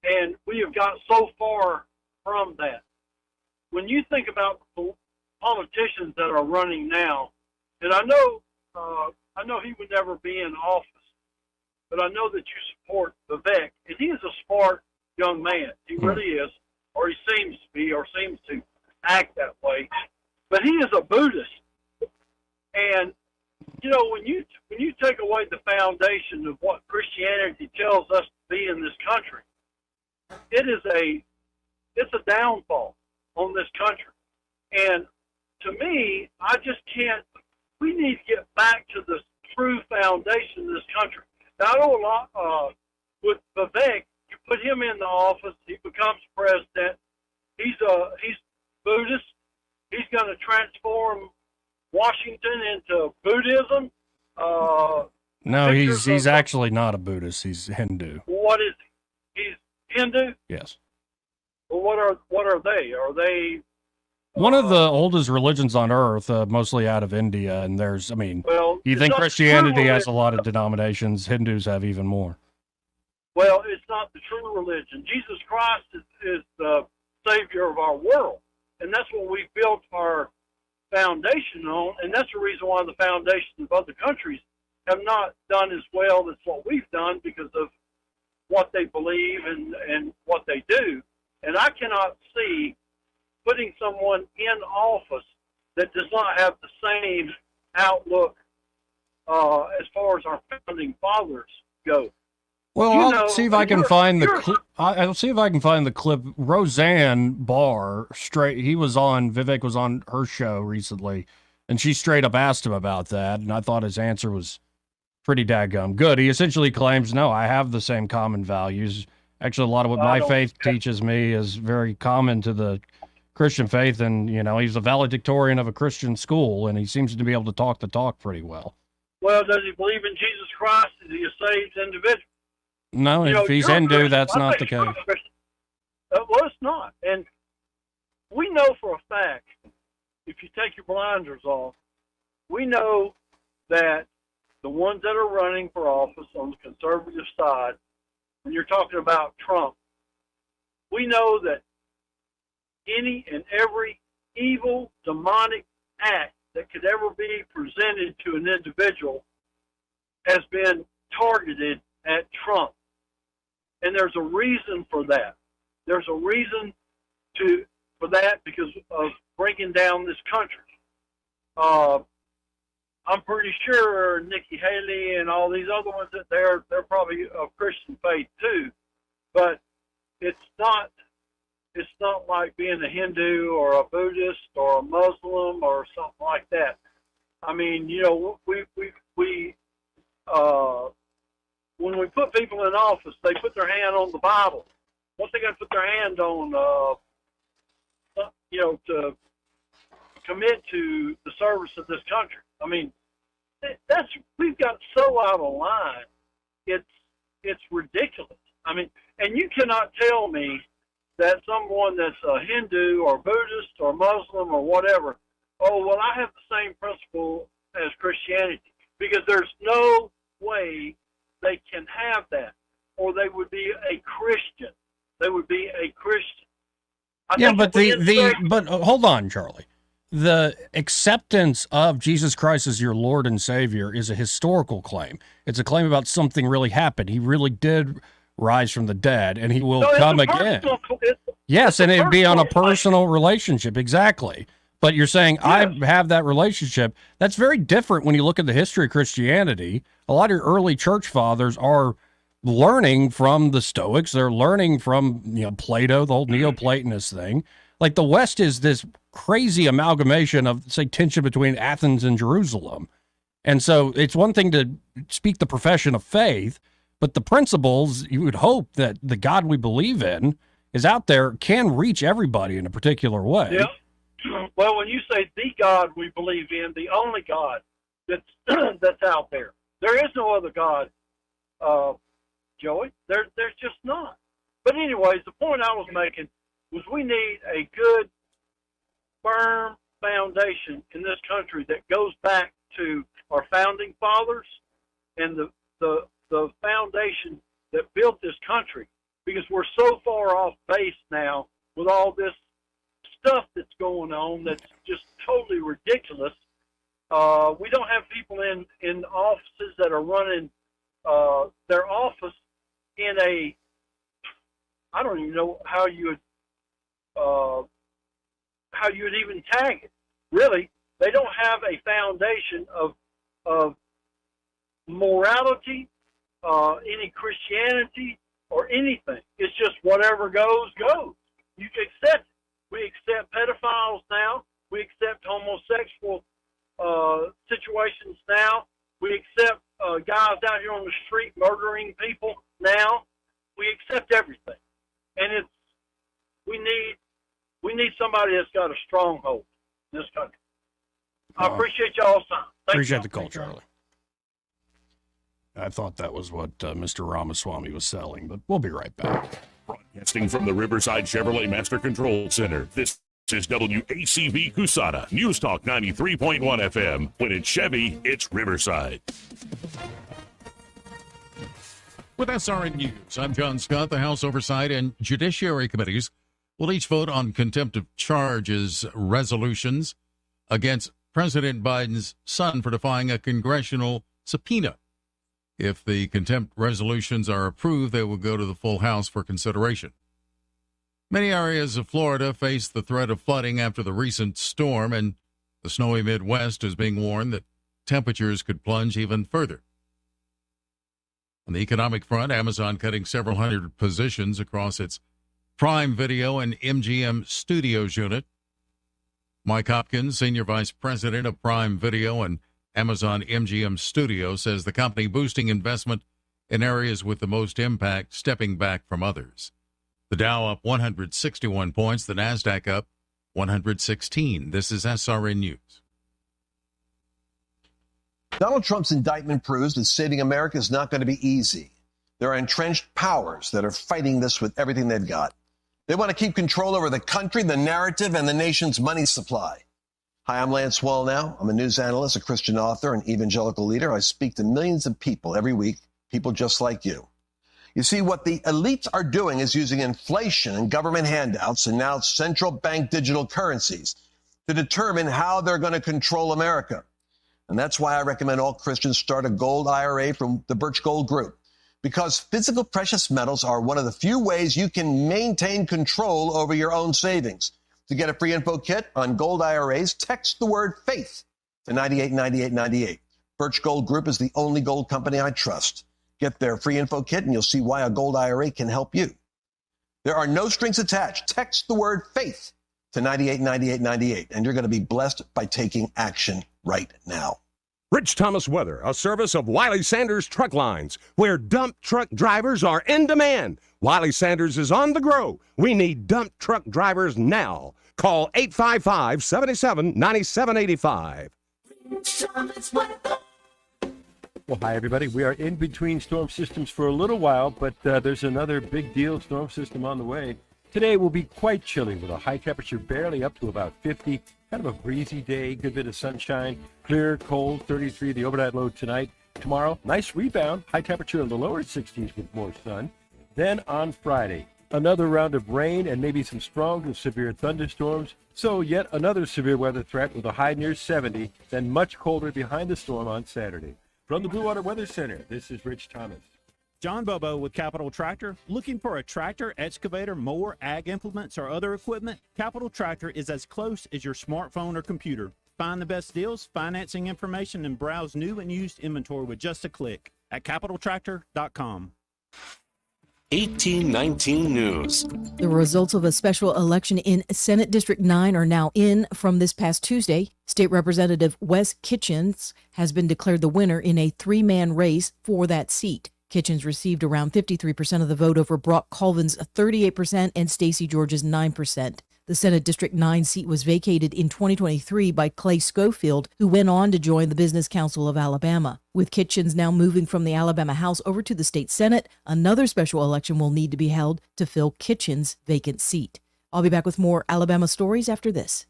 and we have got so far from that. When you think about the politicians that are running now, and I know he would never be in office, but I know that you support Vivek, and he is a smart young man. He really is, or he seems to be, or seems to act that way. But he is a Buddhist, and you know, when you take away the foundation of what Christianity tells us to be in this country, it's a downfall on this country. And to me, I just can't. We need to get back to the true foundation of this country. Now, I know a lot with Vivek. You put him in the office, he becomes president. He's Buddhist. He's going to transform Washington into Buddhism. No, he's actually not a Buddhist. He's Hindu. What is he? He's Hindu? Yes. Well, what are they? Are they one of the oldest religions on earth, mostly out of India? And there's, I mean, you think Christianity has a lot of denominations? Hindus have even more. Well, it's not the true religion. Jesus Christ is the Savior of our world, and that's what we built our foundation on, and that's the reason why the foundations of other countries have not done as well as what we've done, because of what they believe and what they do. And I cannot see putting someone in office that does not have the same outlook as far as our founding fathers go. Well, I'll see if I can find the clip. I'll see if I can find the clip. Roseanne Barr, Vivek was on her show recently, and she straight up asked him about that, and I thought his answer was pretty daggum good. He essentially claims, no, I have the same common values. Actually, a lot of what my faith teaches me is very common to the Christian faith, and, you know, he's a valedictorian of a Christian school, and he seems to be able to talk the talk pretty well. Well, does he believe in Jesus Christ? Is he a saved individual? No, if he's Hindu, that's not the case. Well, it's not. And we know for a fact, if you take your blinders off, we know that the ones that are running for office on the conservative side, when you're talking about Trump, we know that any and every evil, demonic act that could ever be presented to an individual has been targeted at Trump. And there's a reason for that. There's a reason for that because of breaking down this country. I'm pretty sure Nikki Haley and all these other ones that they're probably of Christian faith too, but it's not like being a Hindu or a Buddhist or a Muslim or something like that. I mean, you know, when we put people in office, they put their hand on the Bible. Once they got to put their hand on, you know, to commit to the service of this country. I mean, we've got so out of line. It's ridiculous. I mean, and you cannot tell me that someone that's a Hindu or Buddhist or Muslim or whatever, oh, well, I have the same principle as Christianity, because there's no way they can have that, or they would be a Christian. They would be a Christian. But hold on, Charlie. The acceptance of Jesus Christ as your Lord and Savior is a historical claim. It's a claim about something really happened. He really did rise from the dead, and he will come again. Yes, and it'd be on a personal relationship, exactly. But you're saying, I have that relationship. That's very different when you look at the history of Christianity. A lot of your early church fathers are learning from the Stoics. They're learning from, you know, Plato, the whole Neoplatonist thing. Like the West is this crazy amalgamation of, say, tension between Athens and Jerusalem. And so it's one thing to speak the profession of faith, but the principles, you would hope that the God we believe in is out there, can reach everybody in a particular way. Yeah. Well, when you say the God we believe in, the only God that's out there, there is no other God, Joey. There's just not. But anyways, the point I was making was we need a good, firm foundation in this country that goes back to our founding fathers and the foundation that built this country, because we're so far off base now with all this stuff that's going on that's just totally ridiculous. We don't have people in offices that are running their office in a, I don't even know how you would even tag it. Really, they don't have a foundation of morality, any Christianity or anything. It's just whatever goes, goes. You can accept it. We accept pedophiles now. We accept homosexual situations now. We accept guys out here on the street murdering people now. We accept everything, and we need somebody that's got a stronghold in this country. I appreciate y'all's time. Appreciate the call, Charlie. I thought that was what Mr. Ramaswamy was selling, but we'll be right back. Broadcasting from the Riverside Chevrolet Master Control Center, this is WACV Cusada, News Talk 93.1 FM. When it's Chevy, it's Riverside. With SRN News, I'm John Scott. The House Oversight and Judiciary Committees will each vote on contempt of charges resolutions against President Biden's son for defying a congressional subpoena. If the contempt resolutions are approved, they will go to the full House for consideration. Many areas of Florida face the threat of flooding after the recent storm, and the snowy Midwest is being warned that temperatures could plunge even further. On the economic front, Amazon cutting several hundred positions across its Prime Video and MGM Studios unit. Mike Hopkins, Senior Vice President of Prime Video and Amazon MGM Studios, says the company boosting investment in areas with the most impact, stepping back from others. The Dow up 161 points, the NASDAQ up 116. This is SRN News. Donald Trump's indictment proves that saving America is not going to be easy. There are entrenched powers that are fighting this with everything they've got. They want to keep control over the country, the narrative, and the nation's money supply. Hi, I'm Lance Wallnau. I'm a news analyst, a Christian author, an evangelical leader. I speak to millions of people every week, people just like you. You see, what the elites are doing is using inflation and government handouts and now central bank digital currencies to determine how they're going to control America. And that's why I recommend all Christians start a gold IRA from the Birch Gold Group, because physical precious metals are one of the few ways you can maintain control over your own savings. To get a free info kit on gold IRAs, text the word faith to 989898. Birch Gold Group is the only gold company I trust. Get their free info kit and you'll see why a gold IRA can help you. There are no strings attached. Text the word faith to 989898 and you're going to be blessed by taking action right now. Rich Thomas Weather, a service of Wiley Sanders Truck Lines, where dump truck drivers are in demand. Wiley Sanders is on the grow. We need dump truck drivers now. Call 855-77-9785. Well, hi, everybody. We are in between storm systems for a little while, but there's another big deal storm system on the way. Today will be quite chilly with a high temperature barely up to about 50. Kind of a breezy day, good bit of sunshine, clear, cold, 33, the overnight low tonight. Tomorrow, nice rebound, high temperature in the lower 60s with more sun. Then on Friday, another round of rain and maybe some strong to severe thunderstorms. So yet another severe weather threat with a high near 70, then much colder behind the storm on Saturday. From the Blue Water Weather Center, this is Rich Thomas. John Bobo with Capital Tractor. Looking for a tractor, excavator, mower, ag implements, or other equipment? Capital Tractor is as close as your smartphone or computer. Find the best deals, financing information, and browse new and used inventory with just a click at capitaltractor.com. 1819 News. The results of a special election in Senate District 9 are now in from this past Tuesday. State Representative Wes Kitchens has been declared the winner in a three-man race for that seat. Kitchens received around 53% of the vote over Brock Colvin's 38% and Stacey George's 9%. The Senate District 9 seat was vacated in 2023 by Clay Schofield, who went on to join the Business Council of Alabama. With Kitchens now moving from the Alabama House over to the state Senate, another special election will need to be held to fill Kitchens' vacant seat. I'll be back with more Alabama stories after this.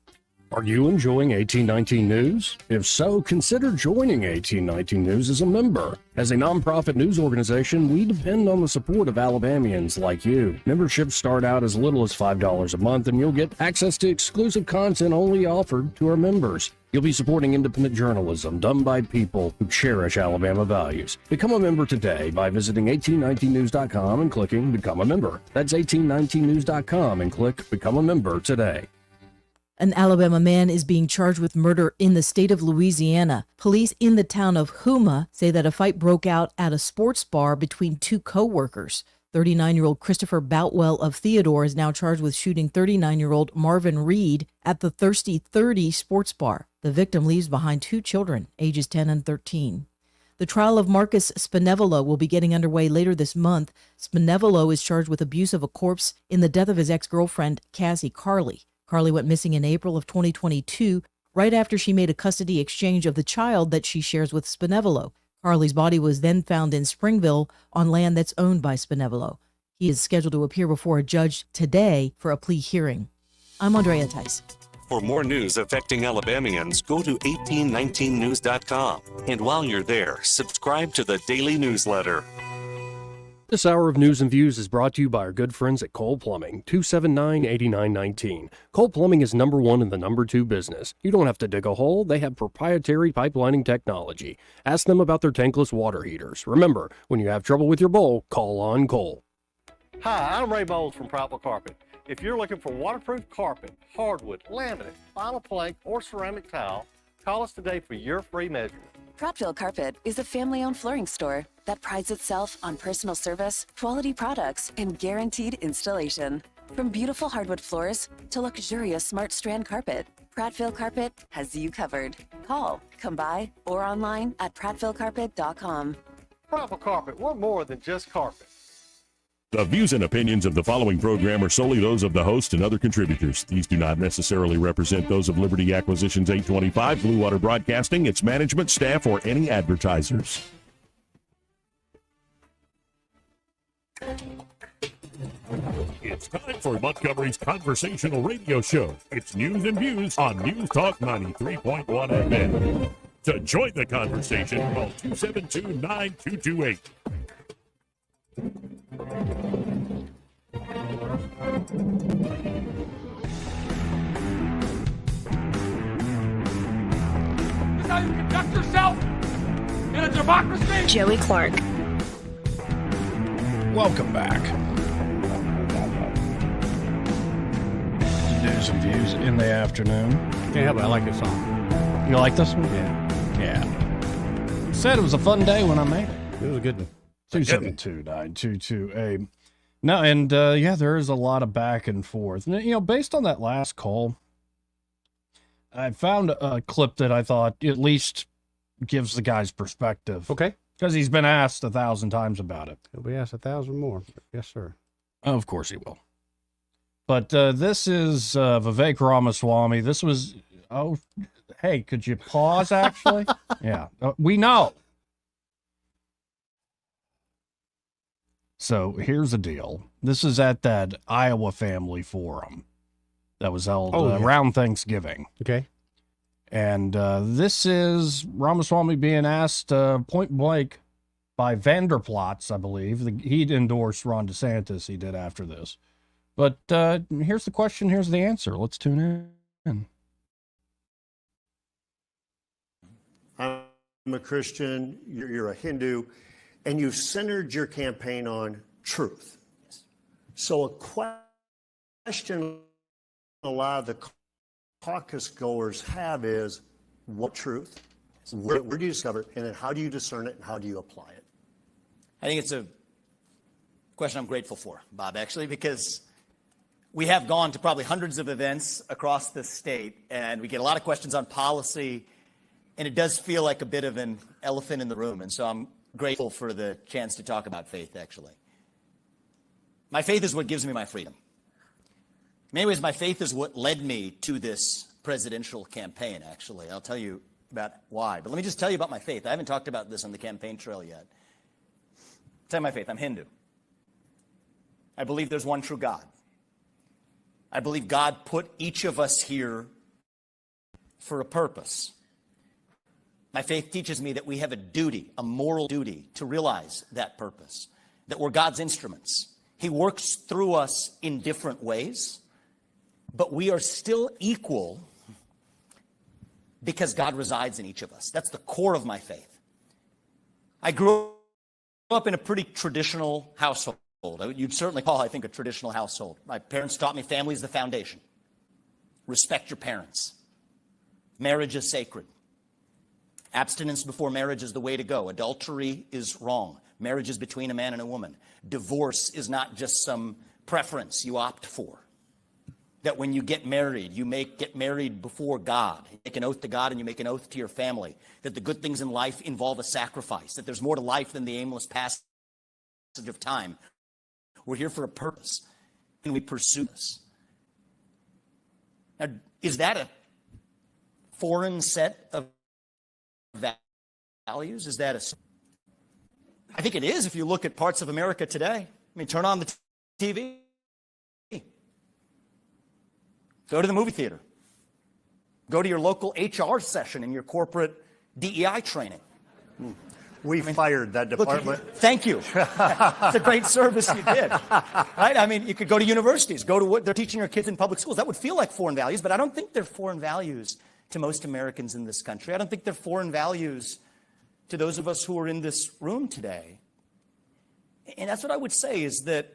Are you enjoying 1819 News? If so, consider joining 1819 News as a member. As a nonprofit news organization, we depend on the support of Alabamians like you. Memberships start out as little as $5 a month, and you'll get access to exclusive content only offered to our members. You'll be supporting independent journalism done by people who cherish Alabama values. Become a member today by visiting 1819news.com and clicking Become a Member. That's 1819news.com and click Become a Member today. An Alabama man is being charged with murder in the state of Louisiana. Police in the town of Houma say that a fight broke out at a sports bar between two co-workers. 39-year-old Christopher Boutwell of Theodore is now charged with shooting 39-year-old Marvin Reed at the Thirsty 30 sports bar. The victim leaves behind two children, ages 10 and 13. The trial of Marcus Spinevolo will be getting underway later this month. Spinevolo is charged with abuse of a corpse in the death of his ex-girlfriend, Cassie Carley. Carly went missing in April of 2022, right after she made a custody exchange of the child that she shares with Spinevolo. Carly's body was then found in Springville on land that's owned by Spinevolo. He is scheduled to appear before a judge today for a plea hearing. I'm Andrea Tice. For more news affecting Alabamians, go to 1819news.com. And while you're there, subscribe to the daily newsletter. This hour of news and views is brought to you by our good friends at Cole Plumbing, 279-8919. Cole Plumbing is number one in the number two business. You don't have to dig a hole. They have proprietary pipelining technology. Ask them about their tankless water heaters. Remember, when you have trouble with your bowl, call on Cole. Hi, I'm Ray Bowles from Prattville Carpet. If you're looking for waterproof carpet, hardwood, laminate, vinyl plank, or ceramic tile, call us today for your free measurement. Prattville Carpet is a family-owned flooring store that prides itself on personal service, quality products, and guaranteed installation. From beautiful hardwood floors to luxurious smart strand carpet, Prattville Carpet has you covered. Call, come by, or online at prattvillecarpet.com. Prattville Carpet, we're more than just carpet. The views and opinions of the following program are solely those of the host and other contributors. These do not necessarily represent those of Liberty Acquisitions 825, Blue Water Broadcasting, its management, staff, or any advertisers. It's time for Montgomery's conversational radio show. It's news and views on News Talk 93.1 FM. To join the conversation, call 272-9228. Is how you conduct yourself in a democracy? Joey Clark. Welcome back. News and views in the afternoon. Can't help it. I like this song. You like this one? Yeah. Yeah. Said it was a fun day when I made it. It was a good one. 272-922-A. No, and yeah, there is a lot of back and forth. And, you know, based on that last call, I found a clip that I thought at least gives the guy's perspective. Okay. Because he's been asked 1,000 times about it. He'll be asked 1,000 more. Yes, sir. Of course he will. But this is Vivek Ramaswamy. This was, oh, hey, could you pause, actually? Yeah, we know. So here's the deal. This is at that Iowa Family Forum that was held around Thanksgiving. Okay. And this is Ramaswamy being asked point blank by Vanderplots, I believe. He'd endorsed Ron DeSantis, he did after this. But here's the question, here's the answer. Let's tune in. I'm a Christian, you're a Hindu, and you've centered your campaign on truth. So a question a lot of the caucus goers have is, what truth? Where do you discover it? And then how do you discern it and how do you apply it? I think it's a question I'm grateful for, Bob, actually, because we have gone to probably hundreds of events across the state, and we get a lot of questions on policy, and it does feel like a bit of an elephant in the room. And so I'm grateful for the chance to talk about faith, actually. My faith is what gives me my freedom. In many ways, my faith is what led me to this presidential campaign, actually. I'll tell you about why. But let me just tell you about my faith. I haven't talked about this on the campaign trail yet. I'll tell you my faith. I'm Hindu. I believe there's one true God. I believe God put each of us here for a purpose. My faith teaches me that we have a duty, a moral duty, to realize that purpose, that we're God's instruments. He works through us in different ways, but we are still equal because God resides in each of us. That's the core of my faith. I grew up in a pretty traditional household. You'd certainly call, I think, a traditional household. My parents taught me family is the foundation. Respect your parents. Marriage is sacred. Abstinence before marriage is the way to go. Adultery is wrong. Marriage is between a man and a woman. Divorce is not just some preference you opt for. That when you get married, you get married before God. You make an oath to God and you make an oath to your family. That the good things in life involve a sacrifice. That there's more to life than the aimless passage of time. We're here for a purpose, and we pursue this. Now, is that a foreign set of values? Is that I think it is if you look at parts of America today. I mean, turn on the TV. Go to the movie theater. Go to your local HR session in your corporate DEI training. We fired that department. Look, thank you. It's a great service you did. Right? I mean, you could go to universities, go to what they're teaching your kids in public schools. That would feel like foreign values, but I don't think they're foreign values to most Americans in this country. I don't think they're foreign values to those of us who are in this room today. And that's what I would say is that,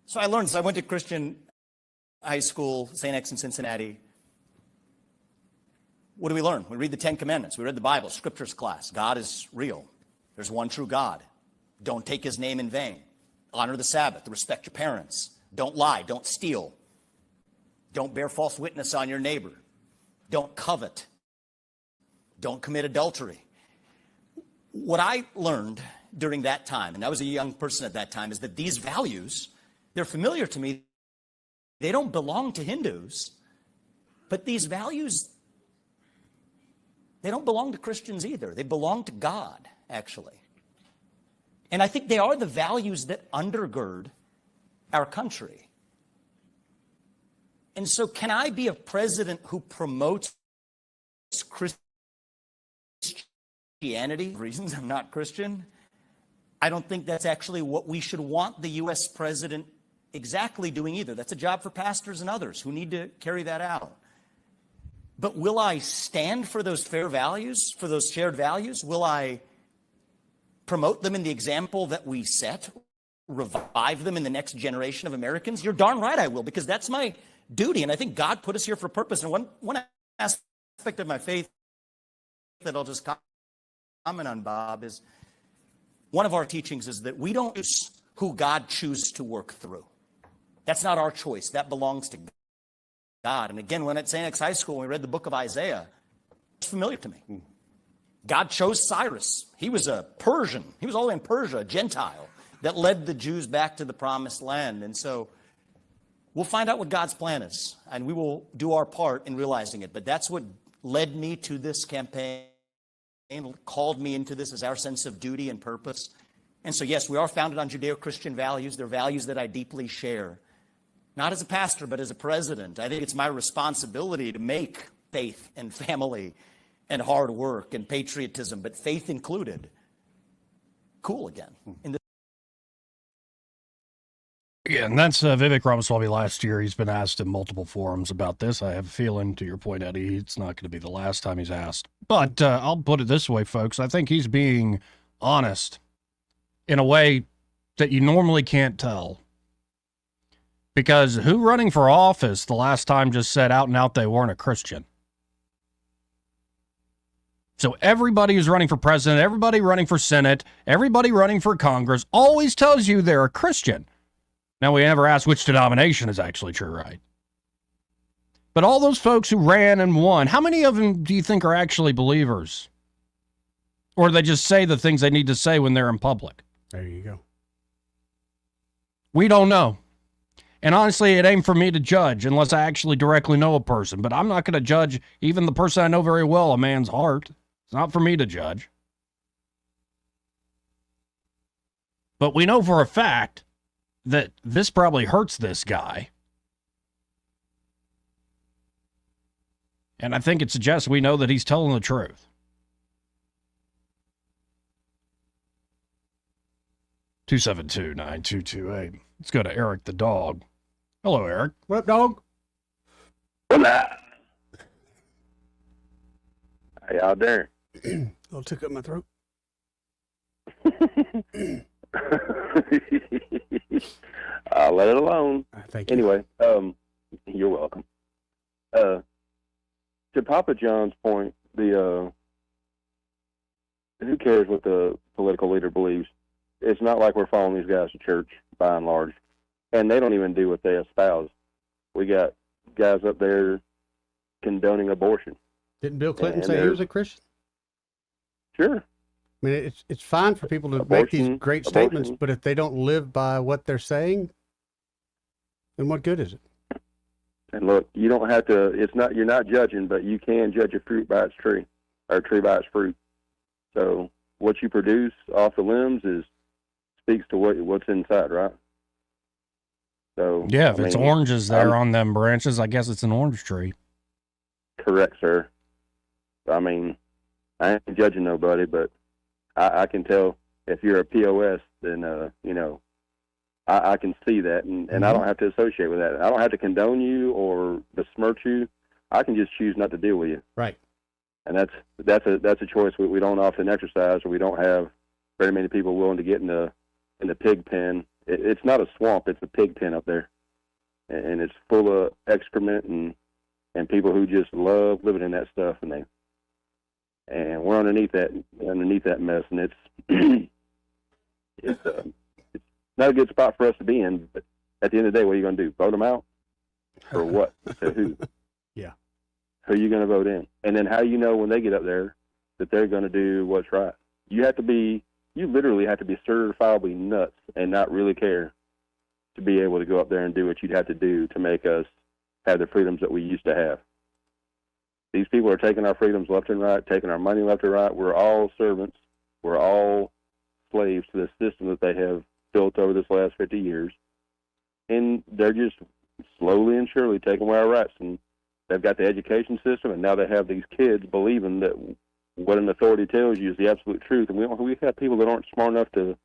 so I learned, so I went to Christian high school, St. X in Cincinnati. What do we learn? We read the Ten Commandments. We read the Bible, scriptures class. God is real. There's one true God. Don't take his name in vain. Honor the Sabbath. Respect your parents. Don't lie. Don't steal. Don't bear false witness on your neighbor. Don't covet. Don't commit adultery. What I learned during that time, and I was a young person at that time, is that these values, they're familiar to me. They don't belong to Hindus, but these values, they don't belong to Christians either. They belong to God, actually. And I think they are the values that undergird our country. And so can I be a president who promotes Christianity? Reasons I'm not Christian. I don't think that's actually what we should want the U.S. president exactly doing either. That's a job for pastors and others who need to carry that out. But will I stand for those fair values, for those shared values? Will I promote them in the example that we set, revive them in the next generation of Americans? You're darn right I will, because that's my duty. And I think God put us here for a purpose. And one aspect of my faith that I'll just comment on, Bob, is one of our teachings is that we don't choose who God chooses to work through. That's not our choice. That belongs to God. And again, when at St. X High School, when we read the book of Isaiah, it's familiar to me. God chose Cyrus. He was a Persian. He was all in Persia, a Gentile, that led the Jews back to the promised land. And so we'll find out what God's plan is, and we will do our part in realizing it. But that's what led me to this campaign, called me into this, as our sense of duty and purpose. And so, yes, we are founded on Judeo-Christian values. They're values that I deeply share. Not as a pastor, but as a president. I think it's my responsibility to make faith and family and hard work and patriotism, but faith included, cool again. Yeah, and that's Vivek Ramaswamy last year. He's been asked in multiple forums about this. I have a feeling, to your point, Eddie, it's not going to be the last time he's asked. But I'll put it this way, folks. I think he's being honest in a way that you normally can't tell. Because who running for office the last time just said out and out they weren't a Christian? So everybody who's running for president, everybody running for Senate, everybody running for Congress always tells you they're a Christian. Now, we never ask which denomination is actually true, right? But all those folks who ran and won, how many of them do you think are actually believers? Or they just say the things they need to say when they're in public? There you go. We don't know. And honestly, it ain't for me to judge unless I actually directly know a person. But I'm not going to judge even the person I know very well, a man's heart. It's not for me to judge. But we know for a fact that this probably hurts this guy. And I think it suggests we know that he's telling the truth. 272-9228. Let's go to Eric the dog. Hello, Eric. What up, dog? Hola. How y'all doing? Oh, took up my throat. I'll let it alone. Thank you. Anyway, you're welcome. To Papa John's point, who cares what the political leader believes? It's not like we're following these guys to church, by and large. And they don't even do what they espouse. We got guys up there condoning abortion. Didn't Bill Clinton say he was a Christian? Sure. I mean, it's fine for people to make these great statements, but if they don't live by what they're saying, then what good is it? And look, you don't have to. You're not judging, but you can judge a fruit by its tree, or a tree by its fruit. So what you produce off the limbs speaks to what's inside, right? So yeah, if it's oranges there on them branches, I guess it's an orange tree. Correct, sir. I mean, I ain't judging nobody, but I can tell if you're a POS, then I can see that, and I don't have to associate with that. I don't have to condone you or besmirch you. I can just choose not to deal with you. Right. And that's a choice we don't often exercise, or we don't have very many people willing to get in the pig pen. It's not a swamp; it's a pig pen up there, and it's full of excrement and people who just love living in that stuff, and we're underneath that mess, and it's not a good spot for us to be in. But at the end of the day, what are you going to do? Vote them out, or what? To who? Yeah. Who are you going to vote in? And then how do you know when they get up there that they're going to do what's right? You literally have to be certifiably nuts and not really care to be able to go up there and do what you'd have to do to make us have the freedoms that we used to have. These people are taking our freedoms left and right, taking our money left and right. We're all servants. We're all slaves to this system that they have built over this last 50 years. And they're just slowly and surely taking away our rights. And they've got the education system, and now they have these kids believing that what an authority tells you is the absolute truth. And we have people that aren't smart enough to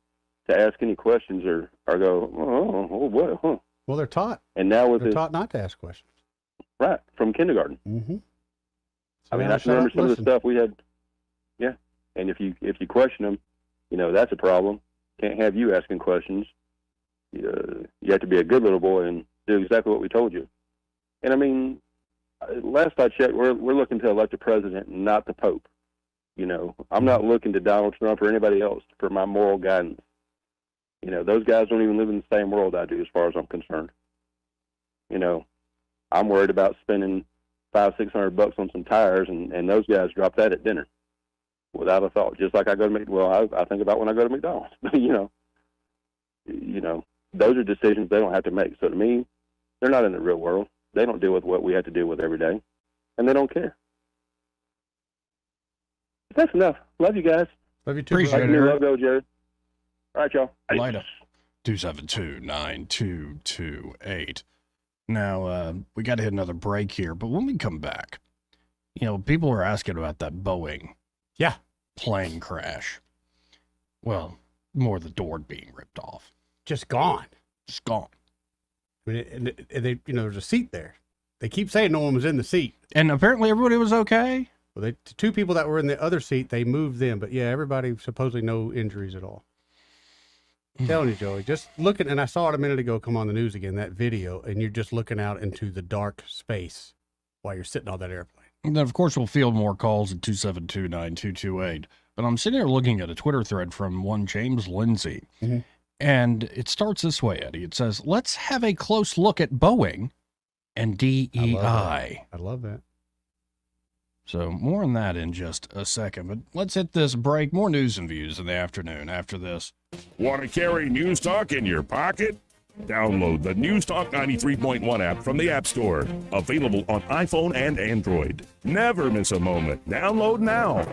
ask any questions or go, what? Huh? Well, they're taught. And now with They're this, taught not to ask questions. right, from kindergarten. Mm-hmm. I mean, I can remember some of the stuff we had. Yeah, and if you question them, that's a problem. Can't have you asking questions. You have to be a good little boy and do exactly what we told you. And I mean, last I checked, we're looking to elect a president, not the Pope. I'm not looking to Donald Trump or anybody else for my moral guidance. Those guys don't even live in the same world I do, as far as I'm concerned. I'm worried about spending $500-600 on some tires, and those guys drop that at dinner without a thought. Just like I go to I think about when I go to McDonald's. Those are decisions they don't have to make. So to me, they're not in the real world. They don't deal with what we have to deal with every day, and they don't care. That's enough. Love you guys. Love you too. Appreciate it. Logo, Jared. All right, y'all. Later. 272-9228. Now, we got to hit another break here, but when we come back, people are asking about that Boeing plane crash. Well, more the door being ripped off. Just gone. Just gone. I mean, and they, there's a seat there. They keep saying no one was in the seat. And apparently everybody was okay. Well, the two people that were in the other seat, they moved them. But yeah, everybody supposedly no injuries at all. I'm telling you, Joey, just looking, and I saw it a minute ago come on the news again, that video, and you're just looking out into the dark space while you're sitting on that airplane. And then, of course, we'll field more calls at 272-9228. But I'm sitting here looking at a Twitter thread from one James Lindsay. Mm-hmm. And it starts this way, Eddie. It says, let's have a close look at Boeing and DEI. I love that. So more on that in just a second. But let's hit this break. More news and views in the afternoon after this. Want to carry News Talk in your pocket? Download the News Talk 93.1 app from the App Store. Available on iPhone and Android. Never miss a moment. Download now.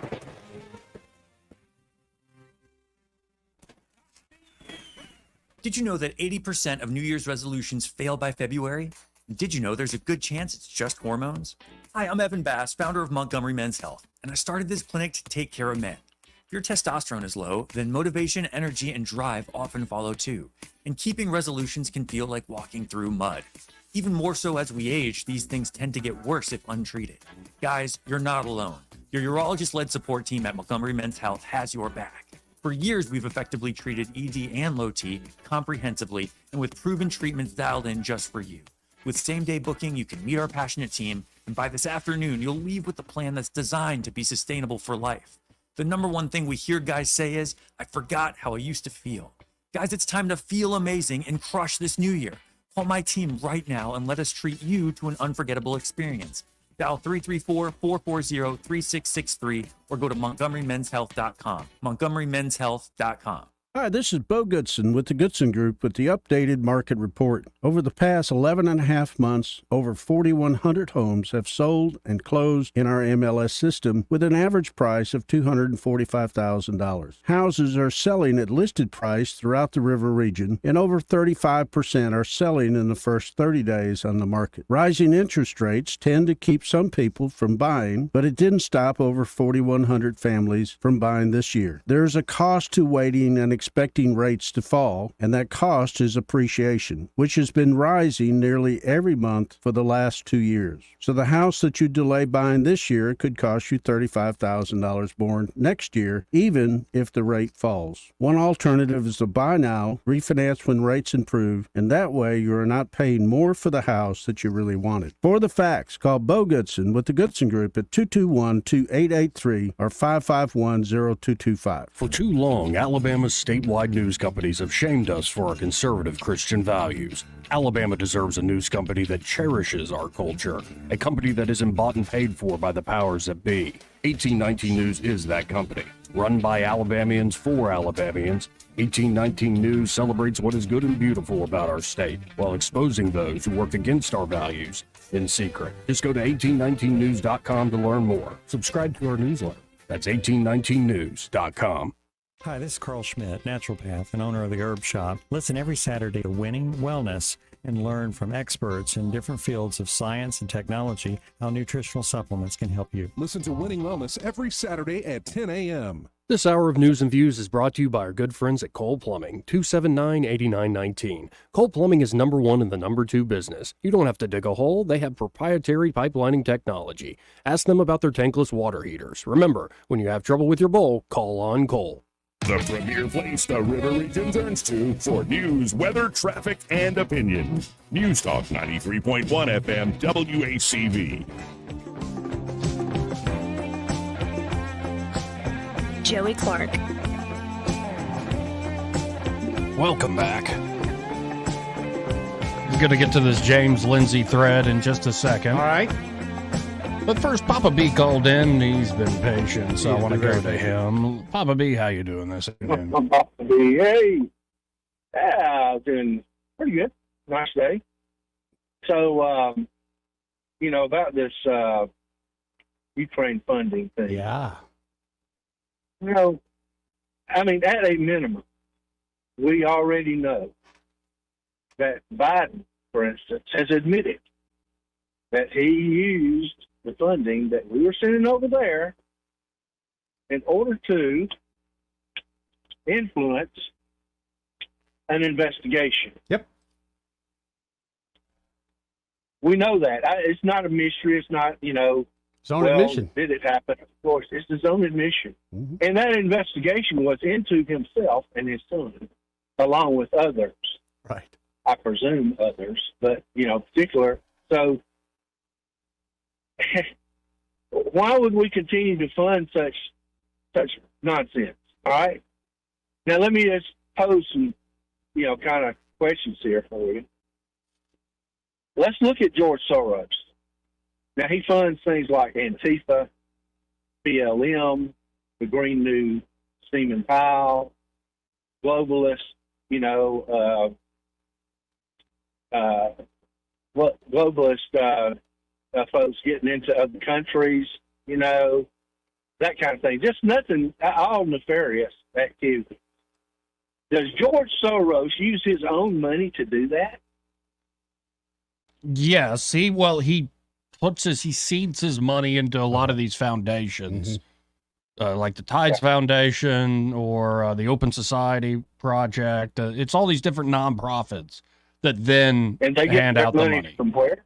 Did you know that 80% of New Year's resolutions fail by February? Did you know there's a good chance it's just hormones? Hi, I'm Evan Bass, founder of Montgomery Men's Health, and I started this clinic to take care of men. If your testosterone is low, then motivation, energy, and drive often follow too. And keeping resolutions can feel like walking through mud. Even more so as we age, these things tend to get worse if untreated. Guys, you're not alone. Your urologist-led support team at Montgomery Men's Health has your back. For years, we've effectively treated ED and low T comprehensively and with proven treatments dialed in just for you. With same-day booking, you can meet our passionate team, and by this afternoon, you'll leave with a plan that's designed to be sustainable for life. The number one thing we hear guys say is, I forgot how I used to feel. Guys, it's time to feel amazing and crush this new year. Call my team right now and let us treat you to an unforgettable experience. Dial 334-440-3663 or go to MontgomeryMen'sHealth.com. MontgomeryMen'sHealth.com. Hi, this is Bo Goodson with the Goodson Group with the updated market report. Over the past 11 and a half months, over 4,100 homes have sold and closed in our MLS system with an average price of $245,000. Houses are selling at listed price throughout the river region, and over 35% are selling in the first 30 days on the market. Rising interest rates tend to keep some people from buying, but it didn't stop over 4,100 families from buying this year. There's a cost to waiting and expecting rates to fall, and that cost is appreciation, which has been rising nearly every month for the last 2 years. So the house that you delay buying this year could cost you $35,000 more next year, even if the rate falls. One alternative is to buy now, refinance when rates improve, and that way you are not paying more for the house that you really wanted. For the facts, call Bo Goodson with the Goodson Group at 221-2883 or 551-0225. For too long, Alabama's statewide news companies have shamed us for our conservative Christian values. Alabama deserves a news company that cherishes our culture, a company that isn't bought and paid for by the powers that be. 1819 News is that company. Run by Alabamians for Alabamians, 1819 News celebrates what is good and beautiful about our state, while exposing those who work against our values in secret. Just go to 1819news.com to learn more. Subscribe to our newsletter. That's 1819news.com. Hi, this is Carl Schmidt, naturopath and owner of the Herb Shop. Listen every Saturday to Winning Wellness and learn from experts in different fields of science and technology how nutritional supplements can help you. Listen to Winning Wellness every Saturday at 10 a.m. This hour of News and Views is brought to you by our good friends at Cole Plumbing, 279-8919. Cole Plumbing is number one in the number two business. You don't have to dig a hole. They have proprietary pipelining technology. Ask them about their tankless water heaters. Remember, when you have trouble with your bowl, call on Cole. The premier place the River Region turns to for news, weather, traffic, and opinion. News Talk 93.1 FM WACV. Joey Clark. Welcome back. We're going to get to this James Lindsay thread in just a second. All right. But first, Papa B called in. He's been patient, so I want to go to him. Papa B, how you doing this evening? Papa B, hey. Yeah, doing pretty good. Nice day. So, about this Ukraine funding thing. Yeah. At a minimum, we already know that Biden, for instance, has admitted that he used the funding that we were sending over there in order to influence an investigation. Yep. We know that. It's not a mystery. It's not, His own admission. Did it happen? Of course, it's his own admission. Mm-hmm. And that investigation was into himself and his son, along with others. Right. I presume others, but, particular. So why would we continue to fund such nonsense? All right. Now, let me just pose some, kind of questions here for you. Let's look at George Soros. Now, he funds things like Antifa, BLM, the Green New Steam Powell, globalists, globalist folks getting into other countries, that kind of thing. Just nothing, all nefarious activity. Does George Soros use his own money to do that? Yes. He seeds his money into a lot of these foundations, like the Tides Foundation or the Open Society Project. It's all these different nonprofits that then hand out the money. From where?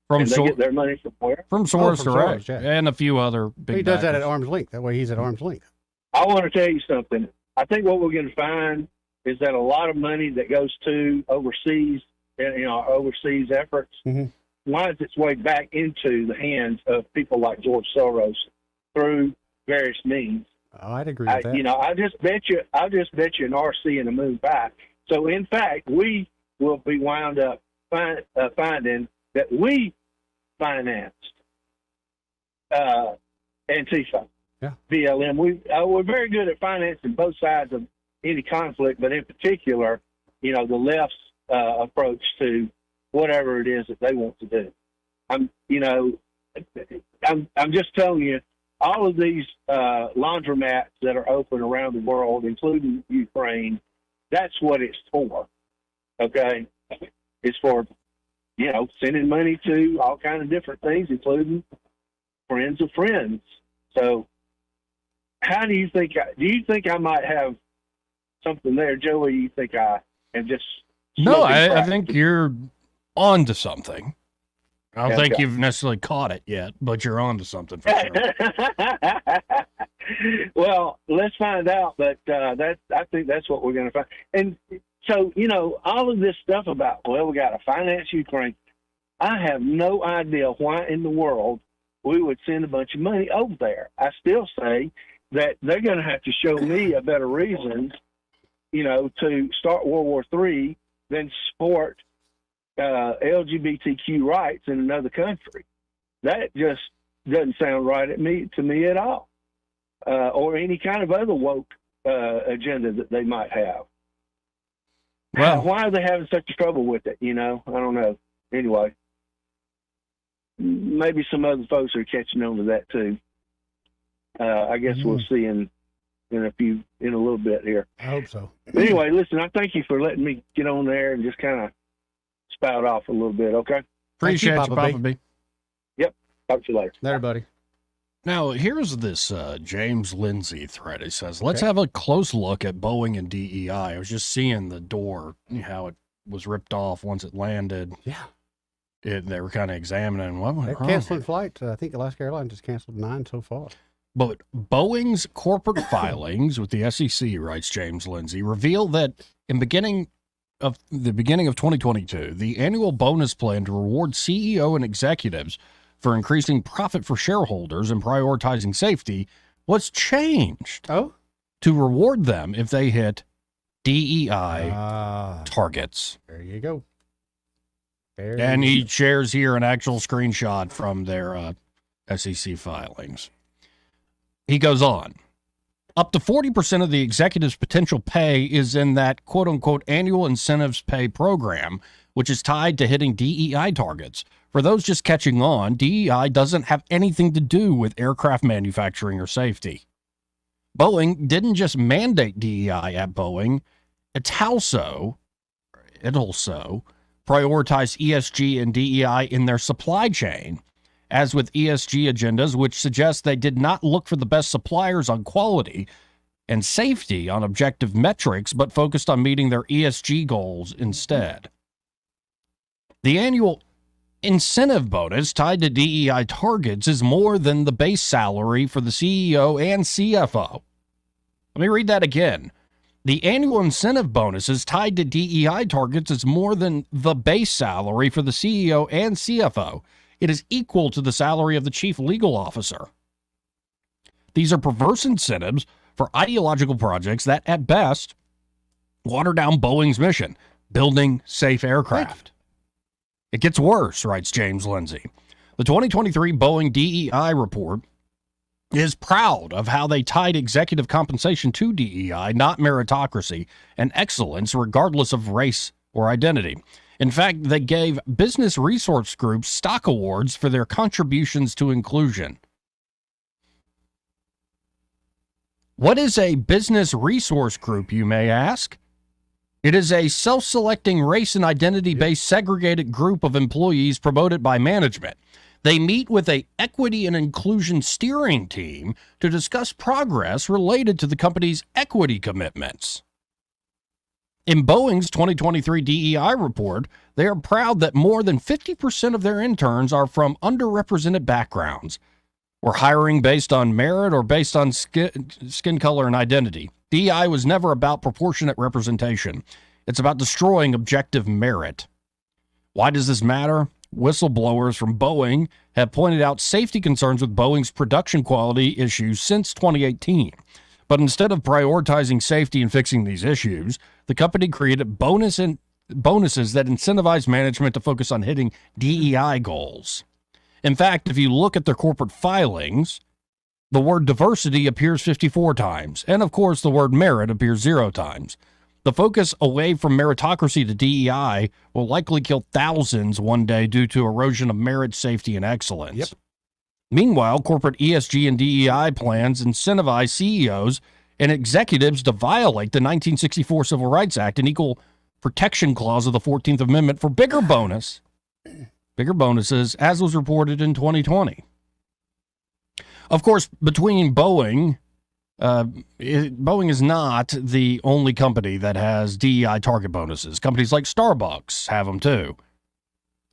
They get their money from where? From Source Direct, Soros, yeah. and a few other big He does that backers. at arm's length. That way he's at arm's length. I want to tell you something. I think what we're going to find is that a lot of money that goes to overseas, overseas efforts, winds its way back into the hands of people like George Soros through various means. Oh, I'd agree with that. I'll just bet you an RC and a moon pie. So in fact, we will be wound up finding that we financed Antifa, BLM. We're very good at financing both sides of any conflict, but in particular, the left's approach to whatever it is that they want to do. I'm just telling you, all of these laundromats that are open around the world, including Ukraine, that's what it's for. Okay, it's for sending money to all kinds of different things, including friends of friends. So, how do you think? Do you think I might have something there, Joey? You think I am just? No, I think you're on to something. I don't think Okay. you've necessarily caught it yet, but you're on to something for sure. Well, let's find out. But I think that's what we're going to find. And so, all of this stuff about, we got to finance Ukraine. I have no idea why in the world we would send a bunch of money over there. I still say that they're going to have to show me a better reason, to start World War III than support LGBTQ rights in another country. That just doesn't sound right to me at all, or any kind of other woke agenda that they might have. Well, why are they having such trouble with it? I don't know. Anyway, maybe some other folks are catching on to that too. I guess we'll see in a little bit here. I hope so. But anyway, listen, I thank you for letting me get on there and just kind of spout off a little bit. Okay. Appreciate you, Papa B. Yep. Talk to you later. Later, buddy. Now, here's this James Lindsay thread. He says, let's Okay. have a close look at Boeing and DEI. I was just seeing the door, how it was ripped off once it landed. Yeah. They were kind of examining what went They're wrong. canceling flights. I think Alaska Airlines just canceled 9 so far. But Boeing's corporate filings with the SEC, writes James Lindsay, reveal that in the beginning of 2022, the annual bonus plan to reward CEO and executives for increasing profit for shareholders and prioritizing safety was changed to reward them if they hit DEI targets. There you go. And he shares here an actual screenshot from their SEC filings. He goes on. Up to 40% of the executive's potential pay is in that quote-unquote annual incentives pay program, which is tied to hitting DEI targets. For those just catching on, DEI doesn't have anything to do with aircraft manufacturing or safety. Boeing didn't just mandate DEI at Boeing. It also prioritized ESG and DEI in their supply chain, as with ESG agendas, which suggest they did not look for the best suppliers on quality and safety on objective metrics, but focused on meeting their ESG goals instead. The annual incentive bonus tied to DEI targets is more than the base salary for the CEO and CFO. Let me read that again. The annual incentive bonuses tied to DEI targets is more than the base salary for the CEO and CFO. It is equal to the salary of the chief legal officer. These are perverse incentives for ideological projects that, at best, water down Boeing's mission, building safe aircraft. It gets worse, writes James Lindsay. The 2023 Boeing DEI report is proud of how they tied executive compensation to DEI, not meritocracy, and excellence regardless of race or identity. In fact, they gave business resource groups stock awards for their contributions to inclusion. What is a business resource group, you may ask? It is a self-selecting race and identity-based segregated group of employees promoted by management. They meet with an equity and inclusion steering team to discuss progress related to the company's equity commitments. In Boeing's 2023 DEI report, they are proud that more than 50% of their interns are from underrepresented backgrounds, or hiring based on merit or based on skin color and identity. DEI was never about proportionate representation. It's about destroying objective merit. Why does this matter? Whistleblowers from Boeing have pointed out safety concerns with Boeing's production quality issues since 2018. But instead of prioritizing safety and fixing these issues, the company created bonuses that incentivize management to focus on hitting DEI goals. In fact, if you look at their corporate filings, the word diversity appears 54 times, and of course the word merit appears 0 times. The focus away from meritocracy to DEI will likely kill thousands one day due to erosion of merit, safety, and excellence. Yep. Meanwhile, corporate ESG and DEI plans incentivize CEOs and executives to violate the 1964 Civil Rights Act and Equal Protection Clause of the 14th Amendment for bigger bonuses, as was reported in 2020. Of course, between Boeing is not the only company that has DEI target bonuses. Companies like Starbucks have them too.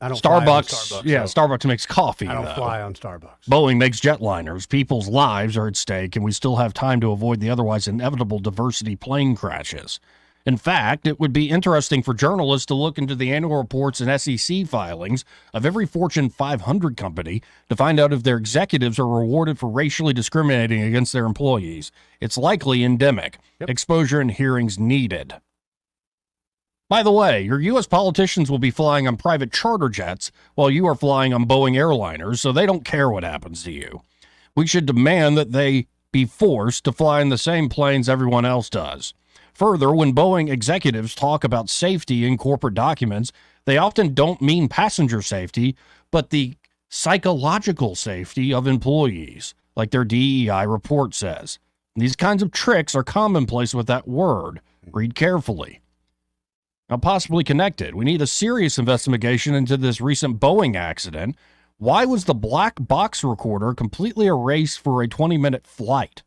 I don't fly on Starbucks, Starbucks. So Starbucks makes coffee. I don't though. fly on Starbucks. Boeing makes jetliners. People's lives are at stake, and we still have time to avoid the otherwise inevitable diversity plane crashes. In fact, it would be interesting for journalists to look into the annual reports and SEC filings of every Fortune 500 company to find out if their executives are rewarded for racially discriminating against their employees. It's likely endemic. Exposure and hearings needed. By the way, your U.S. politicians will be flying on private charter jets while you are flying on Boeing airliners, so they don't care what happens to you. We should demand that they be forced to fly in the same planes everyone else does. Further, when Boeing executives talk about safety in corporate documents, they often don't mean passenger safety, but the psychological safety of employees, like their DEI report says. These kinds of tricks are commonplace with that word. Read carefully. Now, possibly connected, we need a serious investigation into this recent Boeing accident Why was the black box recorder completely erased for a 20-minute flight?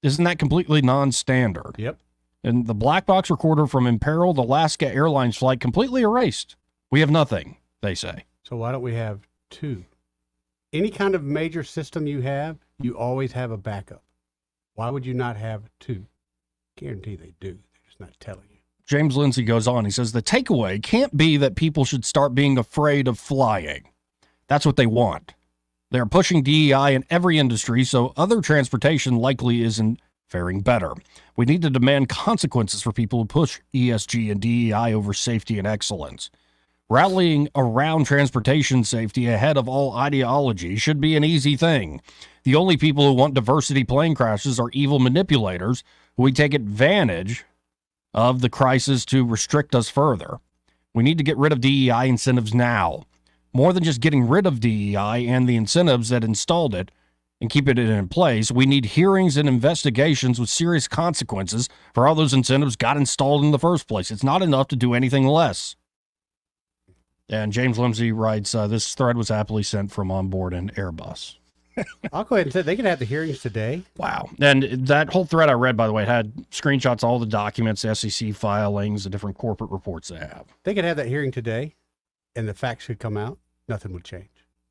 Isn't that completely non-standard? Yep. And the black box recorder from imperiled Alaska Airlines flight completely erased. We have nothing, they say. So why don't we have two? Any kind of major system you have, you always have a backup. Why would you not have two? Guarantee they do. They're just not telling you. James Lindsay goes on. He says, the takeaway can't be that people should start being afraid of flying. That's what they want. They're pushing DEI in every industry, so other transportation likely isn't faring better. We need to demand consequences for people who push ESG and DEI over safety and excellence. Rallying around transportation safety ahead of all ideology should be an easy thing. The only people who want diversity plane crashes are evil manipulators who we take advantage of the crisis to restrict us further. We need to get rid of DEI incentives now. More than just getting rid of DEI and the incentives that installed it and keep it in place, we need hearings and investigations with serious consequences for how those incentives got installed in the first place. It's not enough to do anything less. And James Lindsay writes, this thread was happily sent from on board an Airbus. I'll go ahead and say they can have the hearings today. Wow. And that whole thread I read, by the way, it had screenshots, all the documents, SEC filings, the different corporate reports they have. They could have that hearing today, and the facts should come out. Nothing would change.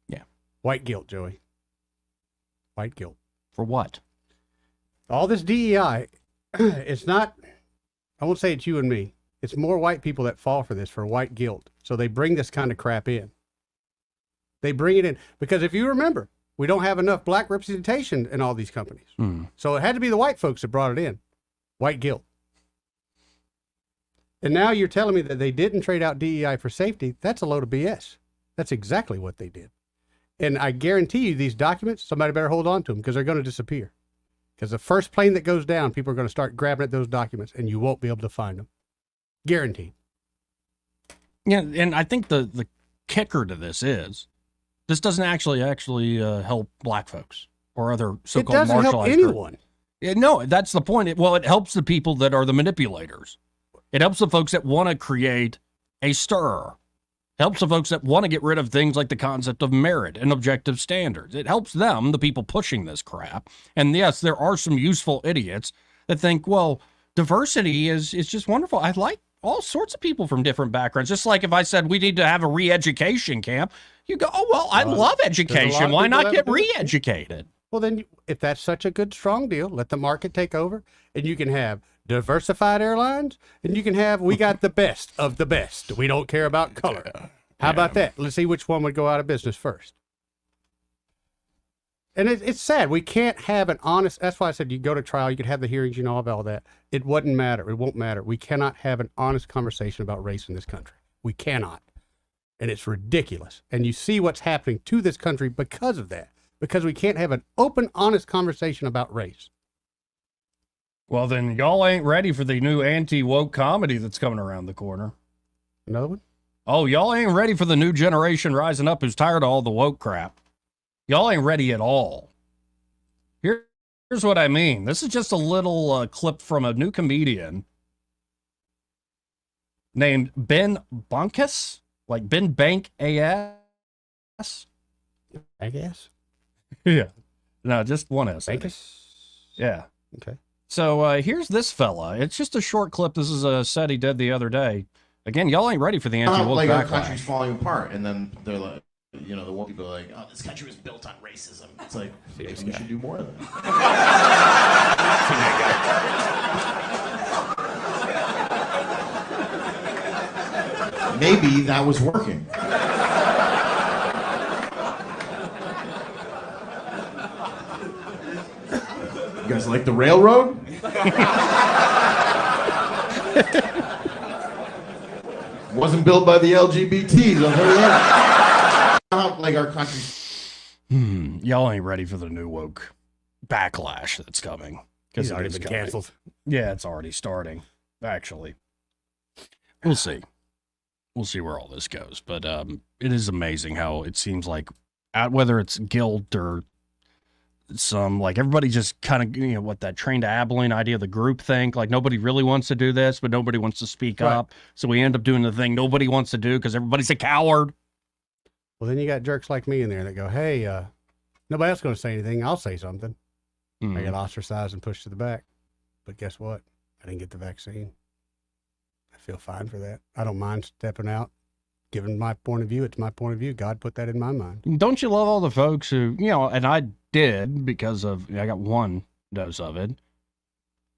Yeah. White guilt, Joey. White guilt. For what? All this DEI, it's not, I won't say it's you and me. It's more white people that fall for this, for white guilt. So they bring this kind of crap in. They bring it in. Because if you remember, we don't have enough black representation in all these companies. So it had to be the white folks that brought it in. White guilt. And now you're telling me that they didn't trade out DEI for safety. That's a load of BS. That's exactly what they did. And I guarantee you these documents, somebody better hold on to them because they're going to disappear. Because the first plane that goes down, people are going to start grabbing at those documents and you won't be able to find them. Guaranteed. Yeah, and I think the kicker to this is this doesn't actually help black folks or other so-called marginalized It doesn't help anyone. No, that's the point. It helps the people that are the manipulators. It helps the folks that want to create a stir. Helps the folks that want to get rid of things like the concept of merit and objective standards. It helps them, the people pushing this crap. And yes, there are some useful idiots that think, well, diversity is just wonderful. I like all sorts of people from different backgrounds. Just like if I said we need to have a re-education camp, you go, oh, well, I love education. Why not get re-educated? Well, then, if that's such a good, strong deal, let the market take over, and you can have diversified airlines, and you can have, we got the best of the best. We don't care about color. How about that? Let's see which one would go out of business first. And it's sad. We can't have an honest, that's why I said you go to trial, you could have the hearings, you know, all that. It wouldn't matter. It won't matter. We cannot have an honest conversation about race in this country. We cannot. And it's ridiculous. And you see what's happening to this country because of that. Because we can't have an open, honest conversation about race. Well, then y'all ain't ready for the new anti-woke comedy that's coming around the corner. Another one? Oh, y'all ain't ready for the new generation rising up who's tired of all the woke crap. Y'all ain't ready at all. Here's what I mean. This is just a little clip from a new comedian named Ben Bankus, like Ben Bank AS. I guess. Yeah. No, just one S. Bankus? Yeah. Okay. So here's this fella. It's just a short clip. This is a set he did the other day. Again, y'all ain't ready for the anti-woke like our backlash. country's falling apart, and then they're like, you know, the woke people are like, oh, this country was built on racism. It's like, maybe we should do more of that. Maybe that was working. You guys like the railroad? Wasn't built by the LGBTs, I'll tell you that. Like our country. Y'all ain't ready for the new woke backlash that's coming. He's already been canceled. Yeah, it's already starting, actually. We'll see. We'll see where all this goes. But it is amazing how it seems like, whether it's guilt or some, like, everybody just kind of, you know, what that trained to Abilene idea, the group think, like, nobody really wants to do this, but nobody wants to speak up. So we end up doing the thing nobody wants to do because everybody's a coward. Well, then you got jerks like me in there that go, hey, nobody else going to say anything. I'll say something. I get ostracized and pushed to the back. But guess what? I didn't get the vaccine. I feel fine for that. I don't mind stepping out. Given my point of view, it's my point of view. God put that in my mind. Don't you love all the folks who, and I did because of, I got one dose of it,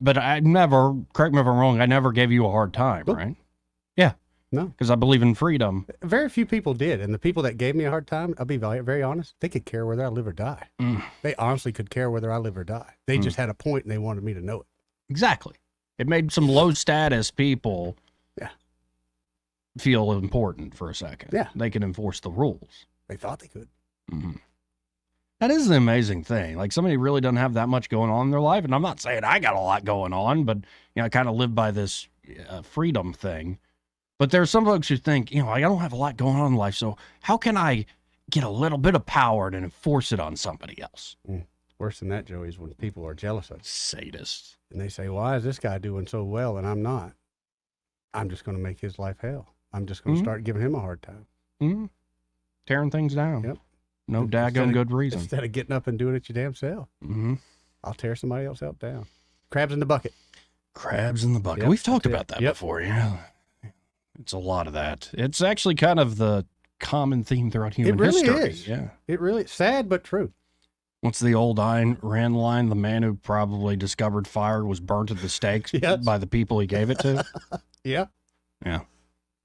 but I never, correct me if I'm wrong, I never gave you a hard time, right? Yeah. No. Because I believe in freedom. Very few people did. And the people that gave me a hard time, I'll be very, very honest, they could care whether I live or die. They honestly could care whether I live or die. They just had a point and they wanted me to know it. Exactly. It made some low status people feel important for a second. Yeah. They can enforce the rules. They thought they could. That is an amazing thing. Like, somebody really doesn't have that much going on in their life. And I'm not saying I got a lot going on, but, I kind of live by this freedom thing. But there are some folks who think, I don't have a lot going on in life, so how can I get a little bit of power and enforce it on somebody else? Worse than that, Joey, is when people are jealous of you. Sadists. And they say, why is this guy doing so well and I'm not? I'm just going to make his life hell. I'm just going to start giving him a hard time. Tearing things down. Yep. No daggone good reason. Instead of getting up and doing it your damn self. I'll tear somebody else out down. Crabs in the bucket. Crabs in the bucket. Yep, We've talked that's it. about that Yep. before, It's a lot of that. It's actually kind of the common theme throughout human It really history. is. Yeah. It really sad but true. What's the old Ayn Rand line? The man who probably discovered fire was burnt at the stakes by the people he gave it to. Yeah. Yeah.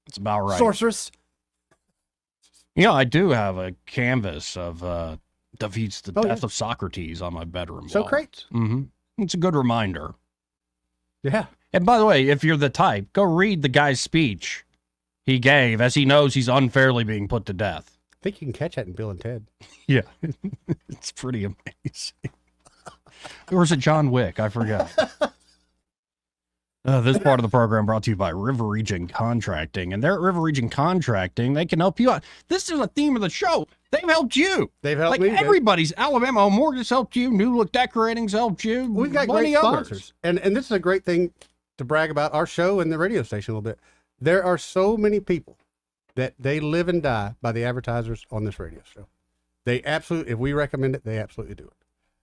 It's about right. Sorceress. I do have a canvas of defeats the death yeah. of Socrates on my bedroom So wall. great. It's a good reminder. Yeah. And by the way, if you're the type, go read the guy's speech he gave as he knows he's unfairly being put to death. I think you can catch that in Bill and Ted. Yeah. It's pretty amazing. Or is it John Wick? I forgot. This part of the program brought to you by River Region Contracting. And they're at River Region Contracting. They can help you out. This is a theme of the show. They've helped you. They've helped like me. Everybody's Alabama Home Mortgage helped you. New Look Decorating's helped you. We've got Plenty great others. sponsors. And this is a great thing to brag about our show and the radio station a little bit. There are so many people that they live and die by the advertisers on this radio show. They absolutely, if we recommend it, they absolutely do it.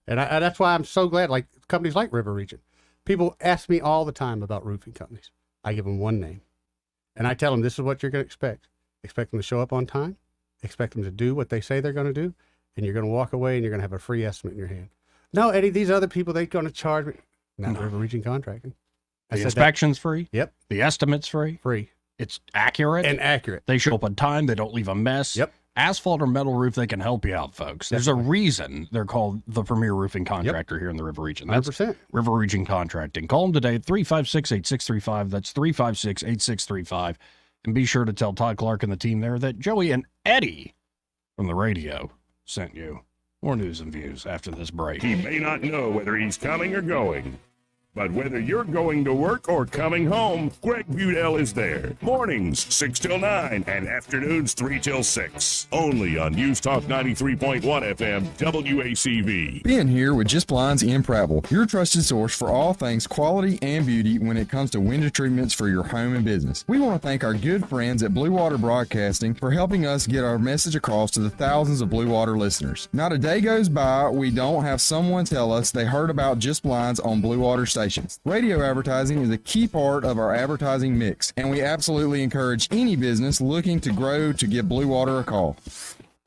And that's why I'm so glad, like companies like River Region. People ask me all the time about roofing companies. I give them one name. And I tell them, this is what you're going to expect. Expect them to show up on time. Expect them to do what they say they're going to do. And you're going to walk away and you're going to have a free estimate in your hand. No, Eddie, these other people, they're going to charge me. Not River Region Contracting. The inspection's free. Yep. The estimate's free. Free. It's accurate. And accurate. They show up on time. They don't leave a mess. Yep. Asphalt or metal roof, they can help you out, folks. There's a reason they're called the premier roofing contractor here in the River Region. That's 100%. River Region Contracting. Call them today at 356-8635. That's 356-8635. And be sure to tell Todd Clark and the team there that Joey and Eddie from the radio sent you. More news and views after this break. He may not know whether he's coming or going, but whether you're going to work or coming home, Greg Budell is there. Mornings, 6 till 9, and afternoons, 3 till 6. Only on News Talk 93.1 FM, WACV. Ben here with Just Blinds in Prattville, your trusted source for all things quality and beauty when it comes to window treatments for your home and business. We want to thank our good friends at Blue Water Broadcasting for helping us get our message across to the thousands of Blue Water listeners. Not a day goes by we don't have someone tell us they heard about Just Blinds on Blue Water stations. Radio advertising is a key part of our advertising mix, and we absolutely encourage any business looking to grow to give Blue Water a call.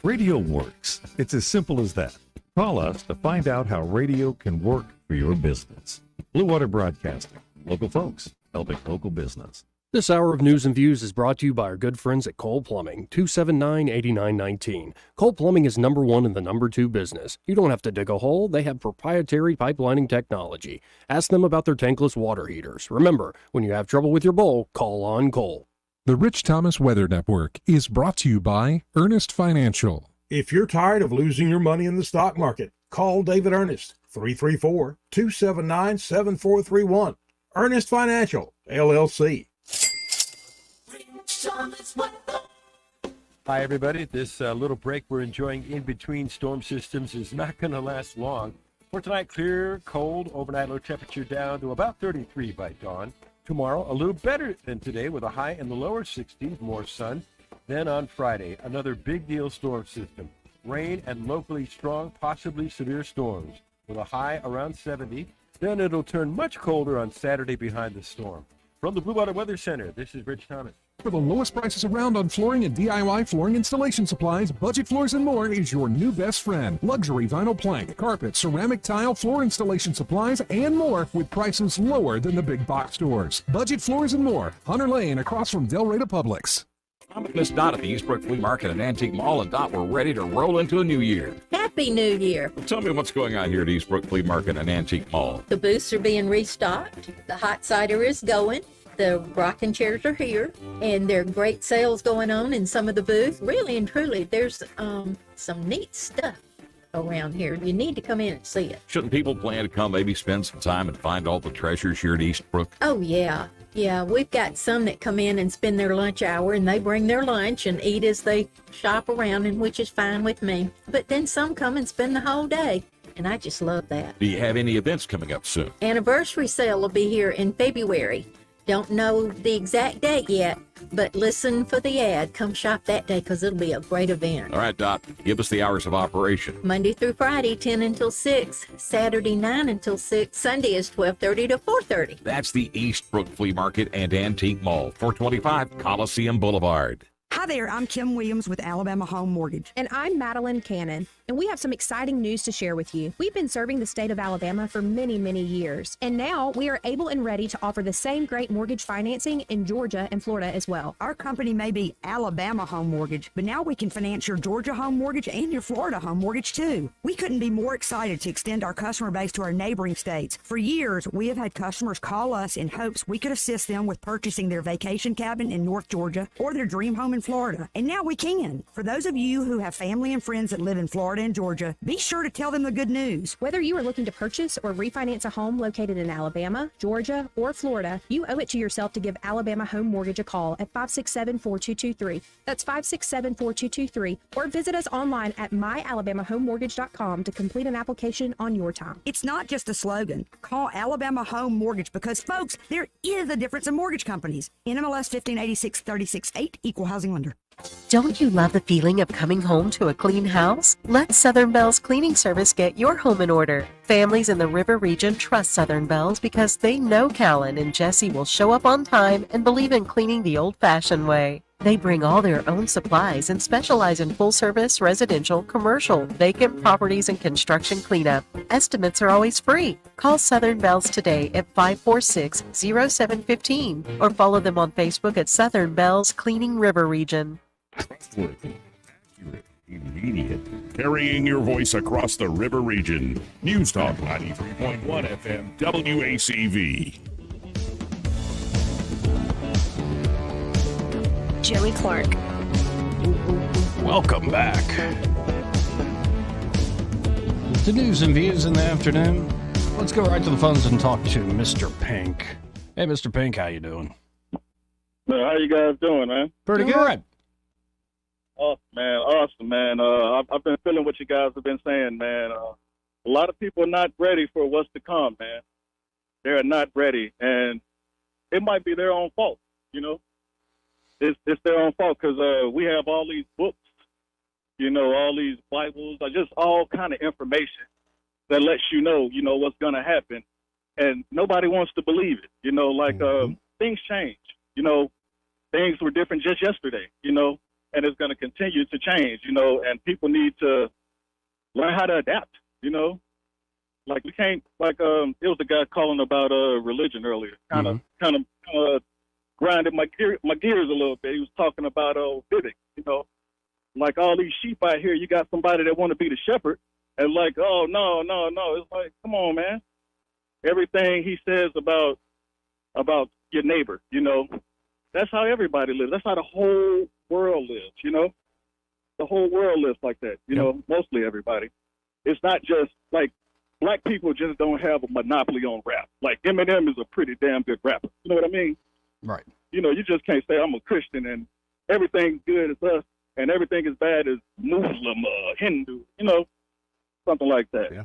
Radio works. It's as simple as that. Call us to find out how radio can work for your business. Blue Water Broadcasting. Local folks helping local business. This hour of news and views is brought to you by our good friends at Cole Plumbing, 279-8919. Cole Plumbing is number one in the number two business. You don't have to dig a hole. They have proprietary pipelining technology. Ask them about their tankless water heaters. Remember, when you have trouble with your bowl, call on Cole. The Rich Thomas Weather Network is brought to you by Earnest Financial. If you're tired of losing your money in the stock market, call David Earnest, 334-279-7431. Earnest Financial, LLC. Hi, everybody. This little break we're enjoying in between storm systems is not going to last long. For tonight, clear, cold, overnight low temperature down to about 33 by dawn. Tomorrow, a little better than today with a high in the lower 60s, more sun. Then on Friday, another big deal storm system. Rain and locally strong, possibly severe storms with a high around 70. Then it'll turn much colder on Saturday behind the storm. From the Blue Water Weather Center, this is Rich Thomas. For the lowest prices around on flooring and DIY flooring installation supplies, Budget Floors and More is your new best friend. Luxury vinyl plank, carpet, ceramic tile, floor installation supplies, and more with prices lower than the big box stores. Budget Floors and More, Hunter Lane across from Del Rey Publix. I'm Miss Dot at the Eastbrook Flea Market and Antique Mall, and Dot, we're ready to roll into a new year. Happy New Year. Tell me what's going on here at Eastbrook Flea Market and Antique Mall. The booths are being restocked. The hot cider is going. The rocking chairs are here, and there are great sales going on in some of the booths. Really and truly, there's some neat stuff around here. You need to come in and see it. Shouldn't people plan to come maybe spend some time and find all the treasures here at Eastbrook? Oh, yeah. Yeah, we've got some that come in and spend their lunch hour, and they bring their lunch and eat as they shop around, and which is fine with me. But then some come and spend the whole day, and I just love that. Do you have any events coming up soon? Anniversary sale will be here in February. Don't know the exact date yet, but listen for the ad. Come shop that day because it'll be a great event. All right, Dot, give us the hours of operation. Monday through Friday, 10 until 6. Saturday, 9 until 6. Sunday is 12:30 to 4:30. That's the Eastbrook Flea Market and Antique Mall, 425 Coliseum Boulevard. Hi there, I'm Kim Williams with Alabama Home Mortgage. And I'm Madeline Cannon, and we have some exciting news to share with you. We've been serving the state of Alabama for many, many years, and now we are able and ready to offer the same great mortgage financing in Georgia and Florida as well. Our company may be Alabama Home Mortgage, but now we can finance your Georgia home mortgage and your Florida home mortgage too. We couldn't be more excited to extend our customer base to our neighboring states. For years, we have had customers call us in hopes we could assist them with purchasing their vacation cabin in North Georgia or their dream home in Florida. And now we can. For those of you who have family and friends that live in Florida and Georgia, be sure to tell them the good news. Whether you are looking to purchase or refinance a home located in Alabama, Georgia, or Florida, you owe it to yourself to give Alabama Home Mortgage a call at 567-4223. That's 567-4223. Or visit us online at myalabamahomemortgage.com to complete an application on your time. It's not just a slogan. Call Alabama Home Mortgage because, folks, there is a difference in mortgage companies. NMLS 1586-36-8, Equal Housing Lender. Don't you love the feeling of coming home to a clean house? Let Southern Bells Cleaning Service get your home in order. Families in the River region trust Southern Bells because they know Callan and Jesse will show up on time and believe in cleaning the old-fashioned way. They bring all their own supplies and specialize in full-service, residential, commercial, vacant properties, and construction cleanup. Estimates are always free. Call Southern Bells today at 546-0715 or follow them on Facebook at Southern Bells Cleaning River Region. Trustworthy, accurate, immediate. Carrying your voice across the river region. News Talk 93.1 FM WACV. Joey Clark. Welcome back to News and Views in the afternoon. Let's go right to the phones and talk to Mr. Pink. Hey, Mr. Pink, how you doing? How you guys doing, man? Pretty good. Awesome, man. I've been feeling what you guys have been saying, man. A lot of people are not ready for what's to come, man. They're not ready, and it might be their own fault, you know. It's their own fault because we have all these books, you know, all these Bibles, just all kind of information that lets you know what's going to happen, and nobody wants to believe it, you know. Like things change, you know. Things were different just yesterday, you know. And it's going to continue to change, you know, and people need to learn how to adapt, you know. Like we can't, like it was the guy calling about religion earlier, kind of grinded my gears a little bit. He was talking about Vivek, you know, like all these sheep out here. You got somebody that want to be the shepherd, and like, oh no, it's like, come on, man. Everything he says about your neighbor, you know, that's how everybody lives. That's how the whole world lives, you know. The whole world lives like that, you know, mostly everybody. It's not just like black people just don't have a monopoly on rap. Like Eminem is a pretty damn good rapper. You know what I mean? Right. You know, you just can't say I'm a Christian and everything's good as us and everything is bad as Muslim, Hindu, you know, something like that. Yeah.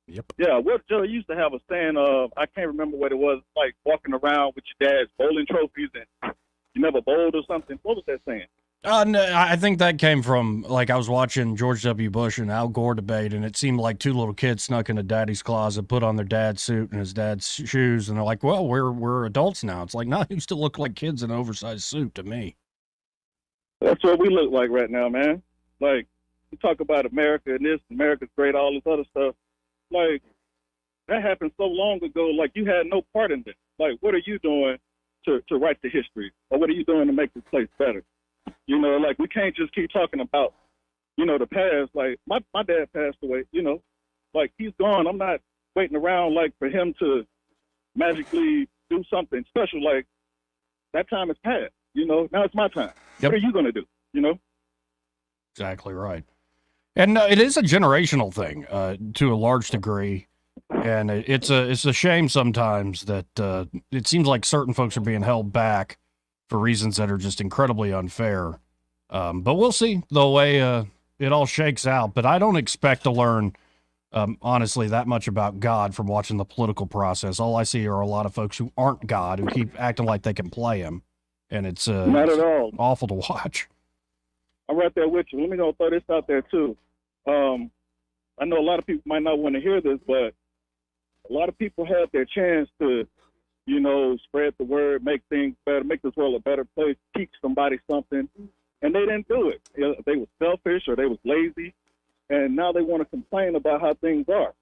Yep. Yeah, what Joe used to have a saying I can't remember what it was, like walking around with your dad's bowling trophies and you never bowled or something. What was that saying? No, I think that came from, like, I was watching George W. Bush and Al Gore debate, and it seemed like two little kids snuck into daddy's closet, put on their dad's suit and his dad's shoes, and they're like, well, we're adults now. It's like, no, you still look like kids in an oversized suit to me. That's what we look like right now, man. Like, you talk about America and this, America's great, all this other stuff. Like, that happened so long ago, like, you had no part in this. Like, what are you doing to write the history? Or what are you doing to make this place better? You know, like, we can't just keep talking about, you know, the past. Like, my dad passed away, you know. Like, he's gone. I'm not waiting around, like, for him to magically do something special. Like, that time is past, you know. Now it's my time. Yep. What are you going to do, you know? Exactly right. And it is a generational thing to a large degree. And it's a shame sometimes that it seems like certain folks are being held back for reasons that are just incredibly unfair. But we'll see the way it all shakes out. But I don't expect to learn, honestly, that much about God from watching the political process. All I see are a lot of folks who aren't God, who keep acting like they can play him. And it's not at all awful to watch. I'm right there with you. Let me go throw this out there, too. I know a lot of people might not want to hear this, but a lot of people had their chance to, you know, spread the word, make things better, make this world a better place, teach somebody something, and they didn't do it. You know, they were selfish or they was lazy, and now they want to complain about how things are.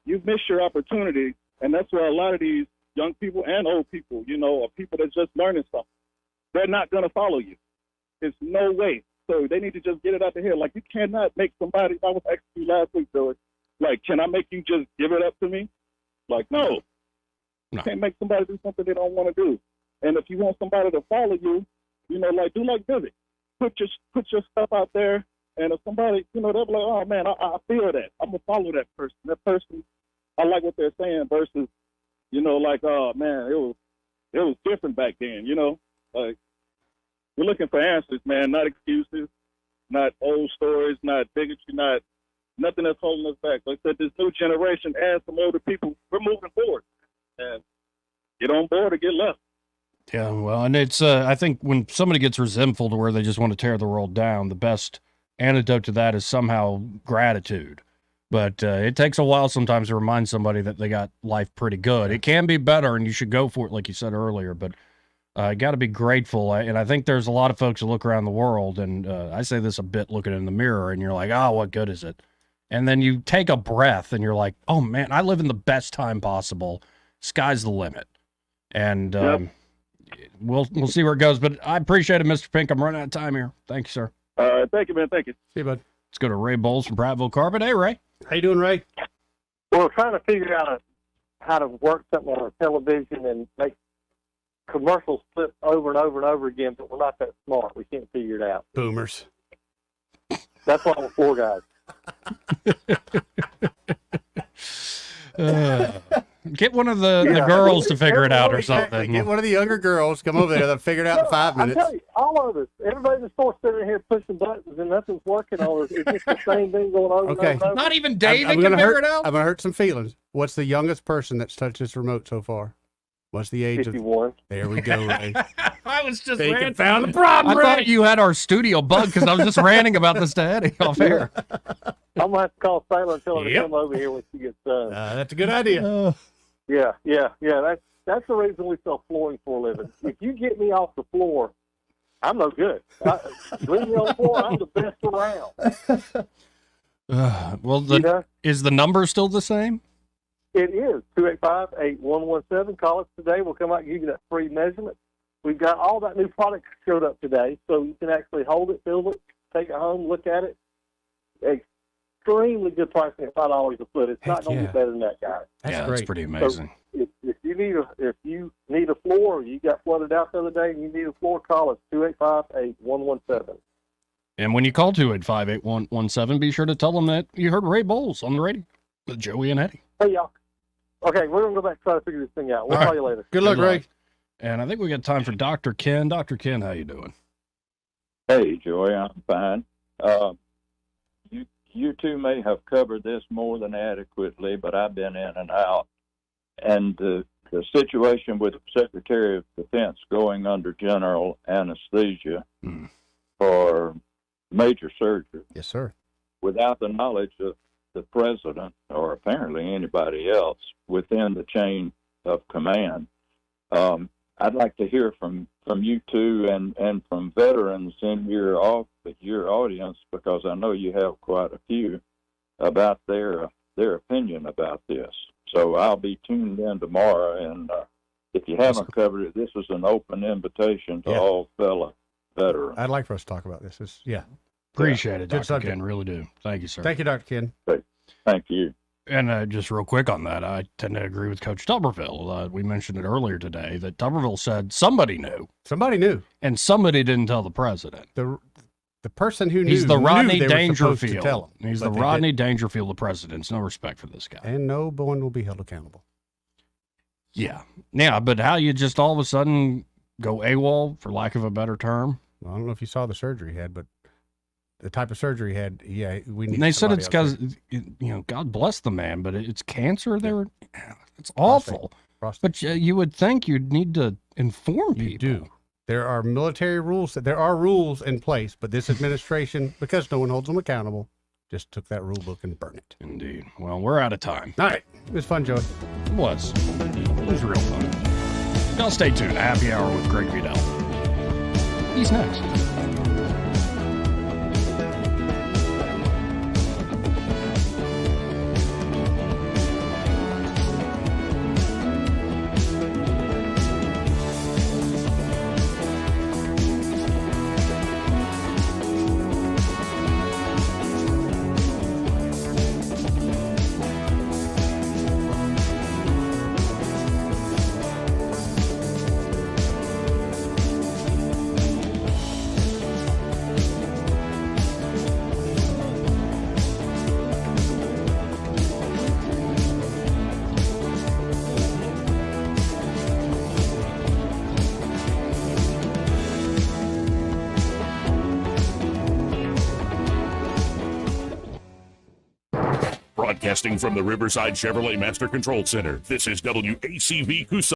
You've missed your opportunity, and that's where a lot of these young people and old people, you know, are people that's just learning something. They're not going to follow you. There's no way. So they need to just get it out of here. Like, you cannot make somebody, I was asking you last week, Joey, like, can I make you just give it up to me? Like, no. You can't make somebody do something they don't want to do. And if you want somebody to follow you, you know, like, do like Billy. Put your stuff out there, and if somebody, you know, they'll be like, oh, man, I feel that. I'm going to follow that person. That person, I like what they're saying versus, you know, like, oh, man, it was different back then, you know? Like, we're looking for answers, man, not excuses, not old stories, not bigotry, not nothing that's holding us back. Like I said, this new generation and some older people, we're moving forward. And get on board or get left. Yeah, well, and it's, I think when somebody gets resentful to where they just want to tear the world down, the best antidote to that is somehow gratitude. But it takes a while sometimes to remind somebody that they got life pretty good. It can be better, and you should go for it, like you said earlier, but got to be grateful. And I think there's a lot of folks who look around the world, and I say this a bit looking in the mirror, and you're like, oh, what good is it? And then you take a breath, and you're like, oh, man, I live in the best time possible. Sky's the limit. And we'll see where it goes. But I appreciate it, Mr. Pink. I'm running out of time here. Thank you, sir. Thank you, man. Thank you. See you, bud. Let's go to Ray Bowles from Prattville Carpet. Hey, Ray. How you doing, Ray? Well, we're trying to figure out how to work something on television and make commercials flip over and over and over again, but we're not that smart. We can't figure it out. Boomers. That's why we're four guys. Get one of the girls to figure it out or something. Get one of the younger girls. Come over there. They'll figure it out in 5 minutes. I tell you, all of us, everybody in the store sitting here pushing buttons and nothing's working on us. It's just the same thing going over and over and over. Not even David I'm can gonna figure hurt, it out? I'm going to hurt some feelings. What's the youngest person that's touched this remote so far? What's the age 51. of... There we go, Ray. I was just Bacon ranting. found the problem, I Ray. thought you had our studio bug because I was just ranting about this to Eddie off air. I'm going to have to call Sailor and tell her to come over here when she gets done. That's a good idea. Yeah. That's the reason we sell flooring for a living. If you get me off the floor, I'm no good. Leave me on the floor, I'm the best around. Well, is the number still the same? It is 285-8117. Call us today. We'll come out and give you that free measurement. We've got all that new product showed up today, so you can actually hold it, feel it, take it home, look at it. Extremely good pricing at $5 a foot. It's not going to get better than that, guys. That's pretty amazing. So if you need a floor, you got flooded out the other day, and you need a floor, call us 285-8117. And when you call 285-8117, be sure to tell them that you heard Ray Bowles on the radio with Joey and Eddie. Hey, y'all. Okay, we're going to go back and try to figure this thing out. We'll call you later. Good luck, Ray. And I think we got time for Dr. Ken. Dr. Ken, how you doing? Hey, Joey, I'm fine. You two may have covered this more than adequately, but I've been in and out. And the situation with the Secretary of Defense going under general anesthesia for major surgery. Yes, sir. Without the knowledge of the president or apparently anybody else within the chain of command. I'd like to hear from you two and from veterans in your audience, because I know you have quite a few, about their opinion about this. So I'll be tuned in tomorrow, and if you haven't covered it, this is an open invitation to all fellow veterans. I'd like for us to talk about this. Appreciate it, Good Dr. subject. Ken. Really do. Thank you, sir. Thank you, Dr. Ken. Thank you. And just real quick on that, I tend to agree with Coach Tuberville. We mentioned it earlier today that Tuberville said somebody knew. Somebody knew. And somebody didn't tell the president. The person who knew. He's the Rodney knew they were supposed to Dangerfield. tell him, He's but the they Rodney didn't. Dangerfield of presidents. No respect for this guy. And no one will be held accountable. Yeah. Yeah, but how you just all of a sudden go AWOL, for lack of a better term? Well, I don't know if you saw the surgery he had, but the type of surgery he had, we need. And they said somebody it's else because, God bless the man, but it's cancer. It's awful. Prostate. But you would think you'd need to inform people. You do. There are military rules. There are rules in place, but this administration, because no one holds them accountable, just took that rule book and burned it. Indeed. Well, we're out of time. All right. It was fun, Joey. It was. It was real fun. Now stay tuned. Happy Hour with Greg Vidal. He's next. Broadcasting from the Riverside Chevrolet Master Control Center, this is WACV Coosa.